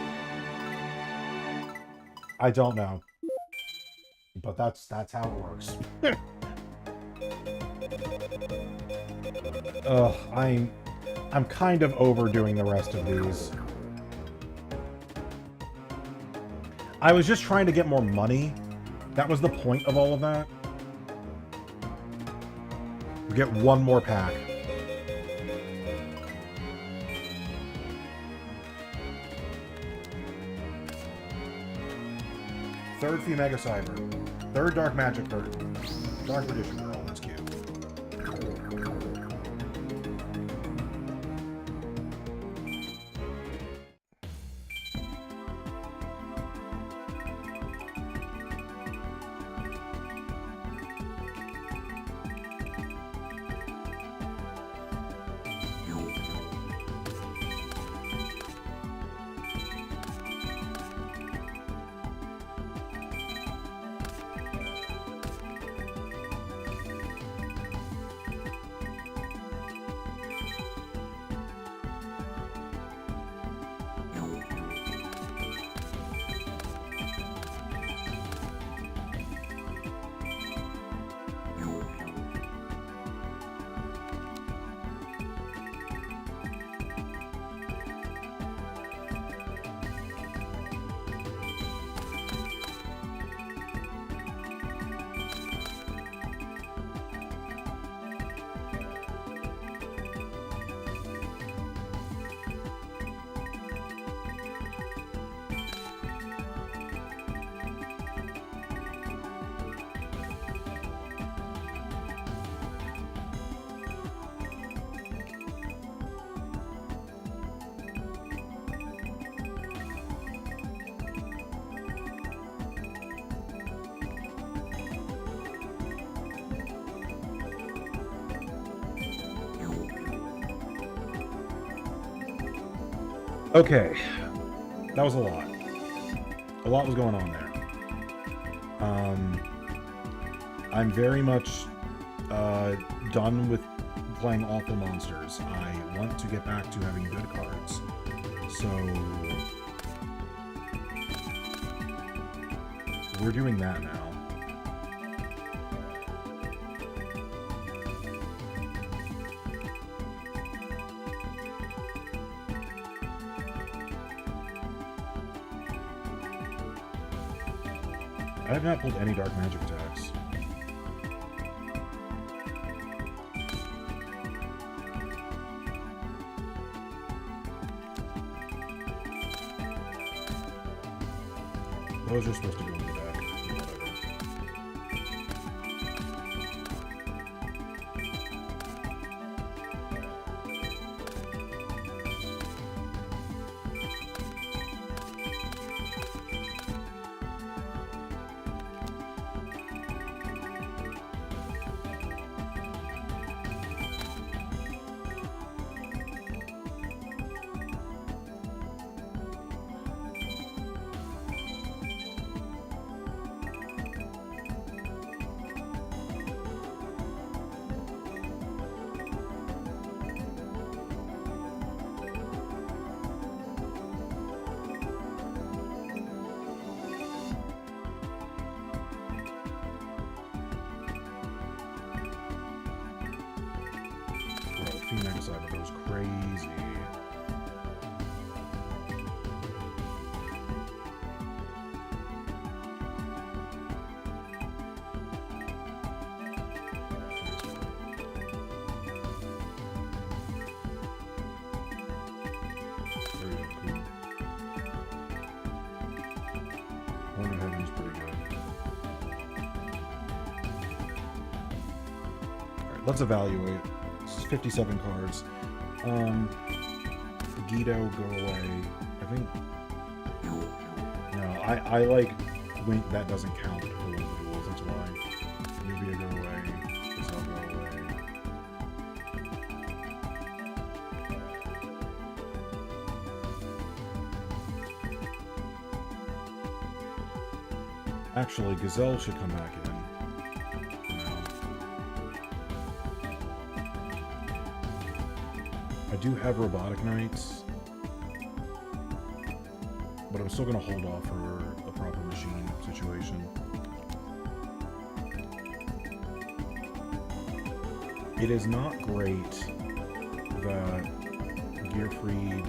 I don't know. But that's how it works. Ugh, I'm kind of overdoing the rest of these. I was just trying to get more money. That was the point of all of that. Get one more pack. Third Fee Mega Cyber. Third Dark Magic Curtain. Dark Edition Girl, that's cute. Okay, that was a lot. A lot was going on there. I'm very much done with playing awful monsters. I want to get back to having good cards. So we're doing that now. I have not pulled any dark magic attacks. Those are supposed to go in the deck. Whatever. Mega Cyber goes crazy. There we go, cool. Horn of Heaven is pretty good. Alright, let's evaluate. This is 57 cards. Guido, go away. I think... No, I like... Wink, that doesn't count for one of the rules, that's why. Maybe I go away. This I'll go away. Actually, Gazelle should come back in. I do have Robotic Knights, but I'm still going to hold off for a proper machine situation. It is not great that Gearfried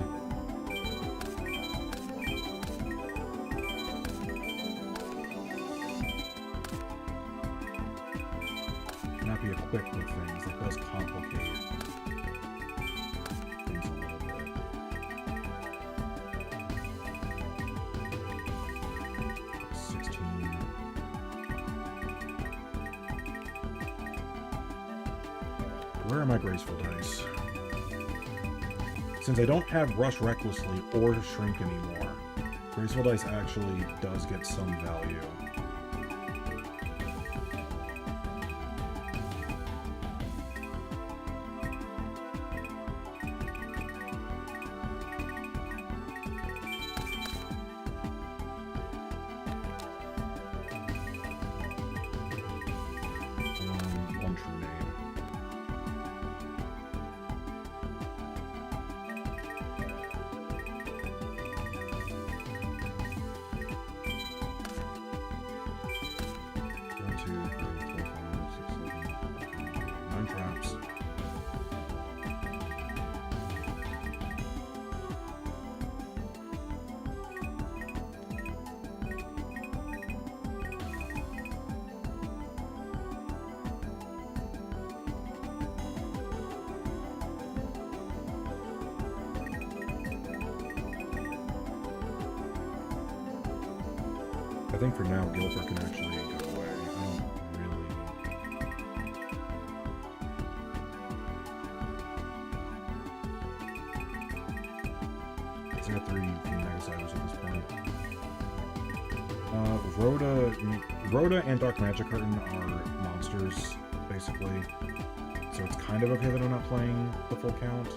cannot be equipped with things. That does complicate things a little bit. Where are my graceful dice? Since I don't have Rush Recklessly or Shrink anymore, graceful dice actually does get some value. One true name. Traps. I think for now, Guilford can actually go away. I don't really... I got 3 Mega Cycles at this point. Rhoda and Dark Magic Curtain are monsters, basically. So it's kind of okay that I'm not playing the full count.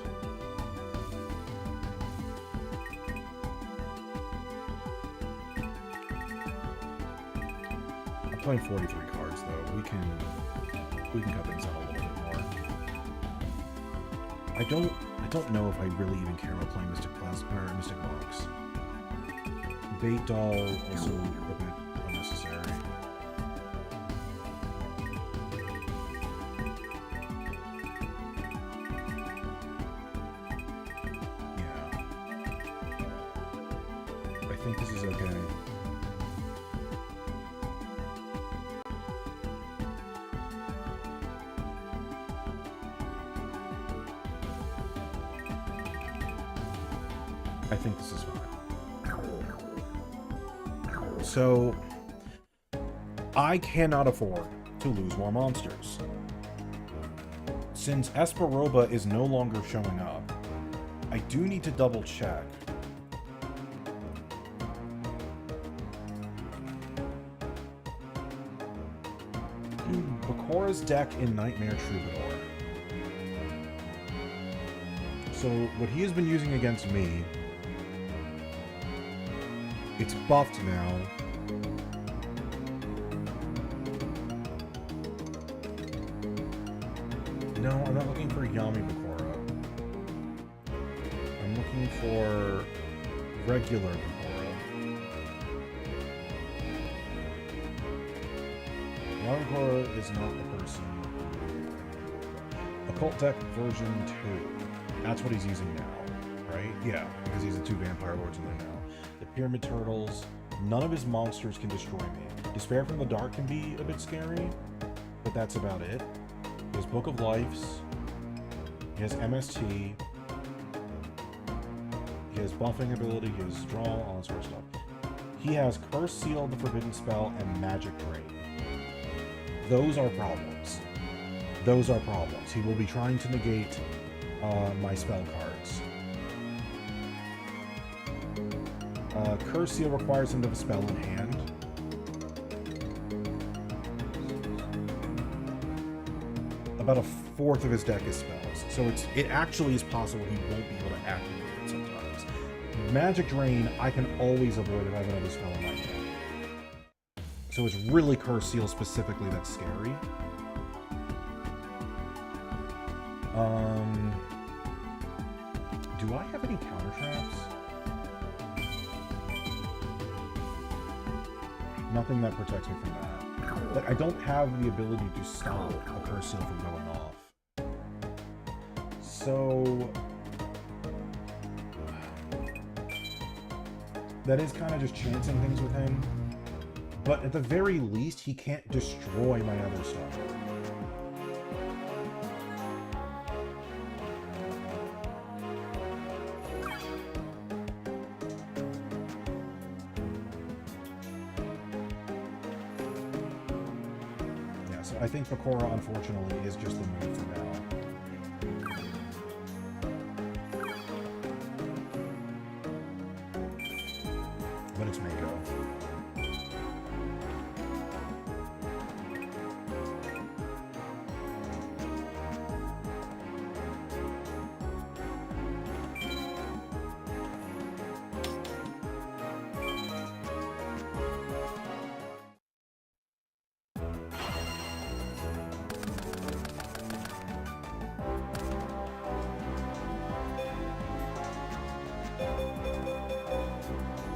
I'm playing 43 cards though. We can cut things out a little bit more. I don't know if I really even care about playing Mystic Class or Mystic Box. Bait Doll also a bit unnecessary. Yeah. I think this is okay. I think this is fine. So, I cannot afford to lose more monsters. Since Esperoba is no longer showing up, I do need to double check. Bakora's deck in Nightmare Troubadour. So, what he has been using against me, it's buffed now. No, I'm not looking for Yami Bakura. I'm looking for regular Bakura. Yami Bakura is not the person. Occult Deck version 2. That's what he's using now, right? Yeah, because he's the 2 Vampire Lords in there now. The Pyramid Turtles, none of his monsters can destroy me. Despair from the Dark can be a bit scary, but that's about it. He has Book of Lives, he has MST, he has buffing ability, he has draw, all that sort of stuff. He has Curse Seal, the Forbidden Spell, and Magic Drain. Those are problems. Those are problems. He will be trying to negate my spell cards. Curse Seal requires him to have a spell in hand. About a fourth of his deck is spells, so it actually is possible he won't be able to activate it sometimes. Magic Drain, I can always avoid if I have another spell in my hand. So it's really Curse Seal specifically that's scary. Do I have any counter traps? Nothing that protects me from that. Like, I don't have the ability to stop a Curse Seal from going off. So that is kind of just chancing things with him. But at the very least, he can't destroy my other stuff. I think Bakura, unfortunately, is just the move for now. But it's Mako.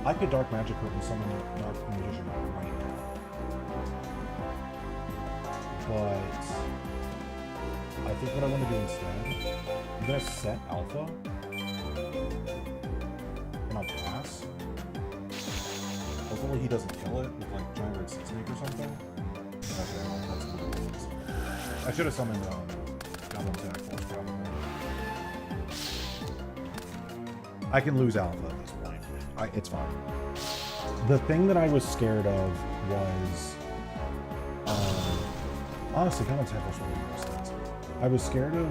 I could Dark Magic Curtain summon Dark Magician right now. But I think what I want to do instead, I'm going to set Alpha. And I'll pass. Hopefully he doesn't kill it with like Giant Red Sea Snake or something. I should have summoned Goblin Attack Force probably. I can lose Alpha at this point. It's fine. The thing that I was scared of was, honestly, kind of Force really makes sense. I was scared of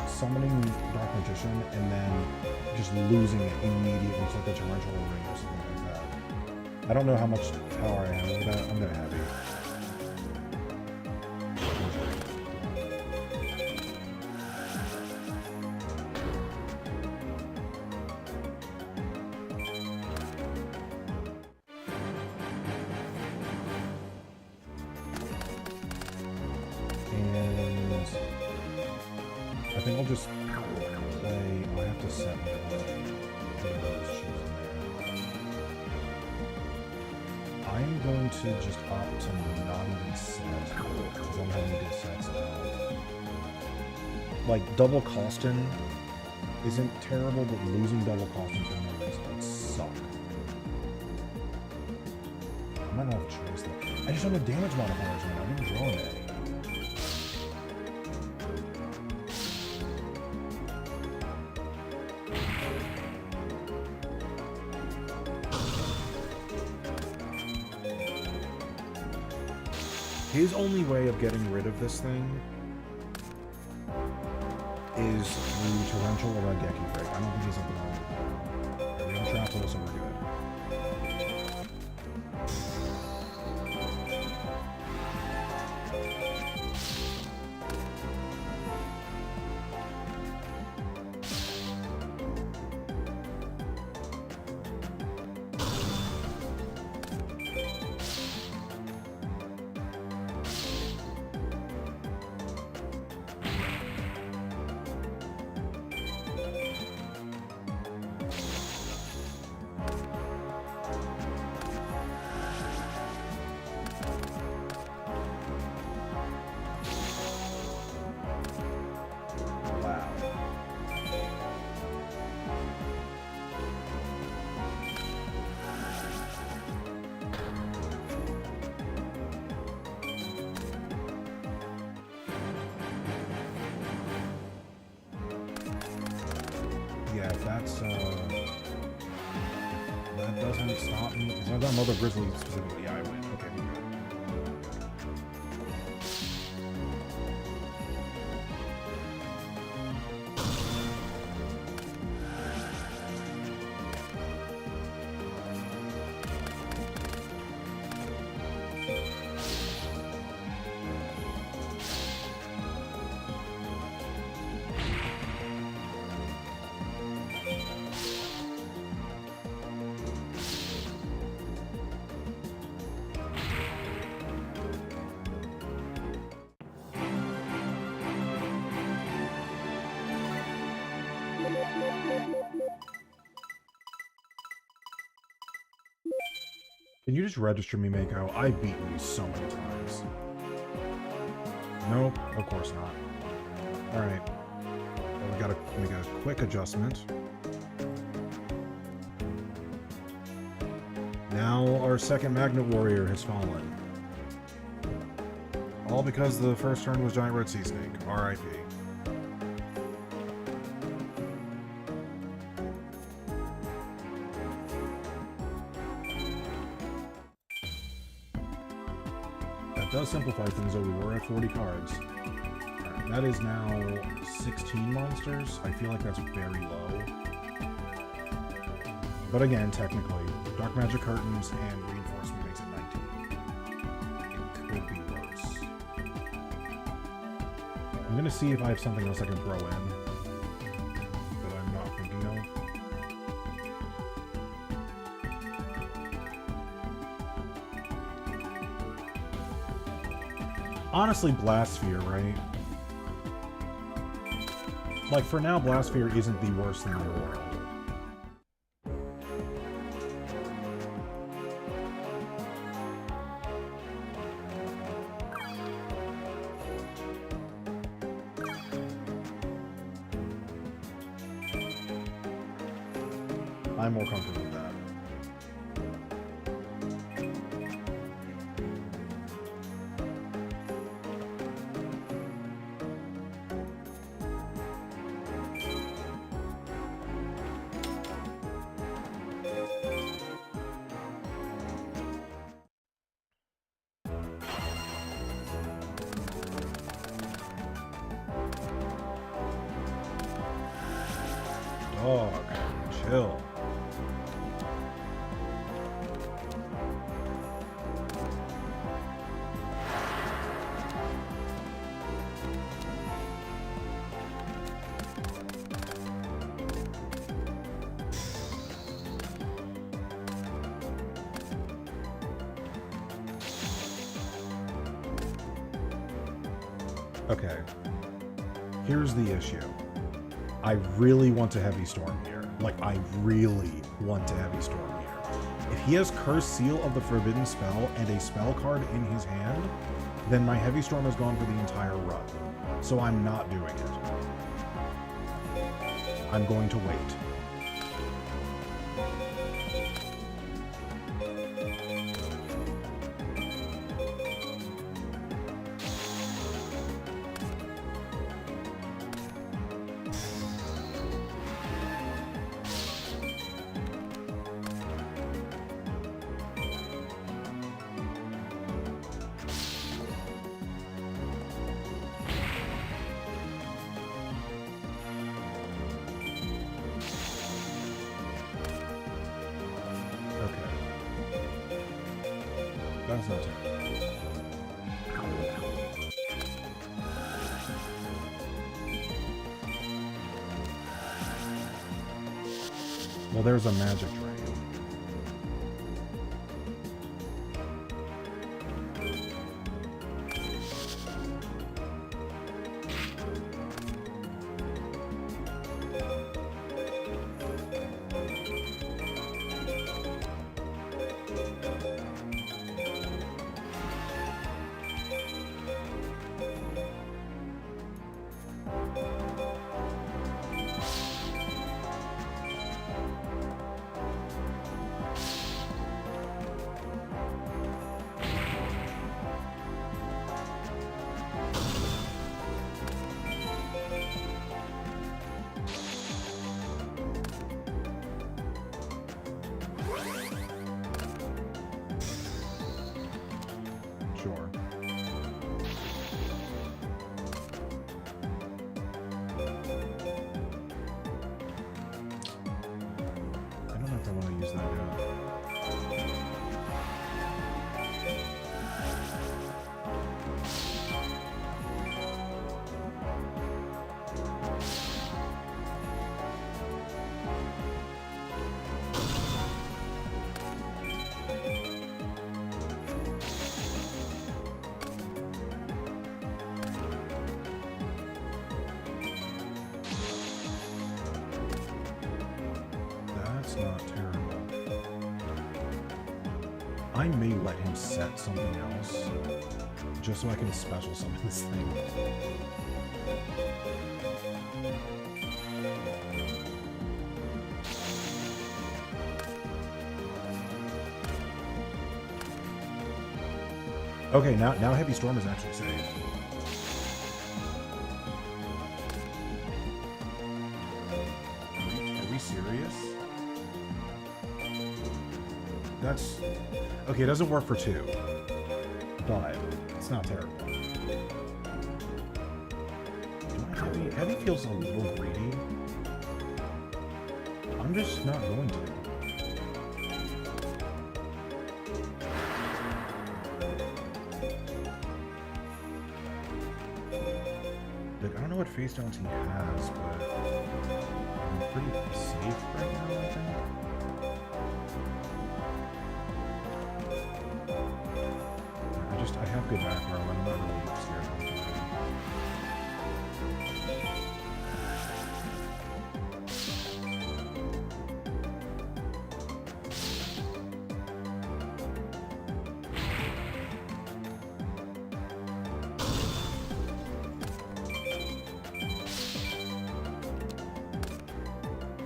summoning Dark Magician and then just losing it immediately to like a torrential ring or something like that. I don't know how much power I have with that. I'm gonna have it. I think I'll just play. I have to set my I'm going to just opt to not even set because I'm having to get sets now. Like double costing isn't terrible, but losing double costing for no reason would suck. I might not have a choice though. I just don't have damage modifiers right now. I didn't draw any. His only way of getting rid of this thing is through Torrential or Raigeki Break. I don't think he's something wrong with that. We don't trap those, so we're good. 10% stop me? Because I've got Mother Grizzly specifically. Yeah, I win. Okay, we're good. Can you just register me, Mako? I've beaten you so many times. Nope, of course not. Alright. Well, we gotta make a quick adjustment. Now our second Magnet Warrior has fallen. All because the first turn was Giant Red Sea Snake. R.I.P. Does simplify things, though. We were at 40 cards. Right, that is now 16 monsters. I feel like that's very low. But again, technically, Dark Magic Curtains and Reinforcement makes it 19. It could be worse. I'm gonna see if I have something else I can throw in that I'm not thinking of. Honestly, Blastsphere, right? Like, for now, Blastsphere isn't the worst thing in the world. I'm more comfortable with that. Dog, chill. Okay. Here's the issue. I really want to Heavy Storm here. Like, I really want to Heavy Storm here. If he has Cursed Seal of the Forbidden Spell and a spell card in his hand, then my Heavy Storm is gone for the entire run. So I'm not doing it. I'm going to wait. That's not terrible. Well, there's a magic drain. use that yet. That's not terrible. I may let him set something else, just so I can special summon this thing. Okay, now Heavy Storm is actually saved. Are we serious? That's... Okay, it doesn't work for 2. But it's not terrible. Heavy feels a little greedy. I'm just not going to. Like, I don't know what face downs he has, but I'm pretty safe right now, I think. I have good back row, I'm not really scared of anything.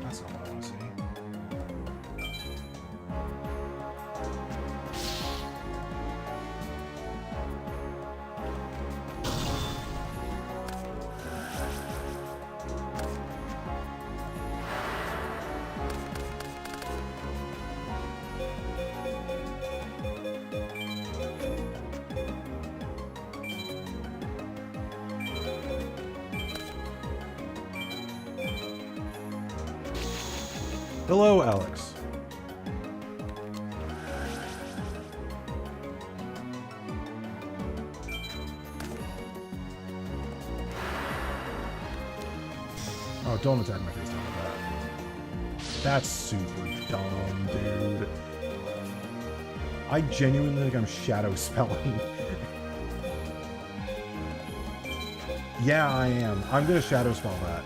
That's not what I want to see. Hello, Alex. Oh, don't attack my face down with that. That's super dumb, dude. I genuinely think I'm shadow spelling. Yeah, I am. I'm gonna shadow spell that.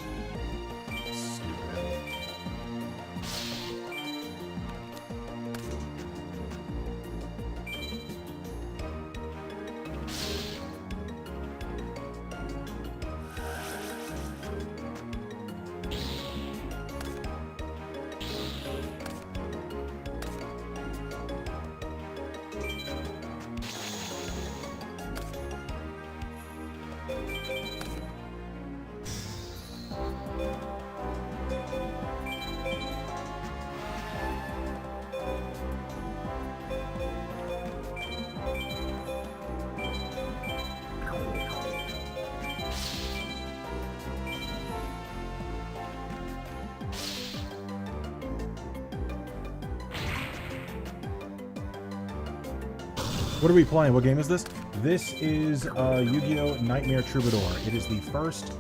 What are we playing? What game is this? This is Yu-Gi-Oh! Nightmare Troubadour. It is the first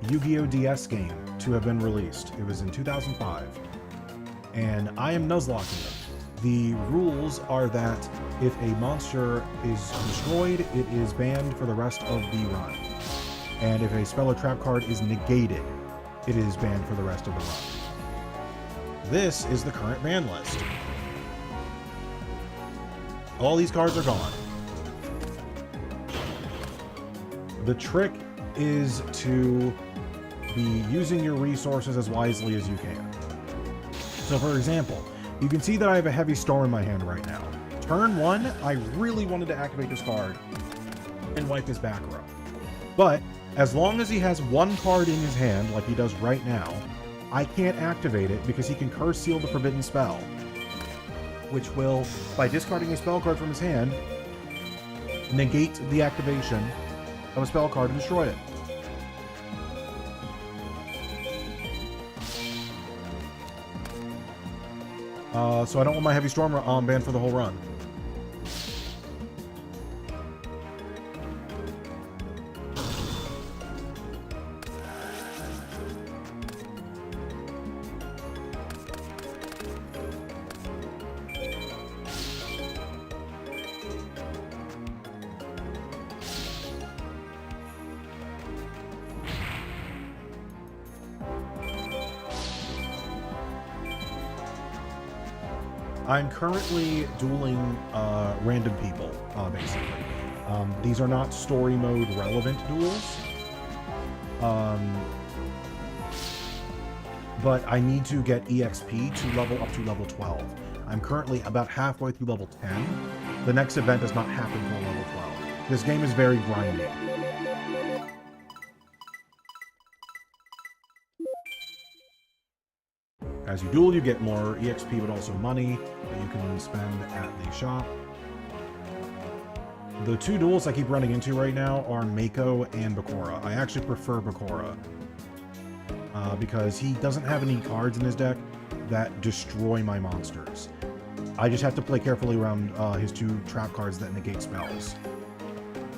Yu-Gi-Oh! DS game to have been released. It was in 2005. And I am Nuzlocking it. The rules are that if a monster is destroyed, it is banned for the rest of the run. And if a spell or trap card is negated, it is banned for the rest of the run. This is the current ban list. All these cards are gone. The trick is to be using your resources as wisely as you can. So for example, you can see that I have a Heavy Storm in my hand right now. Turn 1, I really wanted to activate this card and wipe his back row. But as long as he has one card in his hand, like he does right now, I can't activate it because he can Curse Seal the Forbidden Spell, which will, by discarding a spell card from his hand, negate the activation of a spell card and destroy it. So I don't want my Heavy Storm banned for the whole run. I'm currently dueling random people, basically. These are not story mode relevant duels. But I need to get EXP to level up to level 12. I'm currently about halfway through level 10. The next event does not happen until level 12. This game is very grindy. As you duel, you get more EXP, but also money that you can spend at the shop. The two duels I keep running into right now are Mako and Bakura. I actually prefer Bakura because he doesn't have any cards in his deck that destroy my monsters. I just have to play carefully around his two trap cards that negate spells.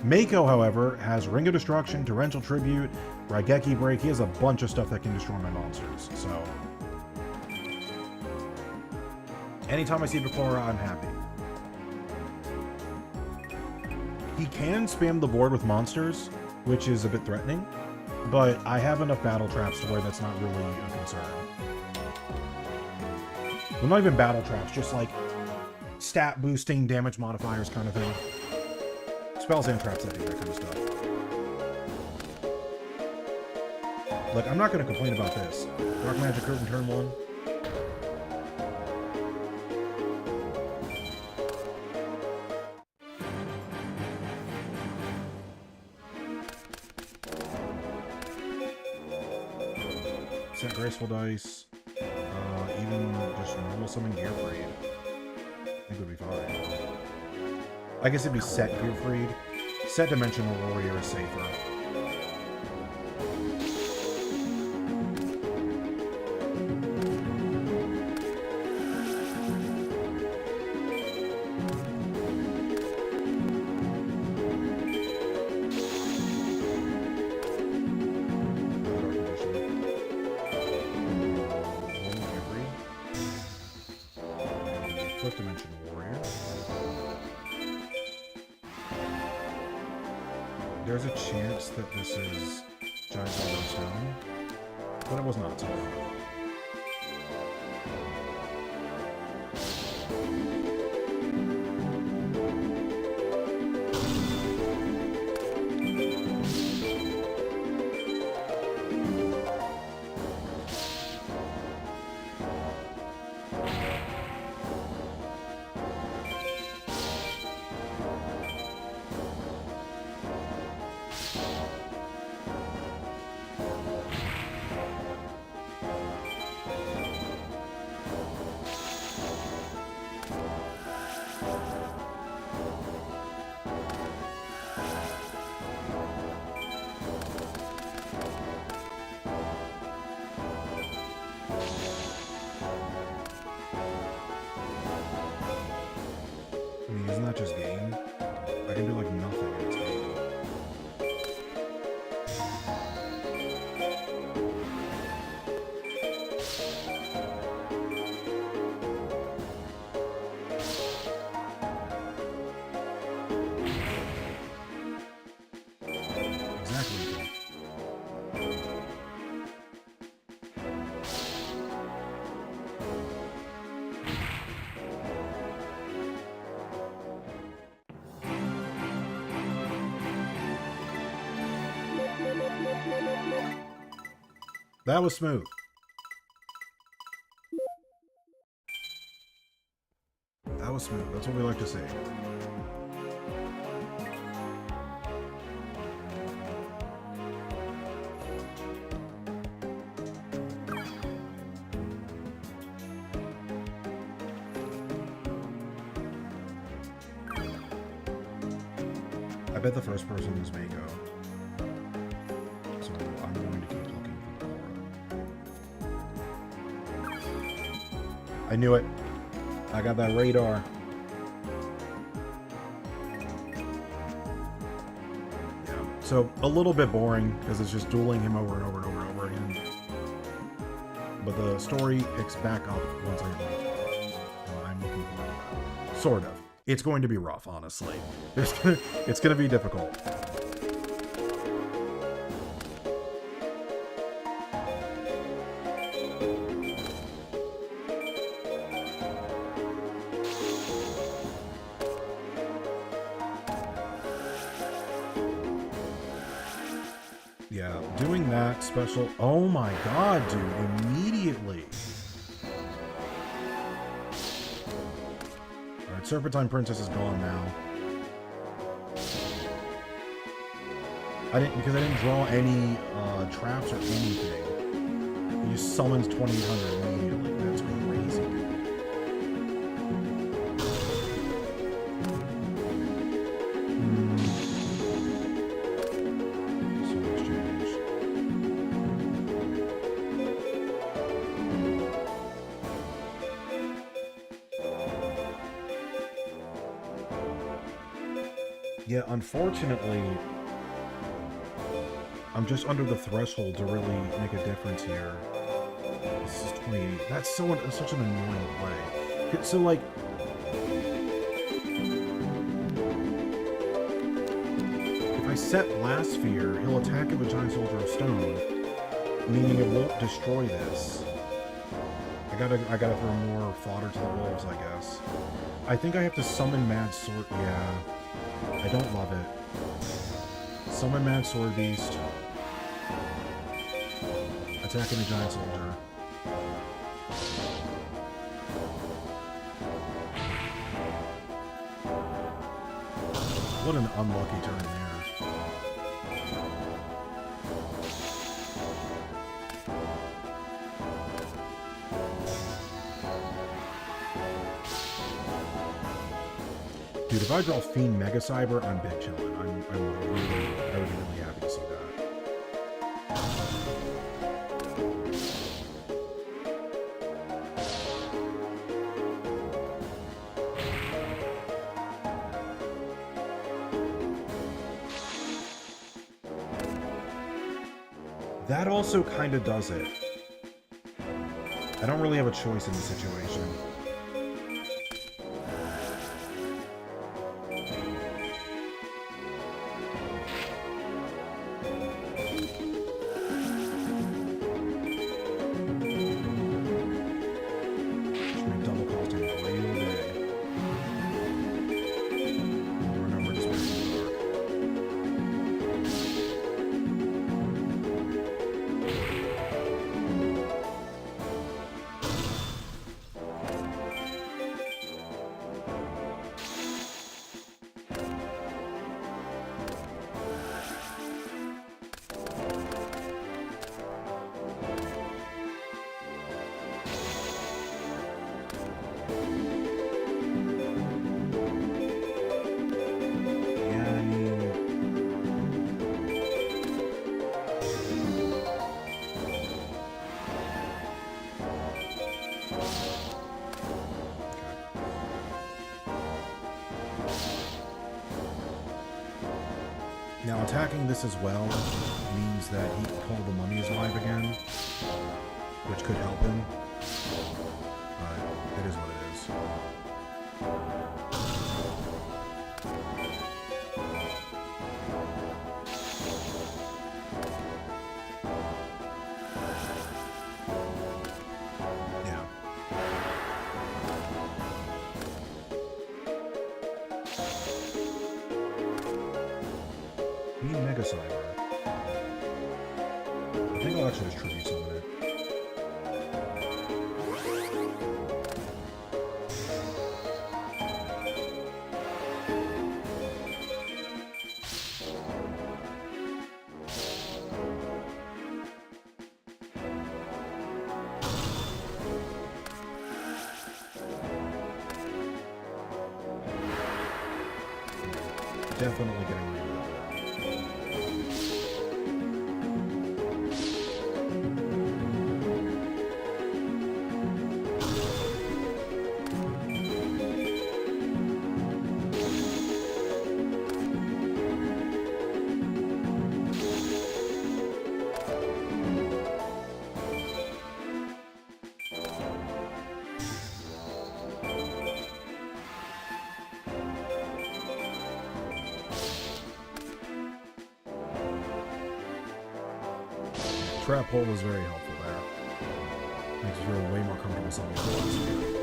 Mako, however, has Ring of Destruction, Torrential Tribute, Raigeki Break. He has a bunch of stuff that can destroy my monsters, so... anytime I see Bakura, I'm happy. He can spam the board with monsters, which is a bit threatening, but I have enough battle traps to where that's not really a concern. Well, not even battle traps, just like stat boosting, damage modifiers kind of thing. Spells and traps that do that kind of stuff. Look, I'm not going to complain about this. Dark Magic Curtain turn 1. Set Graceful Dice, even just normal summon Gearfried. I think it would be fine. I guess it'd be set Gearfried. Set Dimensional Warrior is safer. There's a chance that this is Giant Golden Stone, but it was not so. Isn't that just game? I can do like nothing in this game. Exactly. That was smooth. That was smooth. That's what we like to see. I bet the first person is Mako. So I'm going to keep looking for Bakura. I knew it. I got that radar. Yeah. So a little bit boring because it's just dueling him over and over and over and over again. But the story picks back up once I get to I'm looking forward to that. Sort of. It's going to be rough, honestly. It's going to be difficult. Yeah, doing that special... Oh my god, dude. Immediately. Alright, Serpentine Princess is gone now. Because I didn't draw any traps or anything. He just summons 2800 immediately. That's crazy, dude. Yeah, unfortunately, I'm just under the threshold to really make a difference here. This is 28. That's such an annoying play. So, like, if I set Blast Sphere, he'll attack with a Giant Soldier of Stone, meaning it won't destroy this. I gotta throw more fodder to the wolves, I guess. I think I have to summon Mad Sword. Yeah. I don't love it. Summon Mad Sword Beast. Attacking a Giant Soldier. What an unlucky turn there. Dude, if I draw Fiend Mega Cyber, I'm big chillin'. I would be really happy to see that. That also kind of does it. I don't really have a choice in this situation. Now, attacking this as well means that he can call the mummies alive again, which could help him, but it is what it is. Mega Cyber. I think I'll actually just tribute summon it. Definitely getting rid of that. trap hole was very helpful there. Makes you feel way more comfortable something.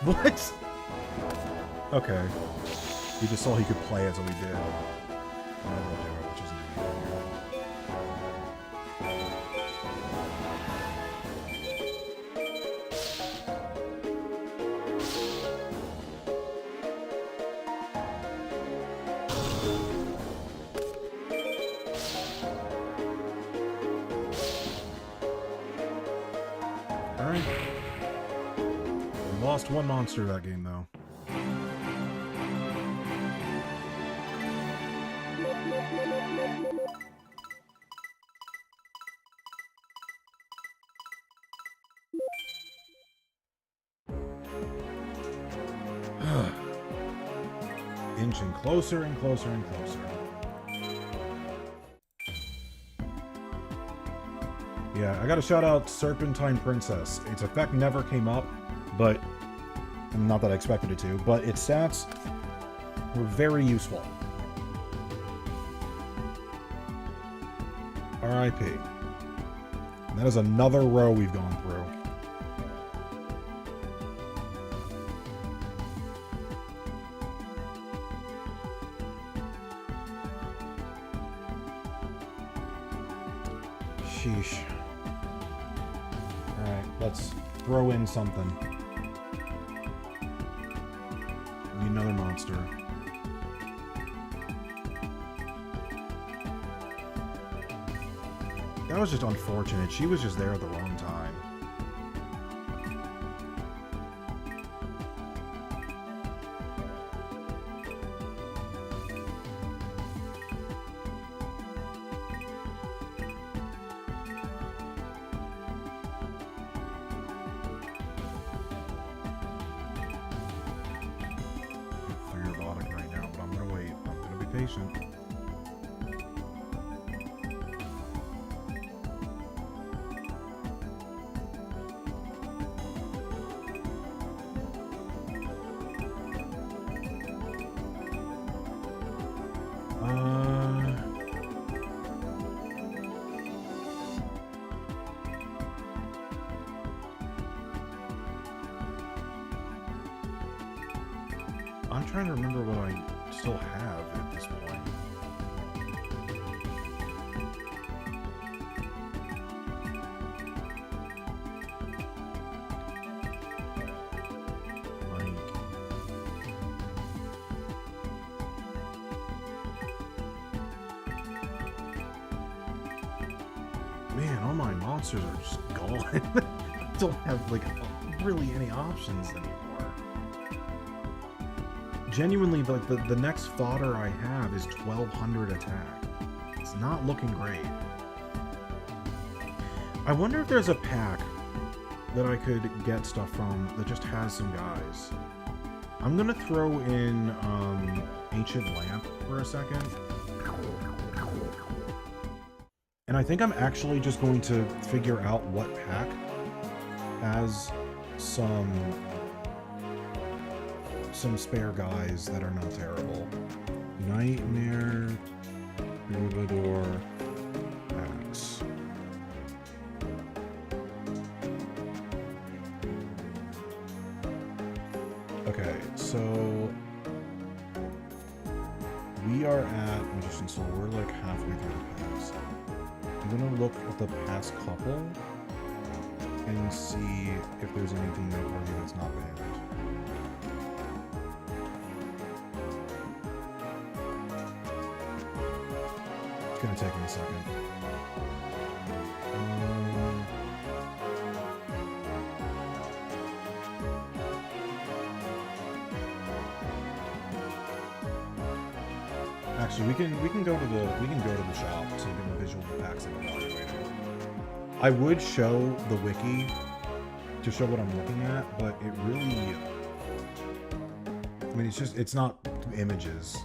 What? Okay. He just saw he could play it, so he did. Alright. Lost one monster that game, though. Inching closer and closer and closer. Yeah, I gotta shout out Serpentine Princess. Its effect never came up, but not that I expected it to, but its stats were very useful. R.I.P. And that is another row we've gone through. Sheesh. Alright, let's throw in something. Need another monster. That was just unfortunate. She was just there at the wrong time. Patient. I'm trying to remember what I still have at this point. Man, all my monsters are just gone. I don't have, like, really any options anymore. Genuinely, like, the next fodder I have is 1200 attack. It's not looking great. I wonder if there's a pack that I could get stuff from that just has some guys. I'm gonna throw in Ancient Lamp for a second. And I think I'm actually just going to figure out what pack has some spare guys that are not terrible. Nightmare, Troubadour, Axe. Okay, so we are at Magician Soul. We're like halfway through the packs. I'm gonna look at the past couple and see if there's anything noteworthy that's not banned. It's gonna take me a second. Actually, we can go to the shop so you get the visual impacts of evaluating. I would show the wiki to show what I'm looking at, but it really, I mean, it's not images.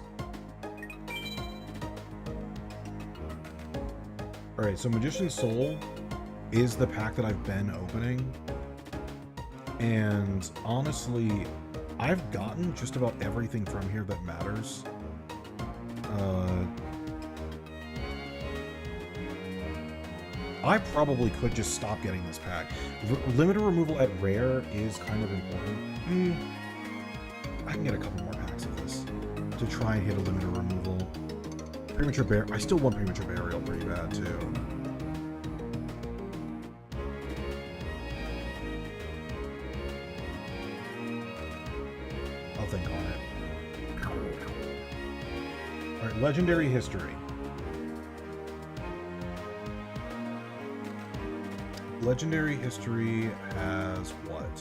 All right, so Magician's Soul is the pack that I've been opening, and honestly, I've gotten just about everything from here that matters. I probably could just stop getting this pack. Limited removal at rare is kind of important. I can get a couple more packs of this to try and hit a limited removal. Premature Bear. I still want Premature Burial pretty bad, too. I'll think on it. Alright, Legendary History. Legendary History has what?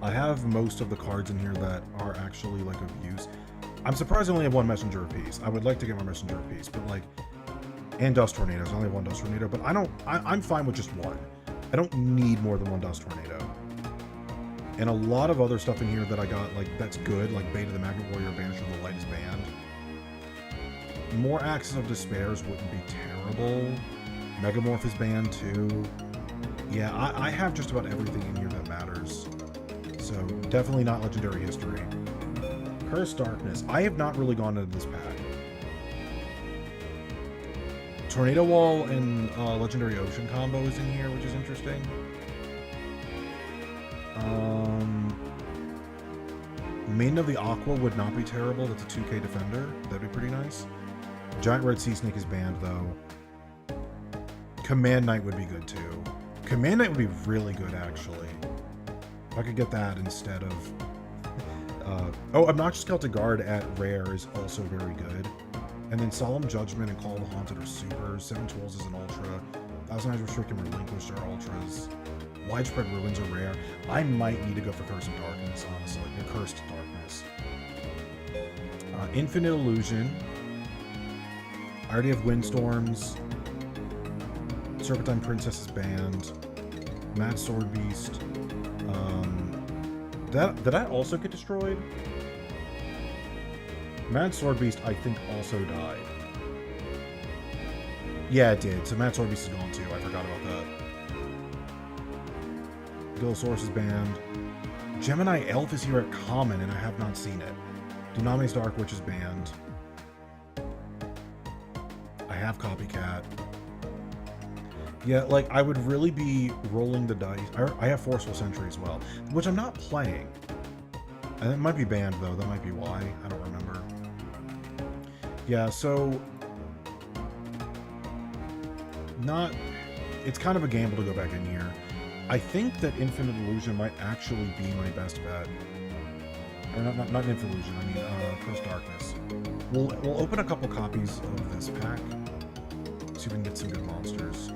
I have most of the cards in here that are actually like of use. I'm surprised I only have one Messenger apiece. I would like to get my Messenger apiece, but like, and Dust Tornadoes. I only have one Dust Tornado, but I'm fine with just one. I don't need more than one Dust Tornado. And a lot of other stuff in here that I got, like, that's good, like Beta the Magnet Warrior, Banisher of the Light is banned. More Axes of Despairs wouldn't be terrible. Megamorph is banned too. Yeah, I have just about everything in here that matters. So, definitely not Legendary History. Cursed Darkness. I have not really gone into this pack. Tornado Wall and Legendary Ocean combo is in here, which is interesting. Maiden of the Aqua would not be terrible. That's a 2K Defender. That'd be pretty nice. Giant Red Sea Snake is banned, though. Command Knight would be good, too. Command Knight would be really good, actually. If I could get that instead of... oh, Obnoxious Celtic Guard at rare is also very good. And then Solemn Judgment and Call of the Haunted are supers. Seven Tools is an ultra. Thousand Eyes Restrict and Relinquished are ultras. Widespread Ruins are rare. I might need to go for Curse of Darkness, honestly. Or Cursed Darkness. Infinite Illusion. I already have Windstorms. Serpentine Princess is banned. Mad Sword Beast. Did that also get destroyed? Mad Sword Beast, I think, also died. Yeah, it did. So Mad Sword Beast is gone too. I forgot about that. Gillosaurus is banned. Gemini Elf is here at common, and I have not seen it. Duname's Dark Witch is banned. I have Copycat. Yeah, like, I would really be rolling the dice. I have Forceful Sentry as well, which I'm not playing. And it might be banned, though. That might be why. I don't remember. Yeah, so... It's kind of a gamble to go back in here. I think that Infinite Illusion might actually be my best bet. Or not Infinite Illusion, I mean, Cursed Darkness. We'll open a couple copies of this pack. See if we can get some good monsters.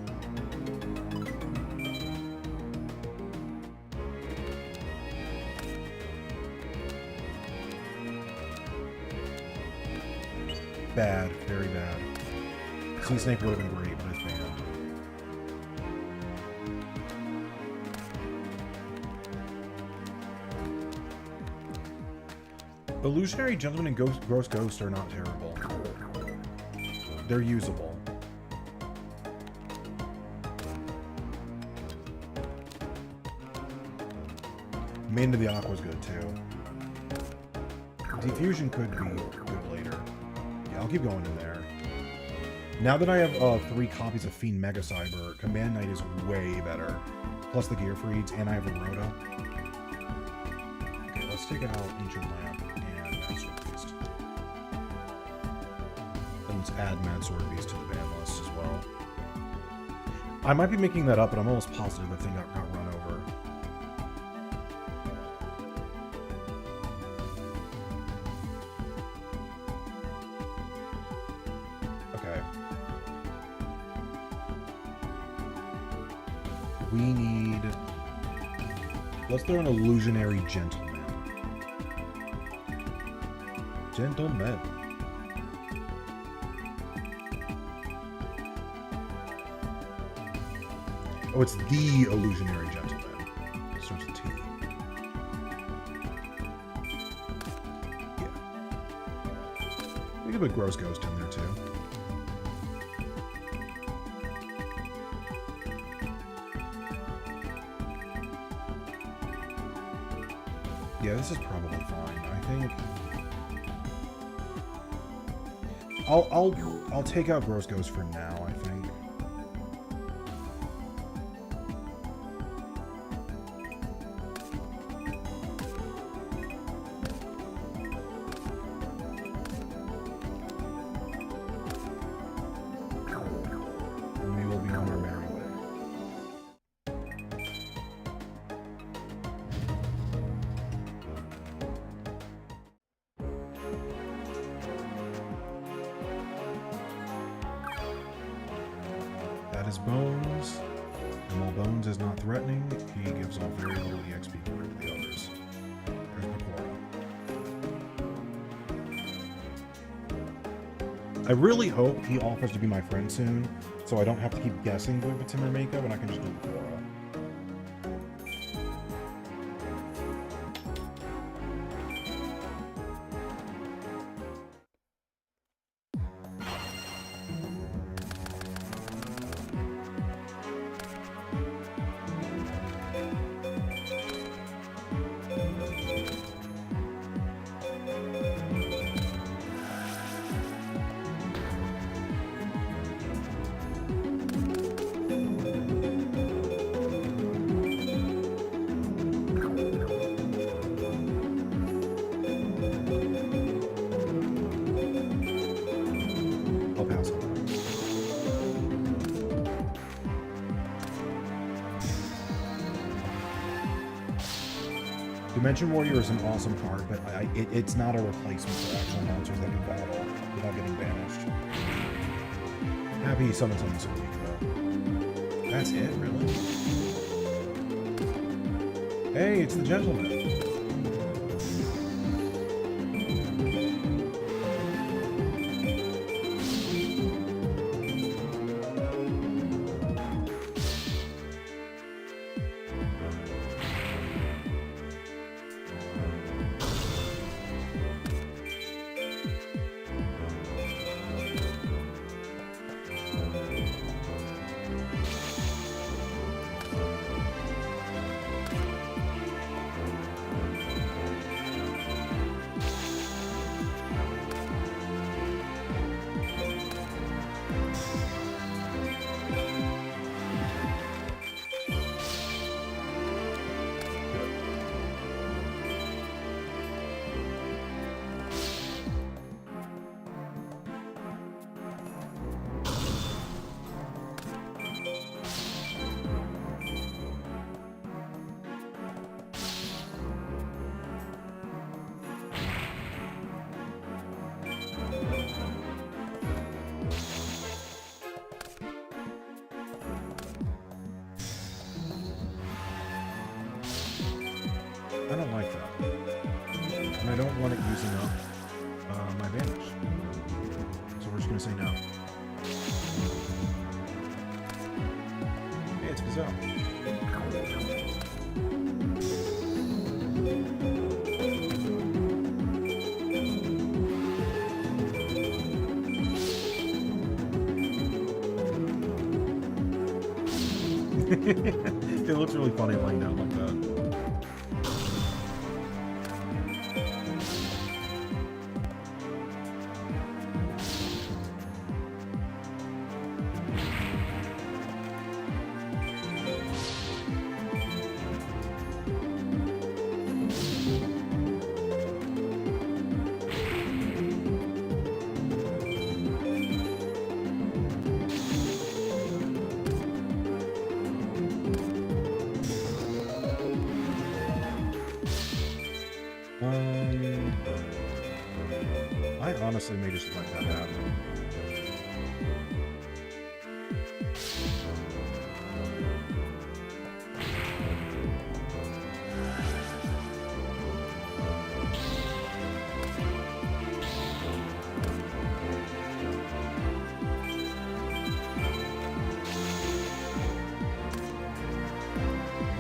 Bad, very bad. Sea Snake would have been great, but it's banned. Illusionary Gentleman and Gross Ghost are not terrible. They're usable. Maiden of the Aqua is good too. Diffusion could be good later. Yeah, I'll keep going in there. Now that I have 3 copies of Fiend Mega Cyber, Command Knight is way better. Plus the Gear Freeds, and I have a Rhoda. Okay, let's take out Ancient Lamp and Mad Sword Beast. And let's add Mad Sword Beast to the ban list as well. I might be making that up, but I'm almost positive that thing got run over. Okay. We need... Let's throw an Illusionary Gentleman. Gentlemen. Oh, it's the illusionary gentleman. Starts with T. Yeah. We could put Gross Ghost in there too. Yeah, this is probably fine. I think I'll take out Gross Ghost for now, I think. And we will be on our merry way. That is Bones. And while Bones is not threatening, he gives off very little EXP compared to the others. There's Bakura. I really hope he offers to be my friend soon, so I don't have to keep guessing if it's him or Mako, and I can just do Bakura. I'll pass on that. Dimension Warrior is an awesome card, but it's not a replacement for actual monsters that can battle without getting banished. Happy he summons something so weak, though. That's it, really? Hey, it's the gentleman. I don't like that. And I don't want it using up my advantage. So we're just going to say no. Hey, it's Gazelle. It looks really funny laying down like that. I honestly may just let that happen.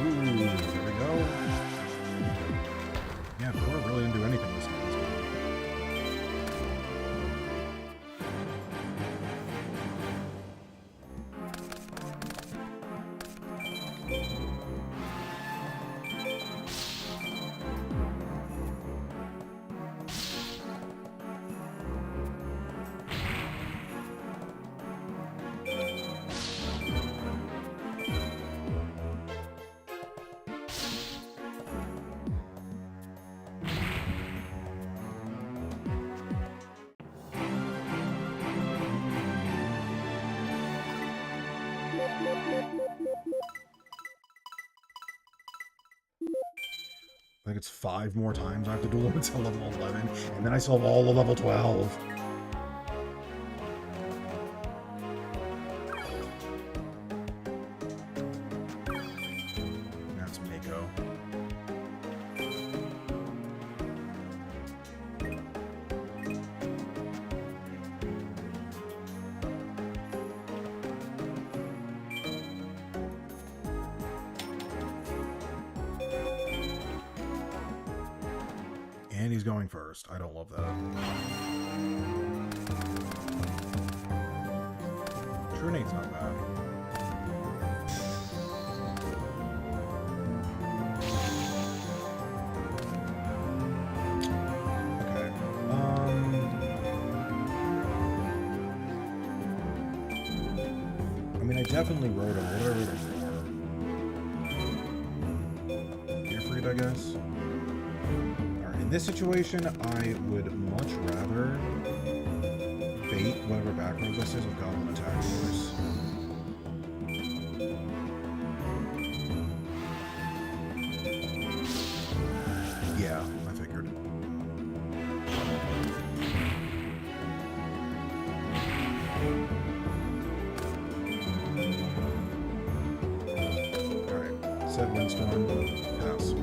Ooh, there we go. Yeah, Cora really didn't do anything this time. I think it's 5 more times I have to duel him until level 11, and then I still have all of level 12. That's Mako. And he's going first. I don't love that. Truenade's not bad. Okay. I mean, I definitely wrote him. What did I write him for? Carefree, I guess. In this situation, I would much rather bait whatever back row this is with Goblin Attack Force. Yeah, I figured. Alright, set Windstorm, pass.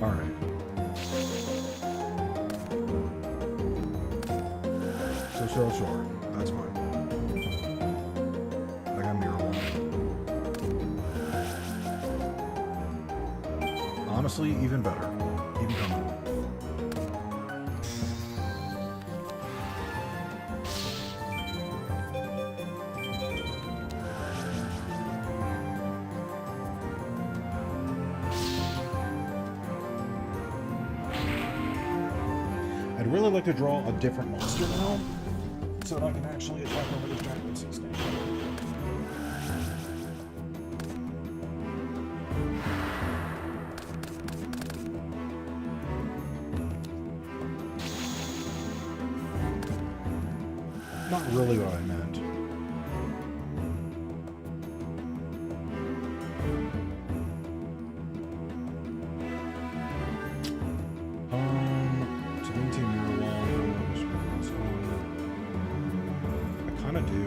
Alright. So sure. That's fine. I got Mirror Wall. Honestly, even better. Even coming. I'd really like to draw a different monster now, so that I can actually attack over this giant sea snake. Not really what I meant. To maintain Mirror Wall, I kind of do.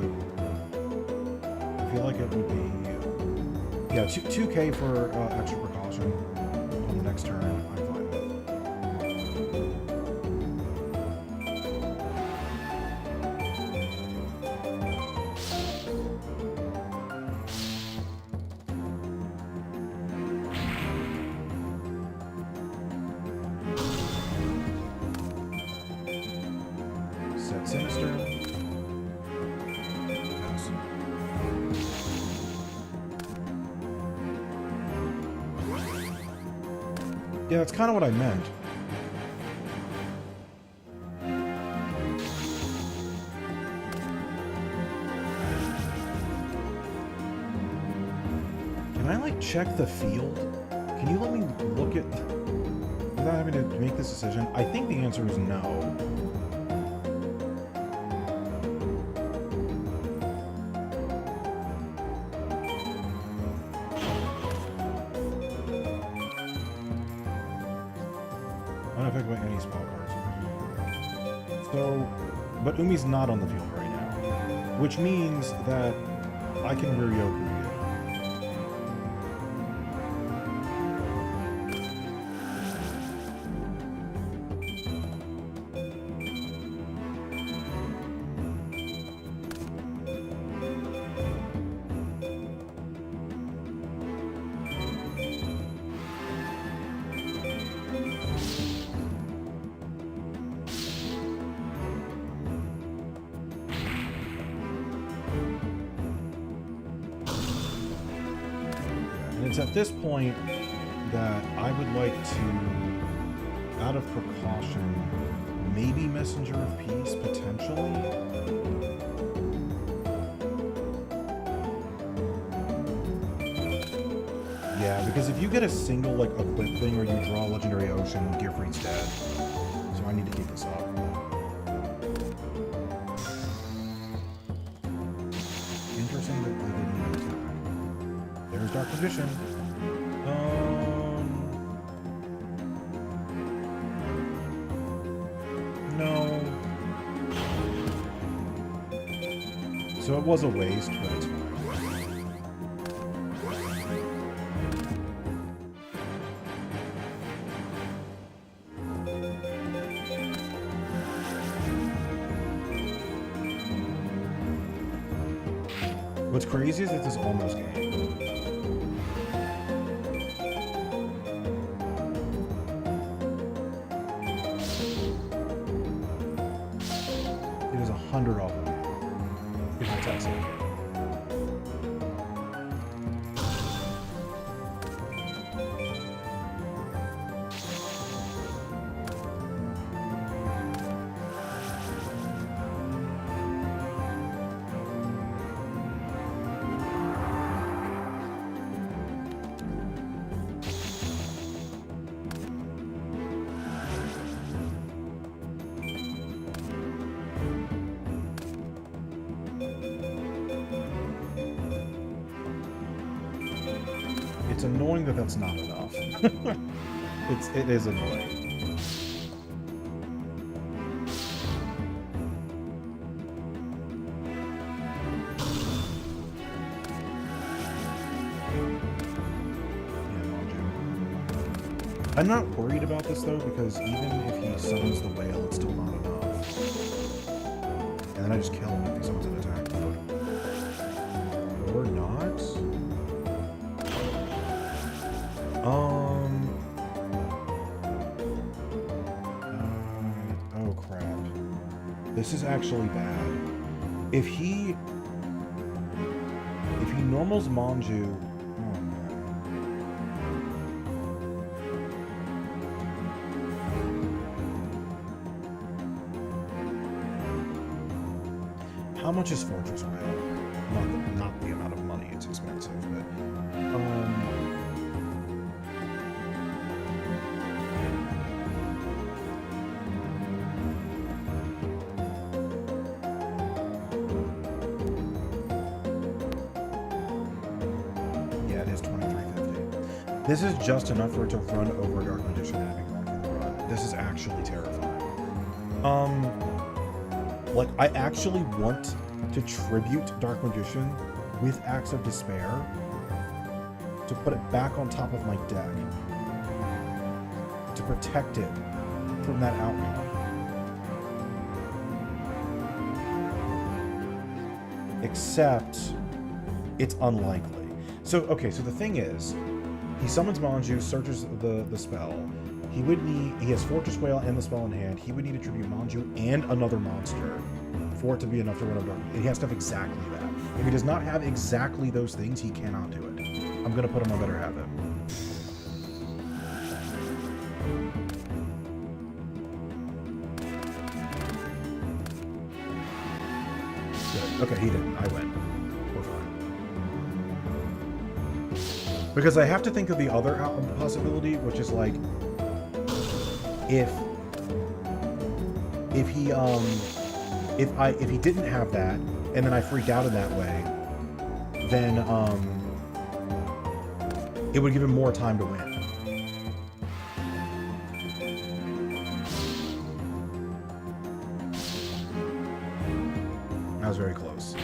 I feel like it would be, yeah, 2K for extra precaution on the next turn. I'm fine with. Set Sinister. Pass. Yeah, that's kind of what I meant. Can I, like, check the field? Can you let me look at... without having to make this decision? I think the answer is no. Unaffected by any spell cards. So, but Umi's not on the field right now, which means that I can Ryoku you. It's at this point that I would like to, out of precaution, maybe Messenger of Peace, potentially. Yeah, because if you get a single, like, equip thing where you draw Legendary Ocean, Gearfried's dead. So I need to keep this up. Interesting that they didn't use that. There's Dark Magician. No. So it was a waste, but it's fine. What's crazy is that this is almost game. It is 100 off of me. If I text it. It's annoying that that's not enough. It is annoying. Yeah, I'm not worried about this though, because even if he summons the whale, it's still not enough. And then I just kill him if he summons an attack mode. Or not. Oh crap. This is actually bad. If he normals Manju, oh man. How much is Fortress Whale? Not the amount of money, it's expensive, but this is just enough for it to run over Dark Magician and be going for the run. This is actually terrifying. Like, I actually want to tribute Dark Magician with Acts of Despair to put it back on top of my deck to protect it from that outcome. Except, it's unlikely. So, okay, so the thing is, he summons Manju, searches the spell. He has Fortress Whale and the spell in hand. He would need to tribute Manju and another monster for it to be enough to run up Dark. He has to have exactly that. If he does not have exactly those things, he cannot do it. I'm gonna put him on better habit. Good. Okay, he didn't. I win. We're fine. Because I have to think of the other possibility, which is like, if he didn't have that, and then I freaked out in that way, then it would give him more time to win. That was very close.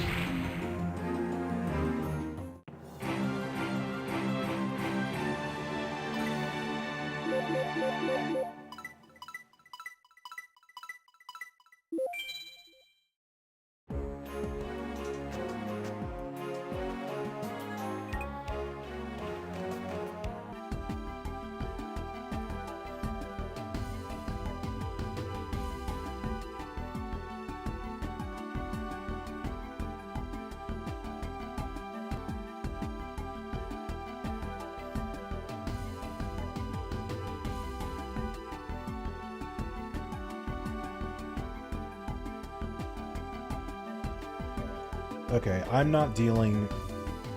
Okay, I'm not dealing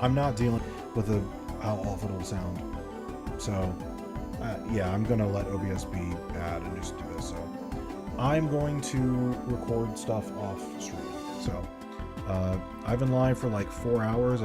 with how awful it'll sound. So, yeah, I'm gonna let OBS be bad and just do this. So, I'm going to record stuff off stream. So, I've been live for like 4 hours.